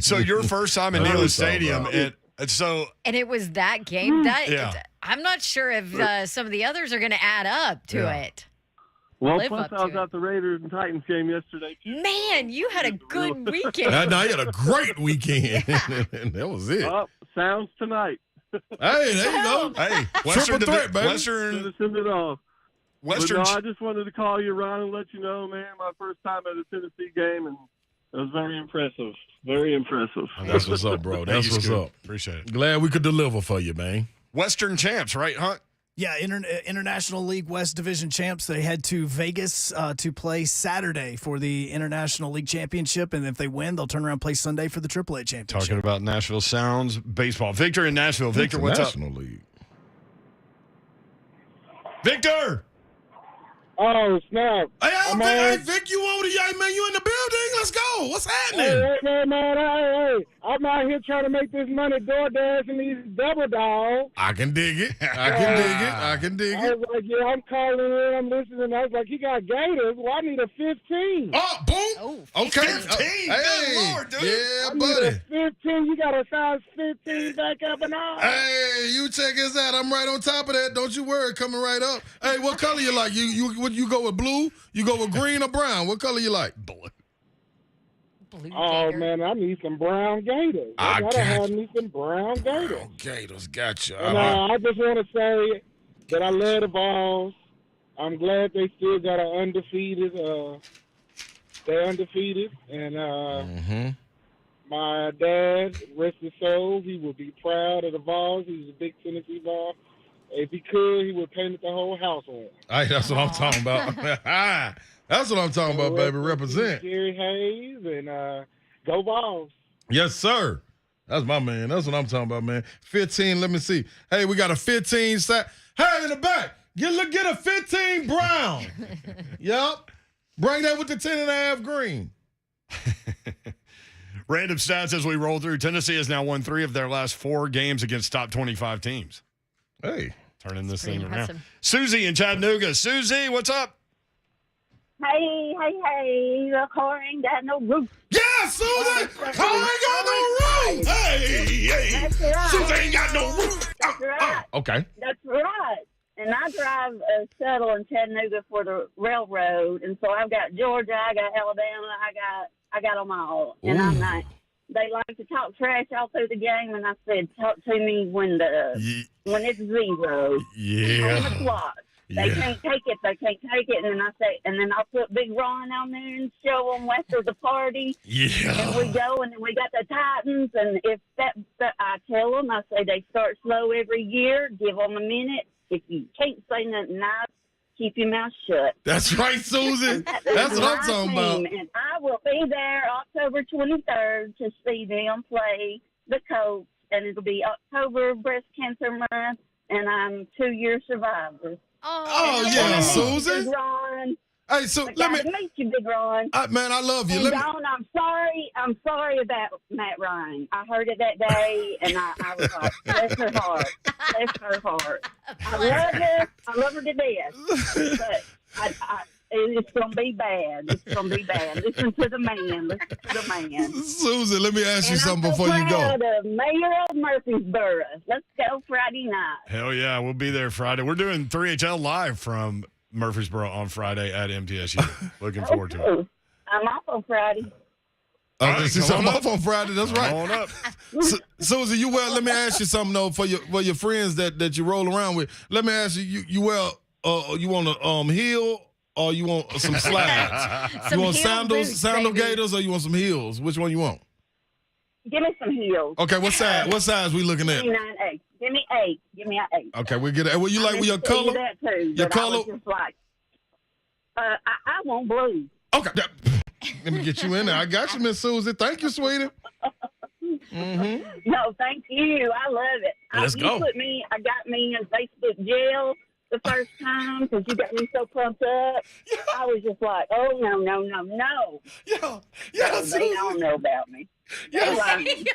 So your first time in Neyland Stadium, and it was that game. I'm not sure if some of the others are going to add up to it. Well, plus I was at the Raiders and Titans game yesterday, too. Man, you had a good weekend. No, you had a great weekend. That was it. Sounds tonight. Hey, there you go. Hey, Triple threat, baby. Send it off. But no, I just wanted to call you, Ron, and let you know, man, my first time at a Tennessee game, and it was very impressive. Very impressive. That's what's up, bro. That's what's up. Appreciate it. Glad we could deliver for you, man. Western champs, right, Hunt? Yeah, International League West Division champs. They head to Vegas to play Saturday for the International League Championship, and if they win, they'll turn around and play Sunday for the AAA Championship. Talking about Nashville Sounds baseball. Victor in Nashville. Victor, what's up? National League. Victor! Oh, snap. Hey, Vic, you over there, man? You in the building? Let's go. What's happening? Hey, man. Hey. I'm out here trying to make this money DoorDash and these double dogs. I can dig it. I can dig I it. was like, yeah, I'm calling in. I'm listening. I was like, he got Gators. Well, I need a 15. Oh, boom. Okay. 15. Good Lord, dude. Yeah, I buddy. need a 15. You got a size 15 back up and on. Hey, you check this out. I'm right on top of that. Don't you worry. Coming right up. Hey, what color you like? You go with blue? You go with green or brown? What color you like? Blue. Oh, man, I need some brown Gators. I gotta have me some brown Gators. Brown Gators, gotcha. And, I just want to say that I love the Vols. I'm glad they still got an undefeated. They're undefeated, and my dad, rest his soul, he would be proud of the Vols. He's a big Tennessee Vol. If he could, he would paint the whole house on. Hey, that's what I'm talking about. That's what I'm talking about, baby. Represent. Jerry Hayes and go Vols. Yes, sir. That's my man. That's what I'm talking about, man. 15, let me see. Hey, we got a 15 sack. Hey, in the back, get a 15 brown. Yup. Bring that with the 10.5 green. Random stats as we roll through. Tennessee has now won 3 of their last 4 games against top 25 teams. Hey. Turning this thing around. Susie in Chattanooga. Susie, what's up? Hey, the car ain't got no roof. Yeah, Susie! Car ain't got no roof! Hey! That's right. Susie ain't got no roof! That's right. Okay. That's right. And I drive a shuttle in Chattanooga for the railroad, and so I've got Georgia, I got Alabama, I got them all. And I'm like, they like to talk trash all through the game, and I said, talk to me when it's 0. Yeah. On the clock. They can't take it. They can't take it. And then I say, and then I'll put Big Ron on there and show them after the party. Yeah. And we go, and then we got the Titans. And if that I tell them, I say they start slow every year. Give them a minute. If you can't say nothing nice, keep your mouth shut. That's right, Susan. That's what I'm talking about. And I will be there October 23rd to see them play the Colts. And it'll be October Breast Cancer Month. And I'm 2-year survivor. Oh yeah, Susan. Big Ron. Hey, so let me meet you, Big Ron. Man, I love you. And Dawn, I'm sorry about Matt Ryan. I heard it that day, and I was like, bless her heart. Bless her heart. I love her. I love her to death. But it's going to be bad. It's going to be bad. Listen to the man. Listen to the man. Susan, let me ask you something before you go. I'm the mayor of Murfreesboro. Let's go Friday night. Hell yeah, we'll be there Friday. We're doing 3HL live from Murfreesboro on Friday at MTSU. Looking forward to it. I'm off on Friday. I'm off on Friday. That's right. Come on up. Susan, you well. Let me ask you something though. For your friends that you roll around with, let me ask you. You want a heel or you want some slides? You want sandal gators, or you want some heels? Which one you want? Give me some heels. Okay, what size? What size we looking at? Give me 9-8. Give me 8. Give me an 8. Okay, we get it. Well, you like with your color? That too, your color? I was just like, I want blue. Okay, let me get you in there. I got you, Miss Susie. Thank you, sweetie. No, thank you. I love it. Let's go. I got me in Facebook jail the first time because you got me so pumped up. Yeah. I was just like, oh, no. Yeah, so they don't know about me. They're learning.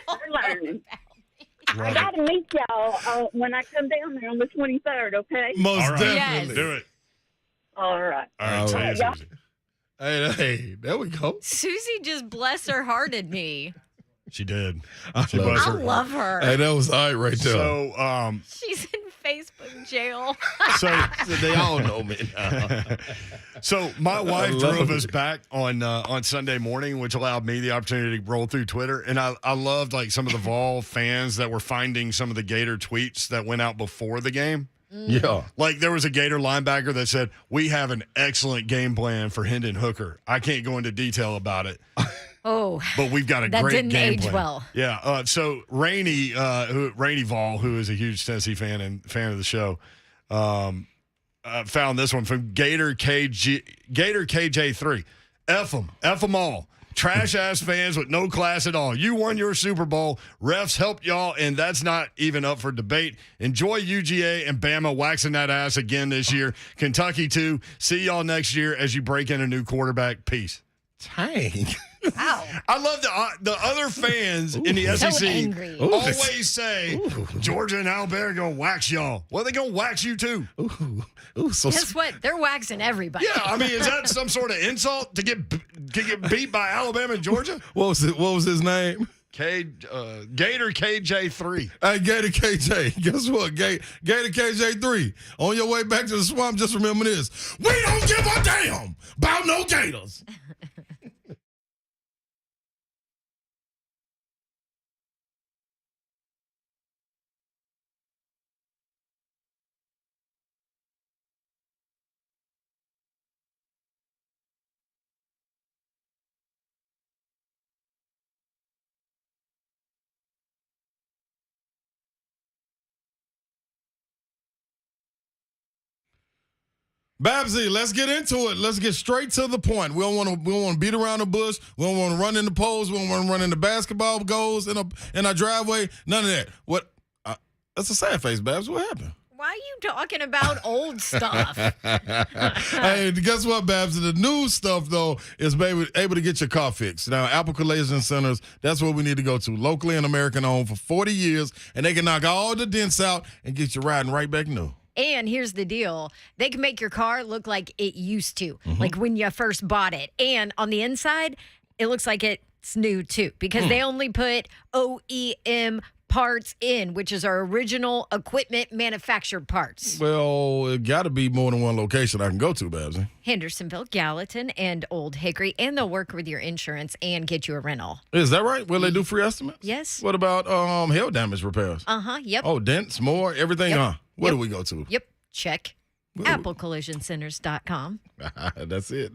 I got to meet y'all when I come down there on the 23rd, okay? Most definitely. Yes. Do it. All right. All right, Susie. Hey, there we go. Susie just bless her hearted me. She did. I love her. Hey, that was all right there. So, she's in Facebook jail. So they all know me now. So my wife drove us back on Sunday morning, which allowed me the opportunity to roll through Twitter. And I loved like some of the Vol fans that were finding some of the Gator tweets that went out before the game. Yeah. Like there was a Gator linebacker that said, "We have an excellent game plan for Hendon Hooker. I can't go into detail about it." Oh, but we've got a that great didn't game age plan. well. Yeah. So Rainey Vol, who is a huge Tennessee fan and fan of the show, found this one from Gator KJ3. F them all. Trash ass fans with no class at all. You won your Super Bowl. Refs helped y'all, and that's not even up for debate. Enjoy UGA and Bama waxing that ass again this year. Kentucky too. See y'all next year as you break in a new quarterback. Peace. Dang. Wow. I love the other fans in the SEC always say Georgia and Alabama are going to wax y'all. Well, they're going to wax you too. So guess what? They're waxing everybody. Yeah, I mean, is that some sort of insult to get beat by Alabama and Georgia? What was his name? Gator KJ3. Hey, Gator KJ. Guess what? Gator KJ3. On your way back to the swamp, just remember this. We don't give a damn about no Gators. Babsy, let's get into it. Let's get straight to the point. We don't want to beat around the bush. We don't want to run in the poles. We don't want to run in the basketball goals in our driveway. None of that. What? That's a sad face, Babs. What happened? Why are you talking about old stuff? Hey, guess what, Babs? The new stuff, though, is able to get your car fixed. Now, Apple Collision Centers, that's where we need to go to. Locally and American-owned for 40 years, and they can knock all the dents out and get you riding right back new. And here's the deal. They can make your car look like it used to, like when you first bought it. And on the inside, it looks like it's new, too, because they only put OEM parts in, which is our original equipment manufactured parts. Well, it got to be more than one location I can go to, Babsy. Hendersonville, Gallatin, and Old Hickory. And they'll work with your insurance and get you a rental. Is that right? Will they do free estimates? Yes. What about hail damage repairs? Yep. Oh, dents, more, everything, Yep. huh? Where do we go to? Yep. Check. AppleCollisionCenters.com. That's it.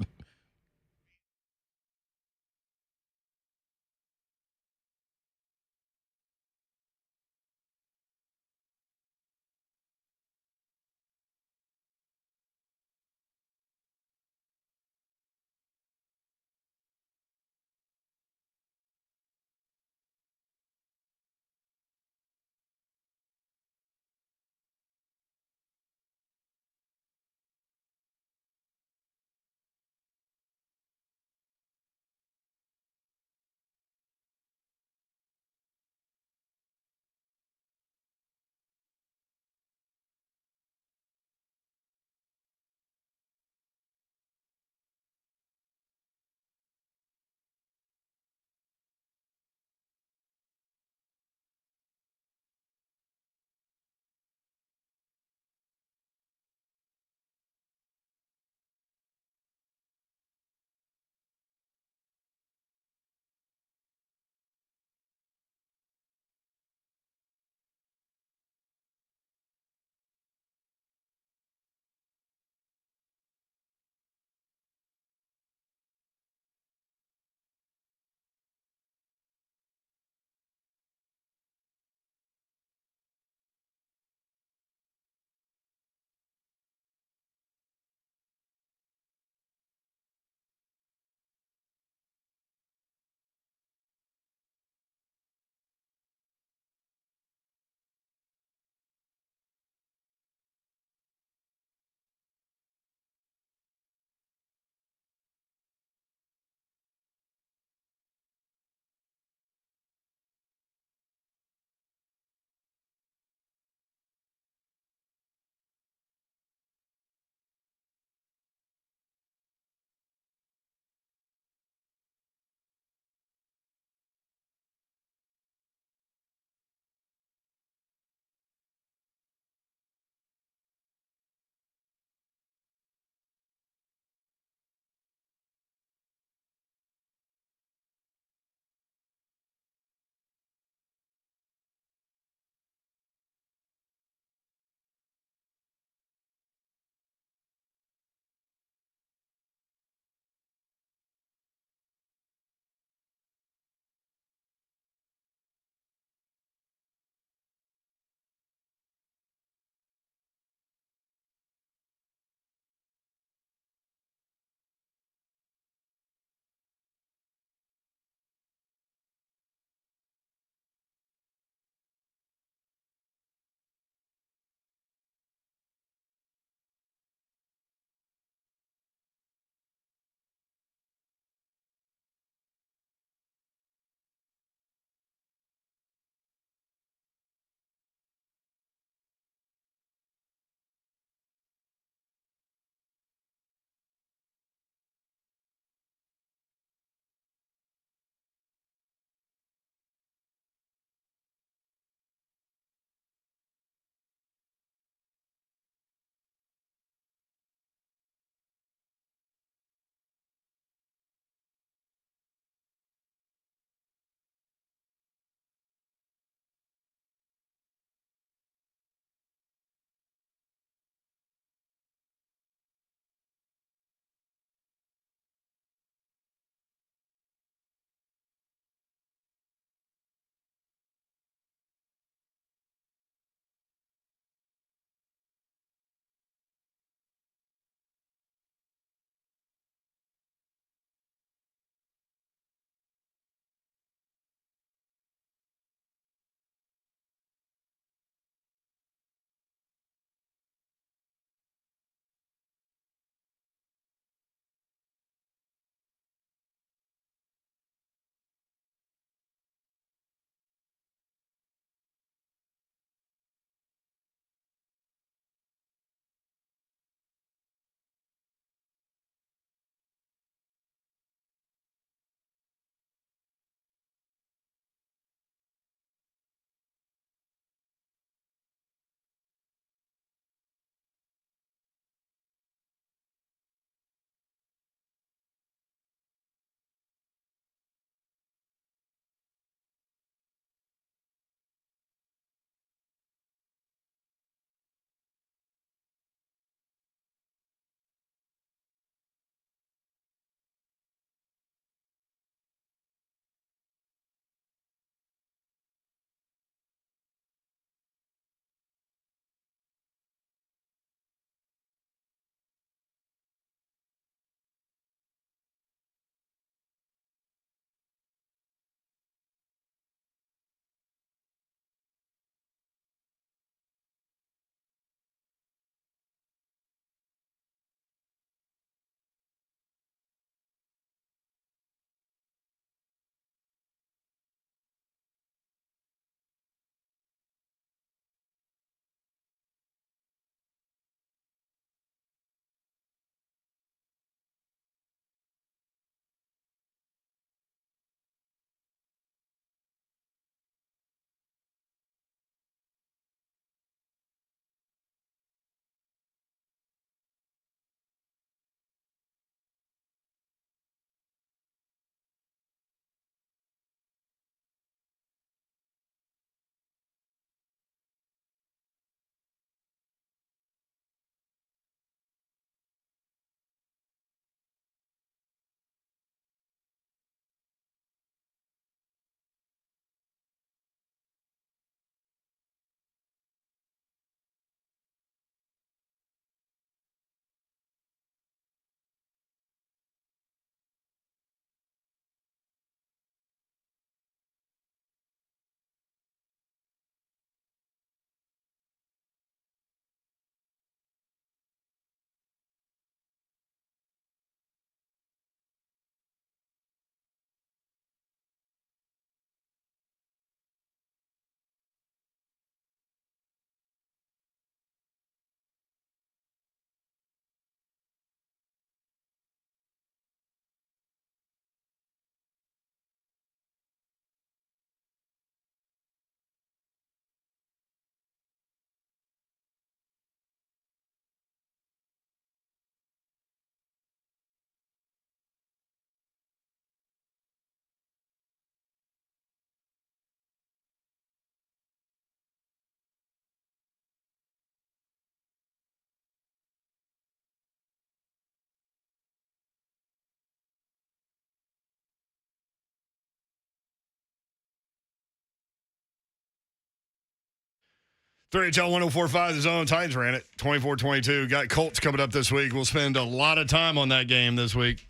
3HL 104.5, the Zone. Titans ran it 24-22. Got Colts coming up this week. We'll spend a lot of time on that game this week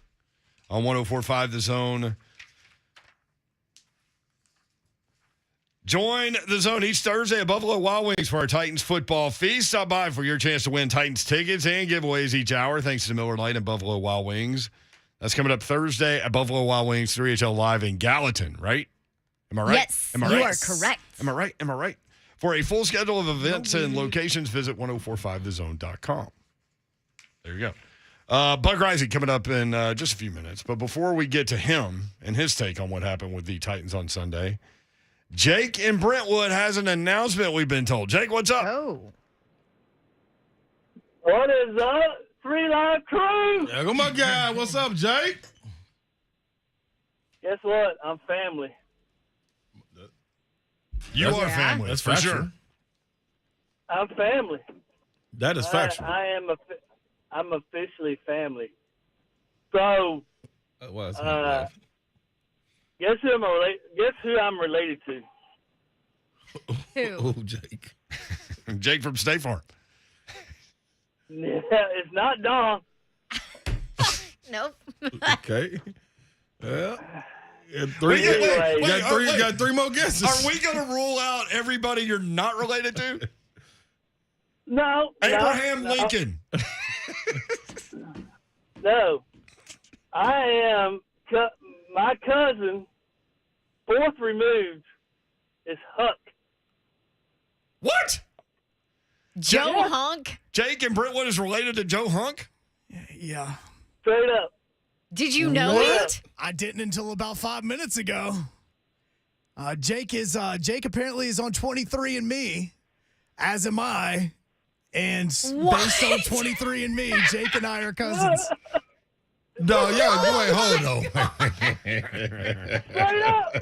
on 104.5, the Zone. Join the Zone each Thursday at Buffalo Wild Wings for our Titans football feast. Stop by for your chance to win Titans tickets and giveaways each hour thanks to Miller Lite and Buffalo Wild Wings. That's coming up Thursday at Buffalo Wild Wings, 3HL Live in Gallatin, right? Am I right? Yes, Am I you right? are correct. Am I right? Am I right? For a full schedule of events and locations, visit 1045thezone.com. There you go. Buck Reising coming up in just a few minutes. But before we get to him and his take on what happened with the Titans on Sunday, Jake in Brentwood has an announcement we've been told. Jake, what's up? Oh. What is up, Three Live Crew? There go my guy. What's up, Jake? Guess what? I'm family. You are family. That's for factual. sure. I'm family. That is factual. I'm officially family. So, guess who I'm related to? Who? Oh, Jake. Jake from State Farm. Yeah, it's not Don. Nope. Okay. Yeah. Got three more guesses. Are we going to rule out everybody you're not related to? No. Abraham no. Lincoln. No. I am, my cousin, fourth removed, is Huck. What? Joe Hunk? Jake in Brentwood is related to Joe Hunk? Yeah. Straight up. Did you know it? I didn't until about 5 minutes ago. Jake apparently is on 23andMe, as am I. And based on 23andMe, Jake and I are cousins. No, yeah, wait, hold on. Straight up.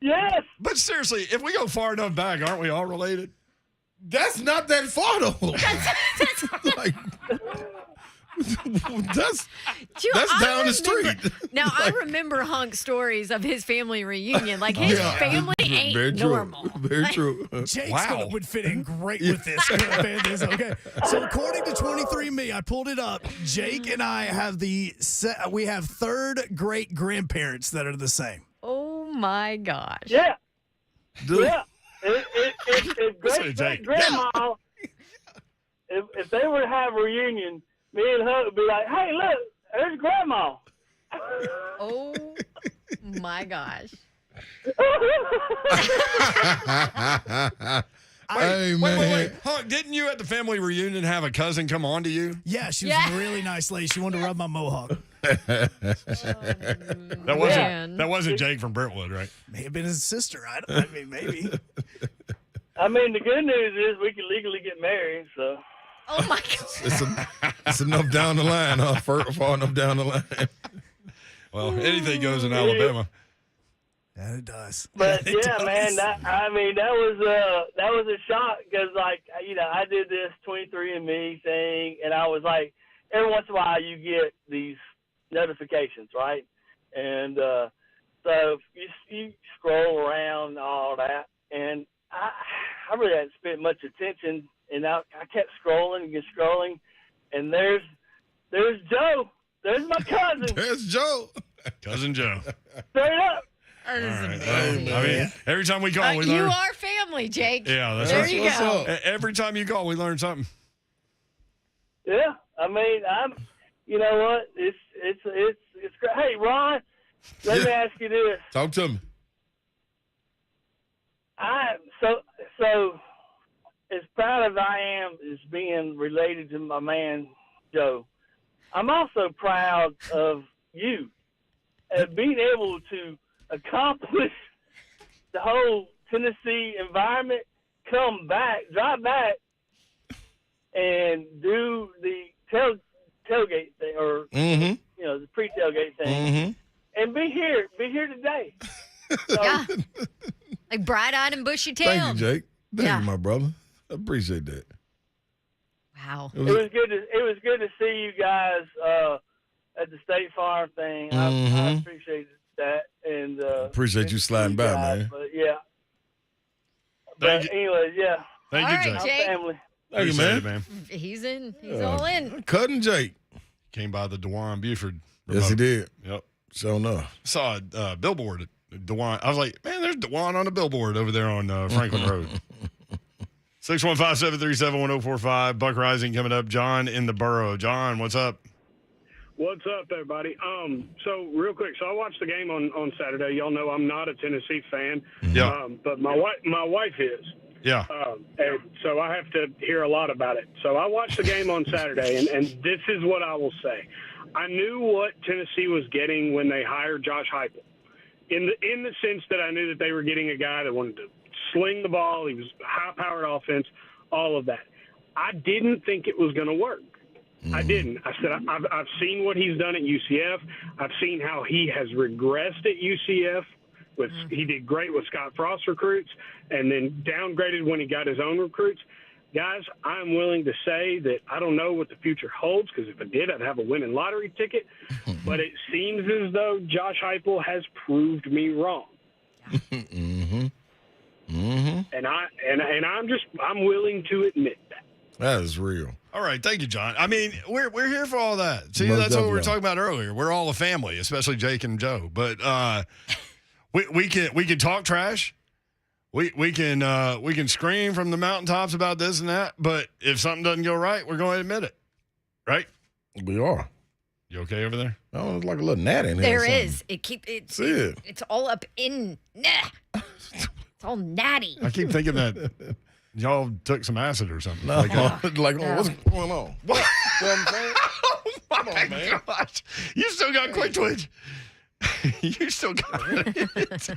Yes. But seriously, if we go far enough back, aren't we all related? That's not that far, though. Like, that's down the street. Now, I remember Hunk stories of his family reunion. Like, his family ain't Very true. normal. Very true. Jake's would fit in great with this. Okay. So according to 23andMe, I pulled it up. Jake and I have we have third great grandparents that are the same. Oh my gosh. Yeah. Dude. Yeah. If great grandma, if they were to have a reunion, me and Huck would be like, "Hey, look, there's Grandma." Oh my gosh. Wait. Hunk, didn't you at the family reunion have a cousin come on to you? Yeah, she was a really nice lady. She wanted to rub my mohawk. That wasn't Jake from Brentwood, right? May have been his sister. I mean, maybe. I mean, the good news is we can legally get married, so. Oh my God. It's enough down the line, huh? Far enough down the line. Well, anything goes in Alabama. Yeah, it does. But man, that was a shock because, like, I did this 23andMe thing, and I was like, every once in a while you get these notifications, right? And so you scroll around and all that, and I really hadn't spent much attention, and I kept scrolling, and there's Joe. There's my cousin. There's Joe. Cousin Joe. Straight up. That is amazing. I mean, every time we call, we learn. You are family, Jake. Yeah, that's there right. you go. Every time you call, we learn something. Yeah, I mean, you know what? It's great. Hey, Ron, let me ask you this. Talk to me. So as proud as I am as being related to my man Joe, I'm also proud of you at being able to accomplish the whole Tennessee environment, drive back, and do the tailgate thing, or the pre-tailgate thing, and be here today. So, yeah, like bright-eyed and bushy-tailed. Thank you, Jake. Thank you, my brother. I appreciate that. Wow. It was good to see you guys at the State Farm thing. I appreciated that, and appreciate you sliding by, man. But yeah. But anyways, yeah. Thank All you, right, Jake. Jake. Family. Thank you, Appreciate man. it, man. He's in. He's all in. Cousin Jake. Came by the DeWan Buford. Yes, he did. Yep. Sure enough. Saw a billboard at DeWan. I was like, man, there's DeWan on a billboard over there on Franklin Road. 615-737-1045. Buck Reising coming up. John in the borough. John, what's up? What's up, everybody? So real quick, so I watched the game on Saturday. Y'all know I'm not a Tennessee fan. Yeah. But my wife is. Yeah. And so I have to hear a lot about it. So I watched the game on Saturday, and this is what I will say. I knew what Tennessee was getting when they hired Josh Heupel, in the sense that I knew that they were getting a guy that wanted to sling the ball. He was high-powered offense, all of that. I didn't think it was going to work. I didn't. I said, I've seen what he's done at UCF. I've seen how he has regressed at UCF. He did great with Scott Frost recruits and then downgraded when he got his own recruits. Guys, I'm willing to say that I don't know what the future holds, because if I did, I'd have a winning lottery ticket. But it seems as though Josh Heupel has proved me wrong. And I'm willing to admit that. That is real. All right, thank you, John. I mean, we're here for all that. See, Most that's what we were definitely. talking about earlier. We're all a family, especially Jake and Joe. But we can talk trash. We can scream from the mountaintops about this and that. But if something doesn't go right, we're going to admit it, right? We are. You okay over there? Oh, it's like a little gnat in here. There or something. is. It's See it. it's all up in. Nah. It's all natty. I keep thinking that y'all took some acid or something. No, Like, what's going on? What? You know what I'm saying? Oh my gosh. You still got quick twitch. You still got it. What's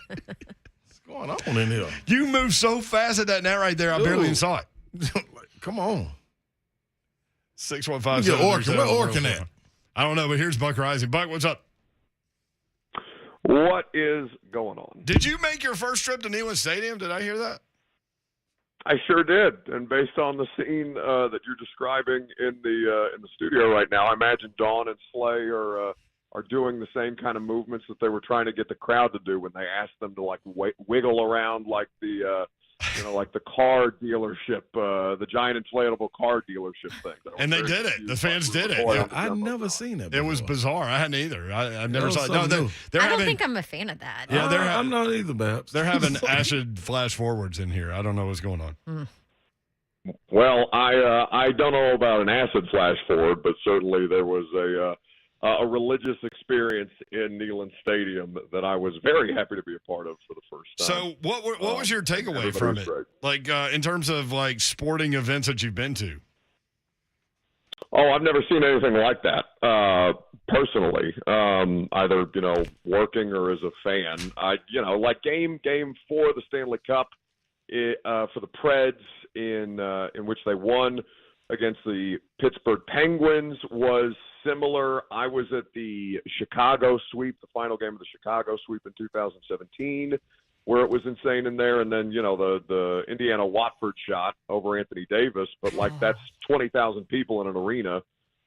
going on in here? You moved so fast at that net right there, I barely even saw it. Come on. 615. Where Orkin at? I don't know, but here's Buck Reising. Buck, what's up? What is going on? Did you make your first trip to Neyland Stadium? Did I hear that? I sure did, and based on the scene that you're describing in the studio right now, I imagine Dawn and Slay are doing the same kind of movements that they were trying to get the crowd to do when they asked them to like wiggle around like the like the car dealership, the giant inflatable car dealership thing. And they did it. The fans did it. Yeah, I've never seen it before. It was bizarre. I hadn't either. I never was saw it. No, something new. they're I don't having, think I'm a fan of that. yeah, I'm not either, Babs. they're having acid flash forwards in here. I don't know what's going on. Well, I don't know about an acid flash forward, but certainly there was a religious experience in Neyland Stadium that I was very happy to be a part of for the first time. So what was your takeaway from it? Like in terms of like sporting events that you've been to? Oh, I've never seen anything like that personally. Either working or as a fan. Like game 4 of the Stanley Cup for the Preds in which they won against the Pittsburgh Penguins was similar. I was at the Chicago sweep, the final game of the Chicago sweep in 2017, where it was insane in there. And then, the Indiana Watford shot over Anthony Davis, but like that's 20,000 people in an arena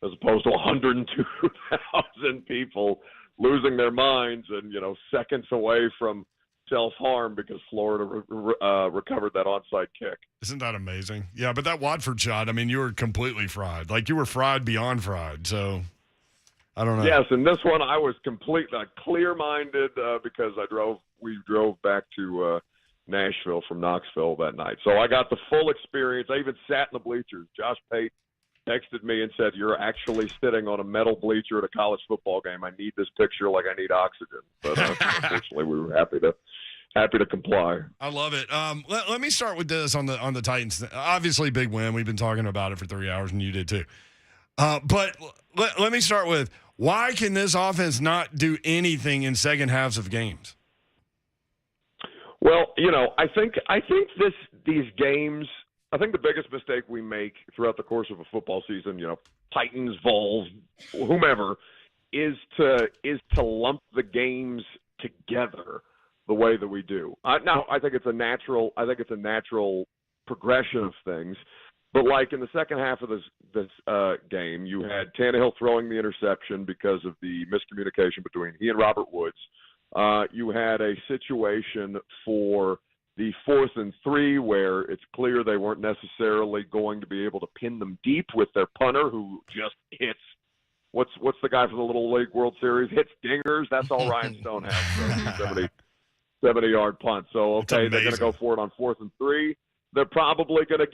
as opposed to 102,000 people losing their minds and, seconds away from self-harm because Florida recovered that onside kick. Isn't that amazing? Yeah, but that Watford shot, I mean, you were completely fried. Like, you were fried beyond fried, so I don't know. Yes, and this one I was completely clear-minded because we drove back to Nashville from Knoxville that night. So I got the full experience. I even sat in the bleachers. Josh Pate texted me and said, "You're actually sitting on a metal bleacher at a college football game. I need this picture like I need oxygen." But unfortunately, we were happy to comply. I love it. Let me start with this on the Titans. Obviously, big win. We've been talking about it for 3 hours, and you did too. But let me start with, why can this offense not do anything in second halves of games? Well, I think these games. I think the biggest mistake we make throughout the course of a football season, Titans, Vols, whomever, is to lump the games together the way that we do. Now, I think it's a natural progression of things. But like in the second half of this game, you had Tannehill throwing the interception because of the miscommunication between he and Robert Woods. You had a situation for the 4th and 3 where it's clear they weren't necessarily going to be able to pin them deep with their punter who just hits. What's the guy from the Little League World Series? Hits dingers. That's all Ryan Stone has. 70-yard punt. So, okay, they're going to go for it on 4th and 3. They're probably going to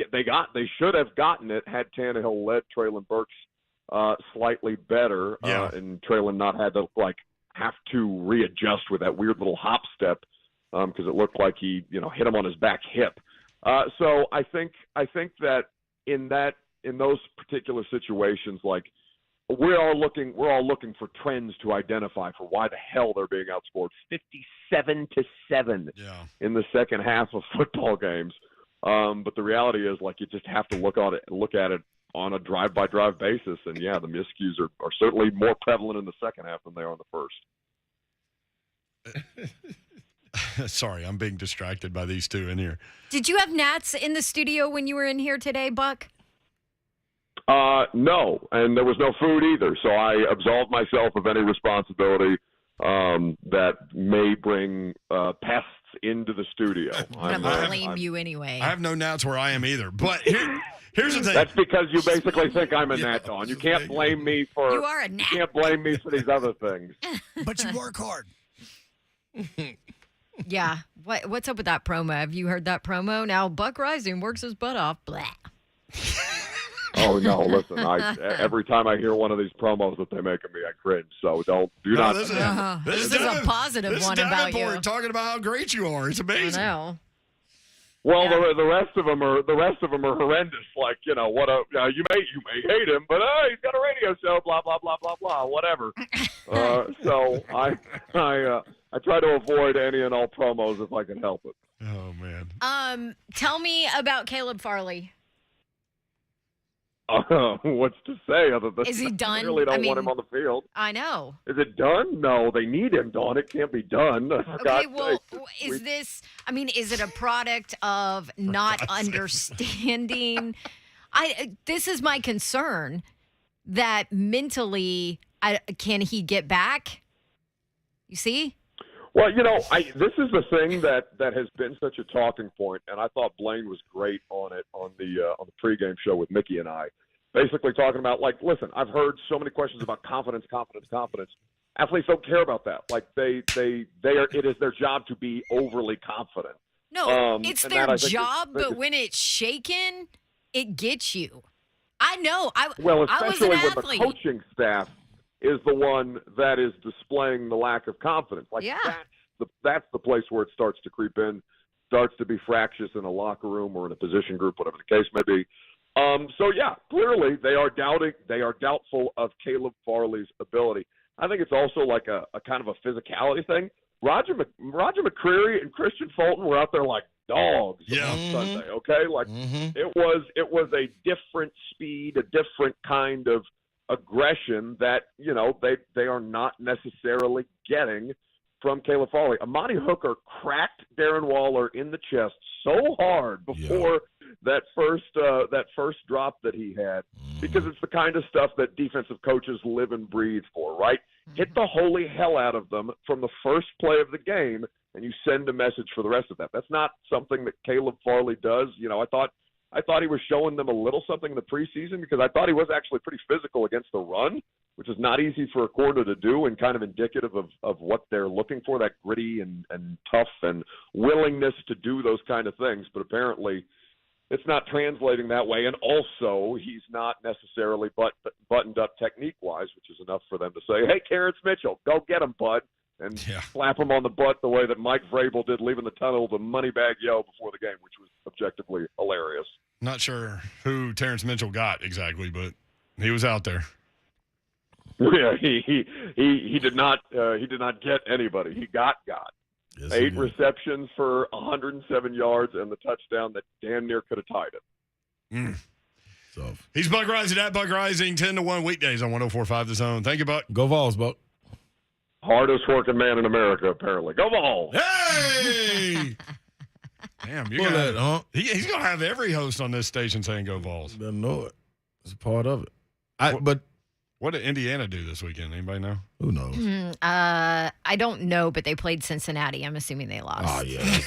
they should have gotten it had Tannehill led Traylon Burks slightly better, and Traylon not had to have to readjust with that weird little hop step because it looked like he hit him on his back hip. So I think that in those particular situations, we're all looking for trends to identify for why the hell they're being outscored 57-7 in the second half of football games. But the reality is, you just have to look at it on a drive-by-drive basis. And, the miscues are certainly more prevalent in the second half than they are in the first. Sorry, I'm being distracted by these two in here. Did you have gnats in the studio when you were in here today, Buck? No, and there was no food either. So I absolved myself of any responsibility that may bring pests into the studio. I'm going to blame you anyway. I have no gnats where I am either. But here's the thing. That's because you basically think I'm a gnat, Dawn. You can't blame me for. You are a gnat. You can't blame me for these other things. But you work hard. Yeah. What's up with that promo? Have you heard that promo? Now Buck Reising works his butt off. Blah. Oh no! Listen, every time I hear one of these promos that they make of me, I cringe. So do not. This is a positive one about you. Talking about how great you are. It's amazing. I know. Well, the rest of them are horrendous. You may hate him, but he's got a radio show. Blah blah blah blah blah. Whatever. So I try to avoid any and all promos if I can help it. Oh man. Tell me about Caleb Farley. What's to say other than is he done? I really don't want him on the field. I know. Is it done? No, they need him, Dawn. It can't be done. Okay, well, is it a product of not understanding? This is my concern that mentally, can he get back? You see? Well, this is the thing that has been such a talking point, and I thought Blaine was great on it on the pregame show with Mickey and I, basically talking about listen, I've heard so many questions about confidence. Athletes don't care about that. It is their job to be overly confident. No, it's their job, but when it's shaken, it gets you. I know. Especially when the coaching staff is the one that is displaying the lack of confidence. That's the place where it starts to creep in, starts to be fractious in a locker room or in a position group, whatever the case may be. Clearly they are doubtful of Caleb Farley's ability. I think it's also a kind of a physicality thing. Roger McCreary and Christian Fulton were out there like dogs on Sunday. Okay, it was a different speed, a different kind of aggression that they are not necessarily getting from Caleb Farley. Amani Hooker cracked Darren Waller in the chest so hard before that first drop that he had, because it's the kind of stuff that defensive coaches live and breathe for, right? Hit the holy hell out of them from the first play of the game, and you send a message for the rest of that. That's not something that Caleb Farley does. I thought he was showing them a little something in the preseason because I thought he was actually pretty physical against the run, which is not easy for a corner to do and kind of indicative of what they're looking for, that gritty and tough and willingness to do those kind of things. But apparently it's not translating that way. And also he's not necessarily buttoned up technique-wise, which is enough for them to say, hey, Terence Mitchell, go get him, bud. And slap him on the butt the way that Mike Vrabel did leaving the tunnel the money bag yo before the game, which was objectively hilarious. Not sure who Terence Mitchell got exactly, but he was out there. Yeah, he did not get anybody. He got. Yes, 8 receptions for 107 yards and the touchdown that damn near could have tied it. So he's Buck Reising at Buck Reising, 10-1 weekdays on 104.5 The Zone. Thank you, Buck. Go Vols, Buck. Hardest working man in America, apparently. Go Vols! Hey! Damn, you're that, huh? He's going to have every host on this station saying go Vols. Doesn't know it. It's a part of it. What did Indiana do this weekend? Anybody know? Who knows? I don't know, but they played Cincinnati. I'm assuming they lost. Oh, yeah.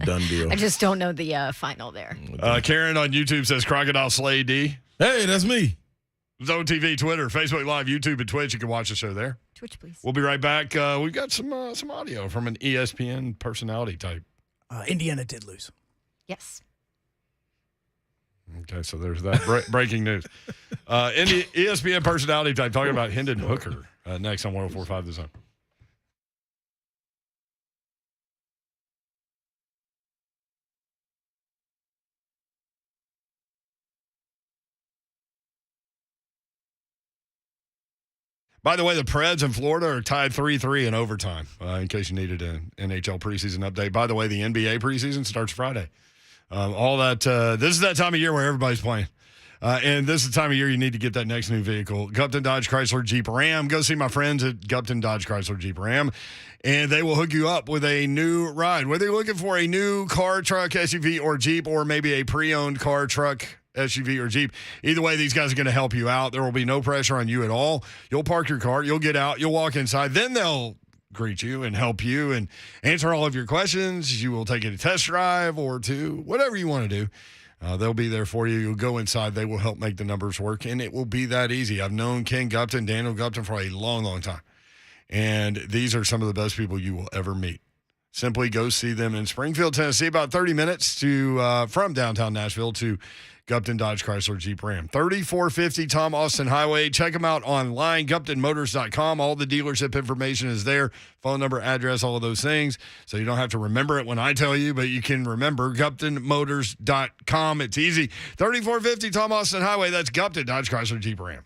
Done deal. I just don't know the final there. Karen on YouTube says Crocodile Slay D. Hey, that's me. Zone TV, Twitter, Facebook Live, YouTube, and Twitch. You can watch the show there. Twitch, please. We'll be right back. We've got some audio from an ESPN personality type. Indiana did lose. Yes. Okay, so there's that breaking news. ESPN personality type talking about Hendon Hooker next on 104.5 The Zone. By the way, the Preds in Florida are tied 3-3 in overtime, in case you needed an NHL preseason update. By the way, the NBA preseason starts Friday. This is that time of year where everybody's playing. And this is the time of year you need to get that next new vehicle. Gupton Dodge Chrysler Jeep Ram. Go see my friends at Gupton Dodge Chrysler Jeep Ram, and they will hook you up with a new ride. Whether you're looking for a new car, truck, SUV, or Jeep, or maybe a pre-owned car, truck, SUV, or Jeep, either way, these guys are going to help you out. There will be no pressure on you at all. You'll park your car, you'll get out, you'll walk inside, then they'll greet you and help you and answer all of your questions. You will take a test drive or two, whatever you want to do. They'll be there for you. You'll go inside. They will help make the numbers work, and it will be that easy. I've known Ken Gupton, Daniel Gupton for a long, long time, and these are some of the best people you will ever meet. Simply go see them in Springfield, Tennessee, about 30 minutes from downtown Nashville to Gupton Dodge Chrysler Jeep Ram. 3450 Tom Austin Highway. Check them out online, GuptonMotors.com. All the dealership information is there. Phone number, address, all of those things. So you don't have to remember it when I tell you, but you can remember GuptonMotors.com. It's easy. 3450 Tom Austin Highway. That's Gupton Dodge Chrysler Jeep Ram.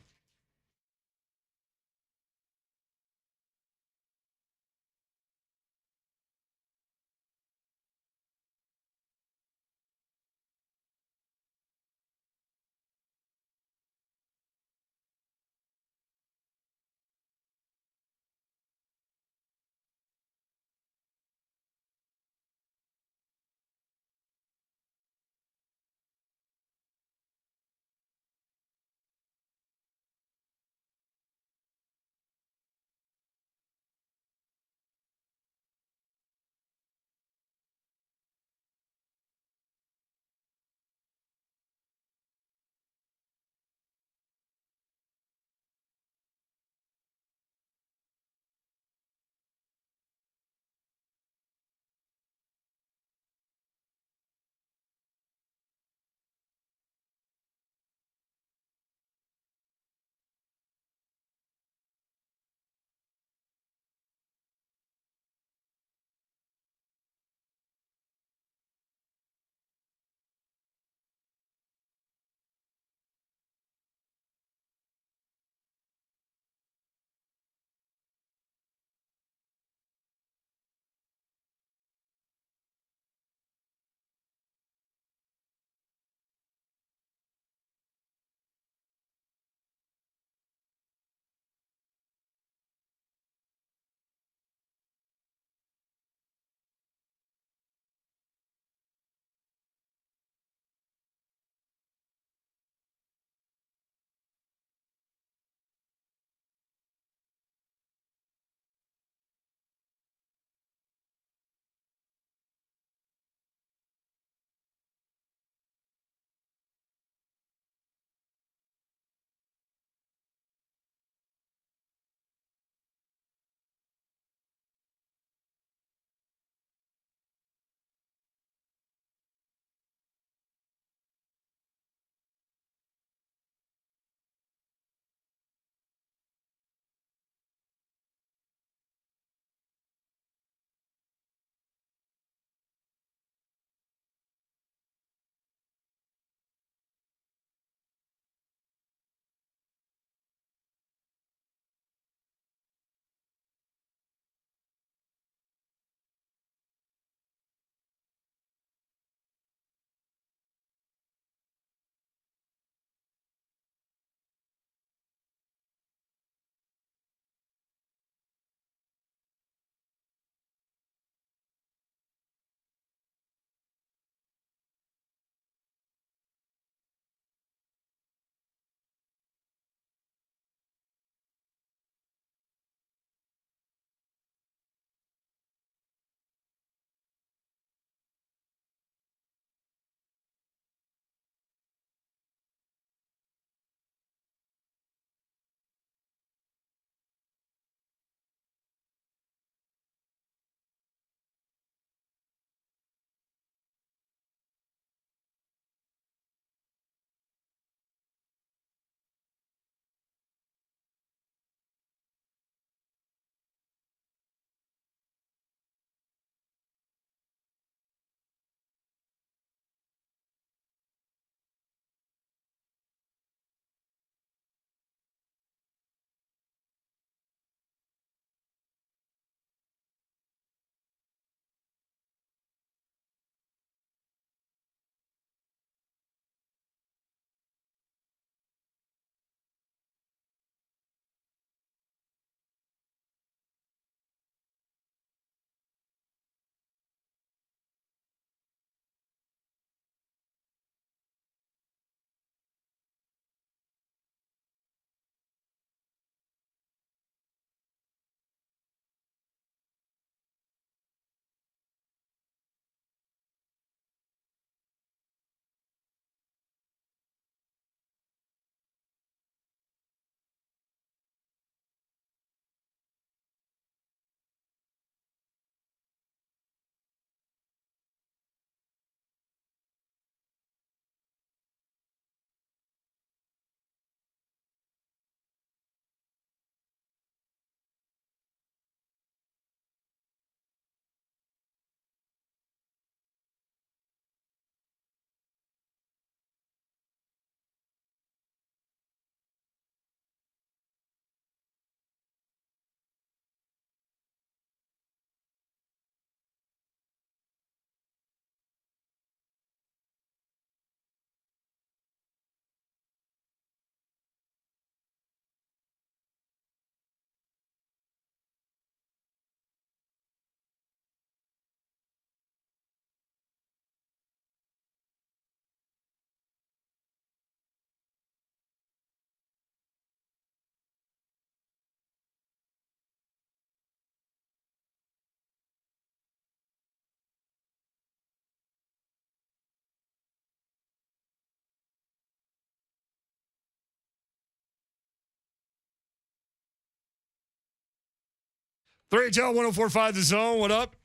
3HL 104.5 The Zone. What up?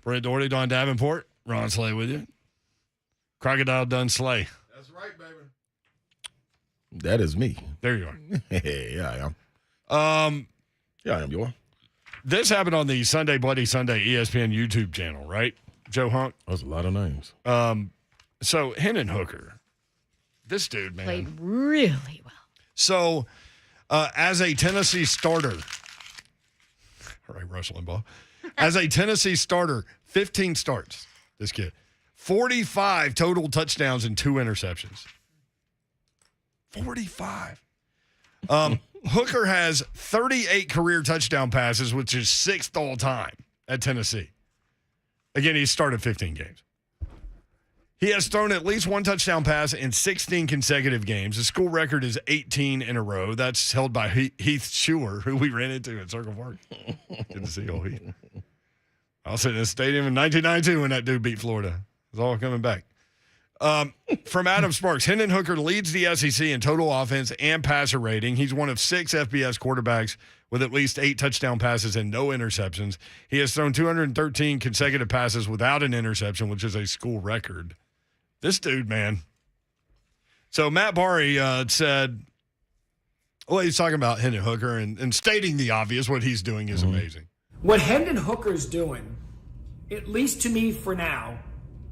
Brent Doherty, Don Davenport, Ron Slay with you. Crocodile Dunn Slay. That's right, baby. That is me. There you are. Yeah, I am. Yeah, I am. You are. This happened on the Sunday Bloody Sunday ESPN YouTube channel, right? Joe Hunk. That's a lot of names. So Hendon Hooker, this dude, man, Played really well. So, as a Tennessee starter, all right, Rush Limbaugh, as a Tennessee starter, 15 starts, this kid, 45 total touchdowns and 2 interceptions. 45. Hooker has 38 career touchdown passes, which is 6th all time at Tennessee. Again, he started 15 games. He has thrown at least 1 touchdown pass in 16 consecutive games. The school record is 18 in a row. That's held by Heath Schuer, who we ran into at Circle Park. Good to see old Heath. I was in the stadium in 1992 when that dude beat Florida. It's all coming back. From Adam Sparks, Hendon Hooker leads the SEC in total offense and passer rating. He's one of 6 FBS quarterbacks with at least 8 touchdown passes and no interceptions. He has thrown 213 consecutive passes without an interception, which is a school record. This dude, man. So Matt Barry said, well, he's talking about Hendon Hooker and stating the obvious. What he's doing is amazing. What Hendon Hooker's doing, at least to me for now,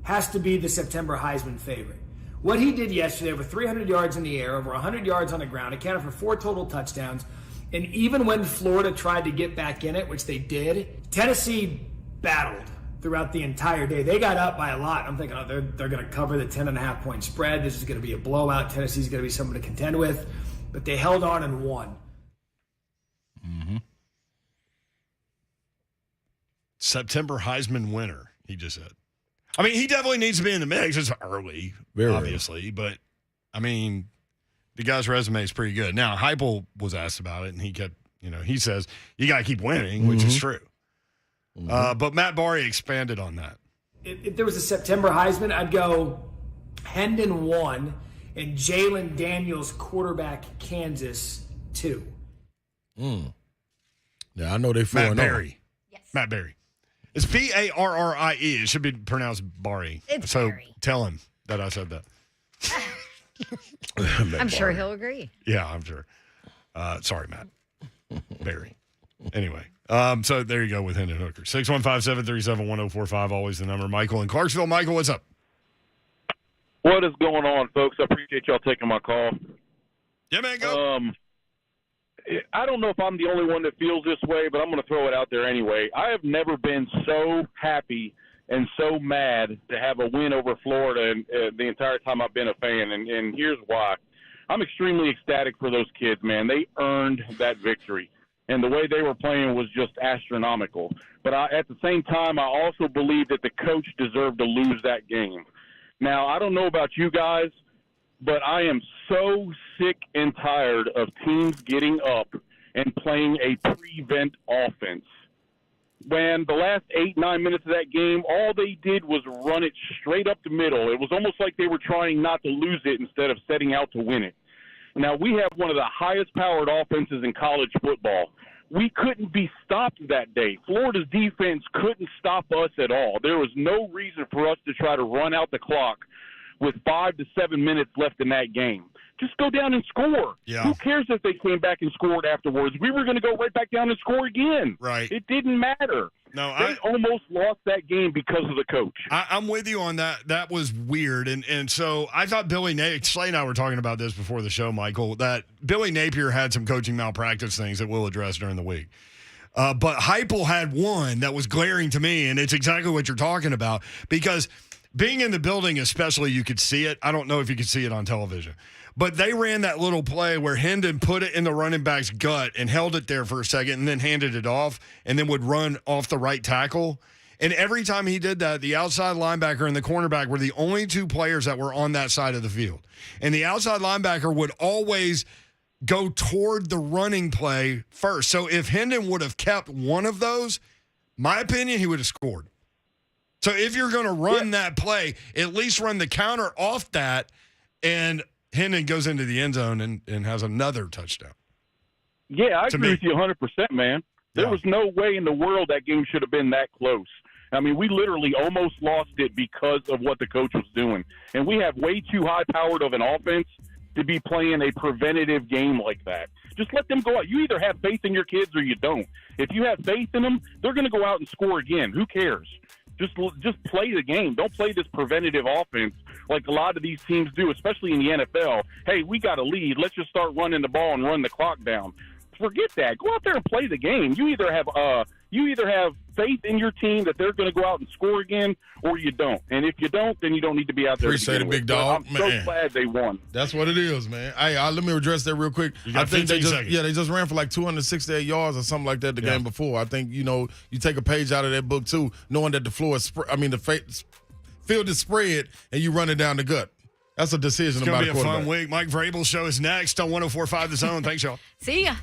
has to be the September Heisman favorite. What he did yesterday, over 300 yards in the air, over 100 yards on the ground, accounted for 4 total touchdowns. And even when Florida tried to get back in it, which they did, Tennessee battled throughout the entire day. They got up by a lot. I'm thinking, they're going to cover the 10.5 point spread. This is going to be a blowout. Tennessee's going to be someone to contend with. But they held on and won. Mm-hmm. September Heisman winner, he just said. I mean, he definitely needs to be in the mix. It's early, obviously. But, I mean, the guy's resume is pretty good. Now, Heupel was asked about it, and he kept, he says, you got to keep winning, which is true. But Matt Barry expanded on that. If there was a September Heisman, I'd go Hendon 1 and Jalen Daniels, quarterback, Kansas 2. Yeah, I know they 4-0. Matt Barry. Yes. Matt Barry. It's Barrie. It should be pronounced Barry. It's so Barry. Tell him that I said that. I'm sure he'll agree. Yeah, I'm sure. Sorry, Matt. Barry. Anyway, so there you go with Hendon Hooker. 615-737-1045, always the number. Michael in Clarksville. Michael, what's up? What is going on, folks? I appreciate y'all taking my call. Yeah, man, go. I don't know if I'm the only one that feels this way, but I'm going to throw it out there anyway. I have never been so happy and so mad to have a win over Florida the entire time I've been a fan, and here's why. I'm extremely ecstatic for those kids, man. They earned that victory, and the way they were playing was just astronomical. But at the same time, I also believe that the coach deserved to lose that game. Now, I don't know about you guys, but I am so sick and tired of teams getting up and playing a prevent offense. When the last 8-9 minutes of that game, all they did was run it straight up the middle. It was almost like they were trying not to lose it instead of setting out to win it. Now, we have one of the highest-powered offenses in college football. We couldn't be stopped that day. Florida's defense couldn't stop us at all. There was no reason for us to try to run out the clock with 5 to 7 minutes left in that game. Just go down and score. Yeah. Who cares if they came back and scored afterwards? We were going to go right back down and score again. Right. It didn't matter. No, they almost lost that game because of the coach. I'm with you on that. That was weird. And so I thought Billy Napier, Slay and I were talking about this before the show, Michael, that Billy Napier had some coaching malpractice things that we'll address during the week. But Heupel had one that was glaring to me, and it's exactly what you're talking about. Because being in the building especially, you could see it. I don't know if you could see it on television. But they ran that little play where Hendon put it in the running back's gut and held it there for a second and then handed it off and then would run off the right tackle. And every time he did that, the outside linebacker and the cornerback were the only 2 players that were on that side of the field. And the outside linebacker would always go toward the running play first. So if Hendon would have kept one of those, my opinion, he would have scored. So if you're going to run that play, at least run the counter off that, and Hendon goes into the end zone and has another touchdown. Yeah, I agree with you 100%, man. There was no way in the world that game should have been that close. I mean, we literally almost lost it because of what the coach was doing. And we have way too high-powered of an offense to be playing a preventative game like that. Just let them go out. You either have faith in your kids or you don't. If you have faith in them, they're going to go out and score again. Who cares? Just play the game. Don't play this preventative offense like a lot of these teams do, especially in the NFL. Hey, we got a lead. Let's just start running the ball and run the clock down. Forget that. Go out there and play the game. You either have faith in your team that they're going to go out and score again, or you don't. And if you don't, then you don't need to be out there. Appreciate it, big dog. I'm so glad they won. That's what it is, man. Hey, let me address that real quick. You got I think 15 seconds. they just ran for like 268 yards or something like that the game before. I think, you take a page out of that book too, knowing that the floor is, the field is spread and you run it down the gut. That's a decision It's about going to a be a quarterback. fun week. Mike Vrabel's show is next on 104.5 The Zone. Thanks, y'all. See ya.